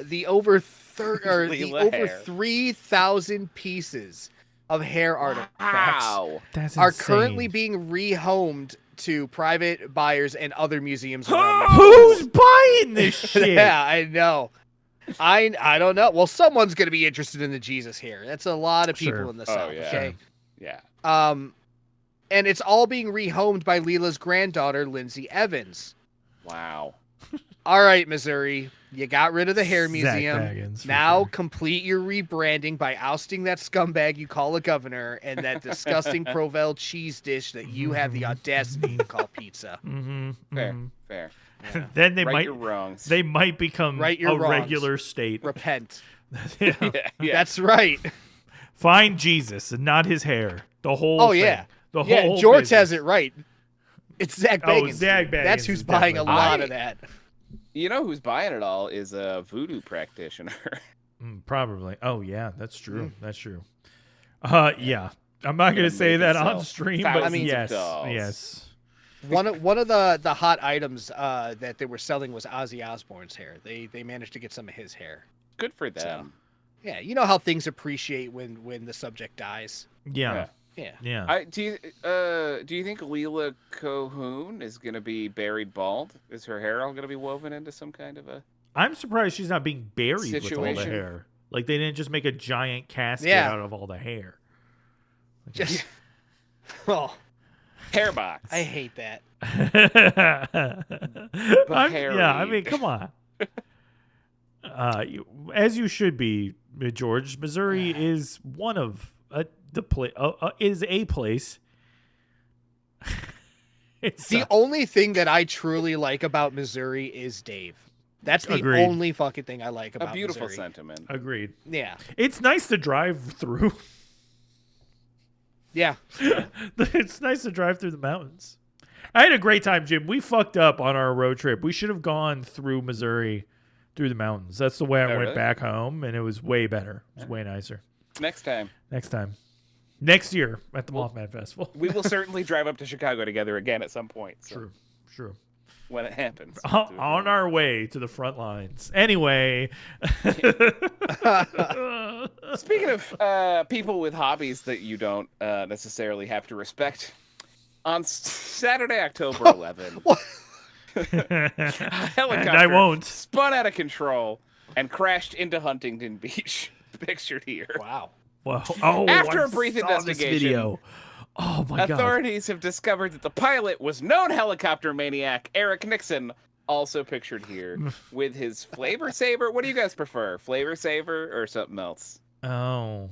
S2: The over 3,000 pieces of hair artifacts are currently being rehomed to private buyers and other museums around the world.
S1: Who's buying this shit?
S2: Yeah, I know. I don't know. Well, someone's going to be interested in the Jesus here. That's a lot of people
S1: Sure.
S2: in the South.
S3: yeah.
S2: Okay.
S3: Yeah.
S2: And it's all being rehomed by Leela's granddaughter, Lindsay Evans.
S3: Wow.
S2: All right, Missouri, you got rid of the hair
S1: Zach
S2: museum.
S1: Baggins, for
S2: Now
S1: sure.
S2: complete your rebranding by ousting that scumbag you call a governor and that disgusting Provel cheese dish that you have the audacity to call pizza.
S3: Fair.
S1: Then they
S3: Right
S1: might
S3: your wrongs.
S1: they might become
S2: Right your
S1: a
S2: wrongs.
S1: regular state.
S2: Repent.
S1: Yeah.
S3: Yeah.
S2: That's right.
S1: Find Jesus and not his hair. The whole
S2: Oh,
S1: thing.
S2: yeah.
S1: The
S2: Yeah,
S1: whole
S2: George
S1: business.
S2: has it right. It's Zach Baggins.
S1: Zach Baggins
S2: That's who's
S1: is
S2: buying a
S1: definitely-
S2: lot of that.
S3: You know who's buying it all is a voodoo practitioner.
S1: Probably. Oh yeah, that's true. That's true. Yeah. I'm not gonna say
S3: make
S1: that
S3: it
S1: on
S3: sell
S1: stream, but
S3: thousands of
S1: yes,
S3: dolls.
S1: yes.
S2: One of the hot items that they were selling was Ozzy Osbourne's hair. They managed to get some of his hair.
S3: Good for them.
S2: Yeah, you know how things appreciate when the subject dies.
S1: Yeah.
S2: Yeah.
S3: Do you think Leela Cohoon is gonna be buried bald? Is her hair all gonna be woven into some kind of a?
S1: I'm surprised she's not being buried with all the
S3: Situation.
S1: hair. Like they didn't just make a giant casket
S2: Yeah.
S1: out of all the hair.
S2: Just oh,
S3: Hair box.
S2: I hate that.
S1: Yeah, I mean, come on. As you should be, George. Missouri is one of is a place. It's
S2: The only thing that I truly like about Missouri is Dave. That's the
S1: Agreed.
S2: only fucking thing I like about
S3: A beautiful
S2: Missouri.
S3: sentiment.
S1: Agreed.
S2: Yeah.
S1: It's nice to drive through.
S2: Yeah.
S1: It's nice to drive through the mountains. I had a great time, Jim. We fucked up on our road trip. We should have gone through Missouri, through the mountains. That's the way I went
S3: really?
S1: back home, and it was way better. It was way nicer.
S3: Next time.
S1: Next year at the Mothman Festival.
S3: We will certainly drive up to Chicago together again at some point. So
S1: True.
S3: when it happens.
S1: On our way to the front lines. Anyway.
S3: Speaking of people with hobbies that you don't necessarily have to respect, on Saturday, October 11th, a helicopter
S1: I won't.
S3: spun out of control and crashed into Huntington Beach, pictured here.
S2: Wow.
S1: Well, oh,
S3: After
S1: I
S3: a brief
S1: saw this
S3: investigation,
S1: video. Oh my god.
S3: authorities have discovered that the pilot was known helicopter maniac Eric Nixon, also pictured here, with his Flavor Saver. What do you guys prefer, Flavor Saver or something else?
S1: Oh.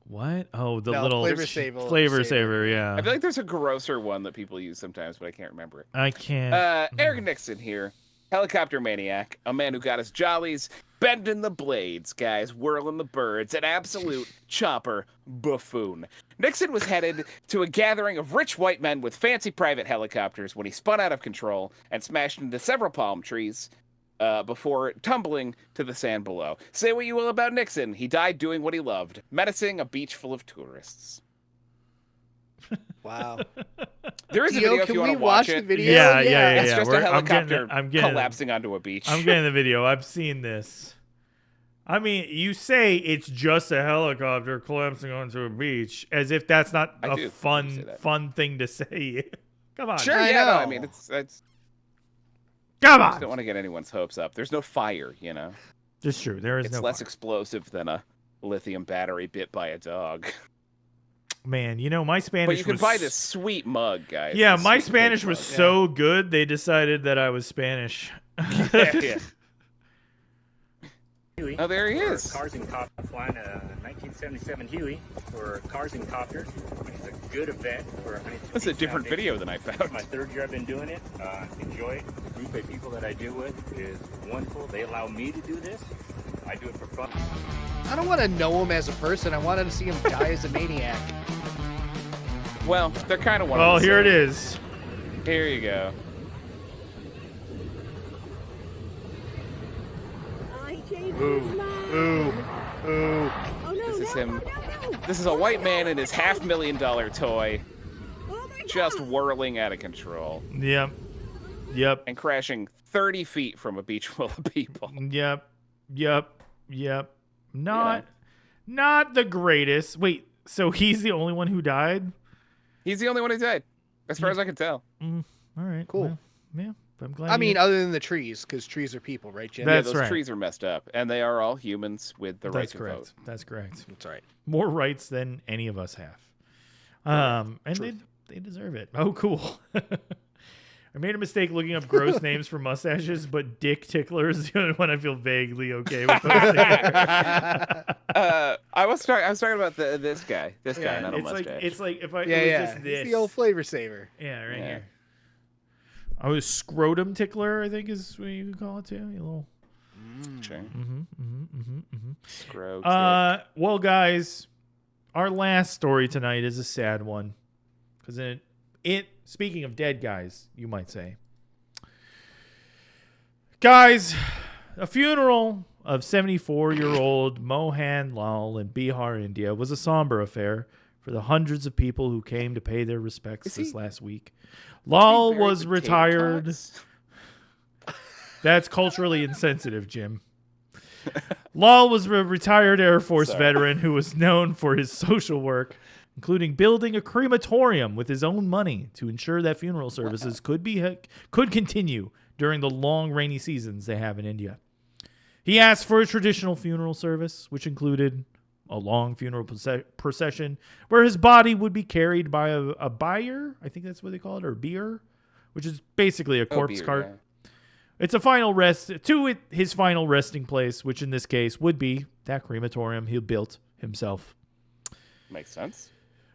S1: What? Oh, the
S2: No,
S1: little
S2: Flavor Saver.
S1: Saver, yeah.
S3: I feel like there's a grosser one that people use sometimes, but I can't remember it.
S1: I can't.
S3: Eric Nixon here, helicopter maniac, a man who got his jollies bending the blades, guys, whirling the birds, an absolute chopper buffoon. Nixon was headed to a gathering of rich white men with fancy private helicopters when he spun out of control and smashed into several palm trees before tumbling to the sand below. Say what you will about Nixon, he died doing what he loved, menacing a beach full of tourists.
S2: Wow.
S3: There is a
S2: Theo,
S3: video if
S2: can
S3: you
S2: we
S3: want to
S2: watch
S3: watch
S2: the
S3: it.
S2: video?
S1: Yeah.
S3: It's just a helicopter
S1: I'm getting
S3: collapsing onto a beach.
S1: I'm getting the video. I've seen this. I mean, you say it's just a helicopter collapsing onto a beach as if that's not
S3: I
S1: a
S3: do.
S1: fun thing to say. Come on.
S3: Sure,
S2: I
S3: yeah, no, I
S2: know.
S3: mean, it's
S1: Come
S3: I just
S1: on.
S3: don't want to get anyone's hopes up. There's no fire, you know.
S1: It's true. There is
S3: It's
S1: no
S3: less
S1: fire.
S3: explosive than a lithium battery bit by a dog.
S1: Man, you know, my Spanish
S3: But you can
S1: was...
S3: buy this sweet mug, guys.
S1: Yeah,
S3: This
S1: my
S3: sweet
S1: Spanish
S3: big
S1: was
S3: mug.
S1: so good, they decided that I was Spanish.
S3: Yeah. Oh, there he is.
S10: Cars and Copters, flying a 1977 Huey for Cars and Copters, which is a good event for Huntington
S3: That's a
S10: Beach
S3: different
S10: Foundation.
S3: video than I found.
S10: It's my third year I've been doing it. Enjoy it. The group of people that I do with is wonderful. They allow me to do this. I do it for fun.
S2: I don't want to know him as a person. I wanted to see him die as a maniac.
S3: Well, they're kind of one
S1: Well,
S3: of the
S1: here it
S3: same.
S1: is.
S3: Here you go.
S2: Ooh.
S3: This is him. This is a white man and his $500,000 toy just whirling out of control
S1: Yep.
S3: and crashing 30 feet from a beach full of people.
S1: Yep. Not the greatest. Wait, so he's the only one who died?
S3: He's the only one who died, as far as I can tell.
S1: All right.
S2: Cool.
S1: Well, yeah. I'm glad.
S2: I mean, other than the trees, because trees are people, right, Jim?
S1: That's
S3: yeah, those
S1: right.
S3: trees are messed up, and they are all humans with the right
S1: That's
S3: to
S1: correct.
S3: vote.
S1: That's correct.
S2: That's right.
S1: More rights than any of us have. And they deserve it. Oh, cool. I made a mistake looking up gross names for mustaches, but Dick Tickler is the only one I feel vaguely okay with.
S3: I was talking about this guy. This guy, not a mustache.
S1: It's like if I
S2: Yeah,
S1: it was
S2: yeah.
S1: just this.
S2: It's the old flavor saver.
S1: Yeah, right here. I was scrotum tickler, I think is what you could call it too. You little.
S3: Sure.
S1: Well, guys, our last story tonight is a sad one, because it speaking of dead guys, you might say, guys, a funeral of 74-year-old Mohan Lal in Bihar, India, was a somber affair for the hundreds of people who came to pay their respects this last week. Lal was retired. That's culturally insensitive, Jim. Lal was a retired Air Force veteran who was known for his social work, including building a crematorium with his own money to ensure that funeral services could continue during the long rainy seasons they have in India. He asked for a traditional funeral service, which included a long funeral procession where his body would be carried by a bier, I think that's what they call it, or bier, which is basically a corpse cart. Yeah. It's a final rest to his final resting place, which in this case would be that crematorium he built himself.
S3: Makes sense.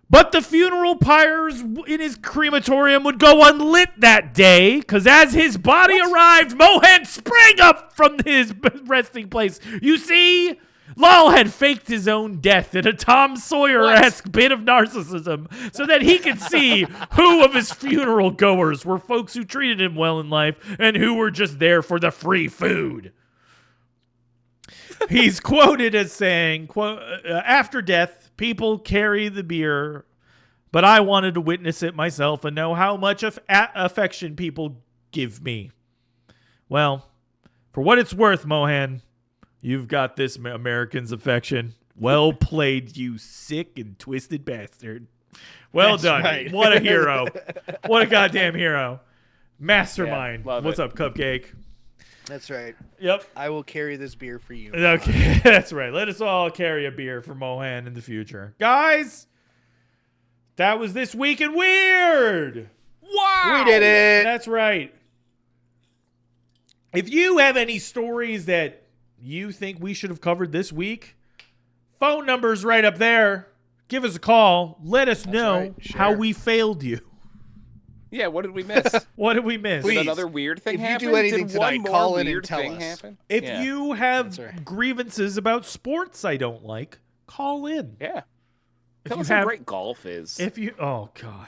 S1: But the funeral pyres in his crematorium would go unlit that day, because as his body arrived, Mohan sprang up from his resting place. You see, Lal had faked his own death in a Tom Sawyer-esque bit of narcissism so that he could see who of his funeral goers were folks who treated him well in life and who were just there for the free food. He's quoted as saying, quote, after death, people carry the beer, but I wanted to witness it myself and know how much affection people give me. Well, for what it's worth, Mohan, you've got this American's affection. Well played, you sick and twisted bastard. Well done. Right. What a hero. What a goddamn hero. Mastermind.
S3: Yeah,
S1: What's up, Cupcake?
S2: That's right.
S1: Yep.
S2: I will carry this beer for you.
S1: Okay, that's right. Let us all carry a beer for Mohan in the future. Guys, that was This Week in Weird.
S3: Wow.
S2: We did it.
S1: That's right. If you have any stories that you think we should have covered this week, phone number's right up there. Give us a call. Let us know how we failed you.
S3: Yeah, what did we miss?
S1: What did we miss?
S3: Did another weird thing happen?
S2: If you do anything
S3: did
S2: tonight,
S3: one more
S2: call in
S3: weird
S2: and tell
S3: thing
S2: us.
S3: happen?
S1: If you have grievances about sports I don't like, call in.
S3: Yeah.
S1: Tell
S3: us how great golf is.
S1: If you, oh God.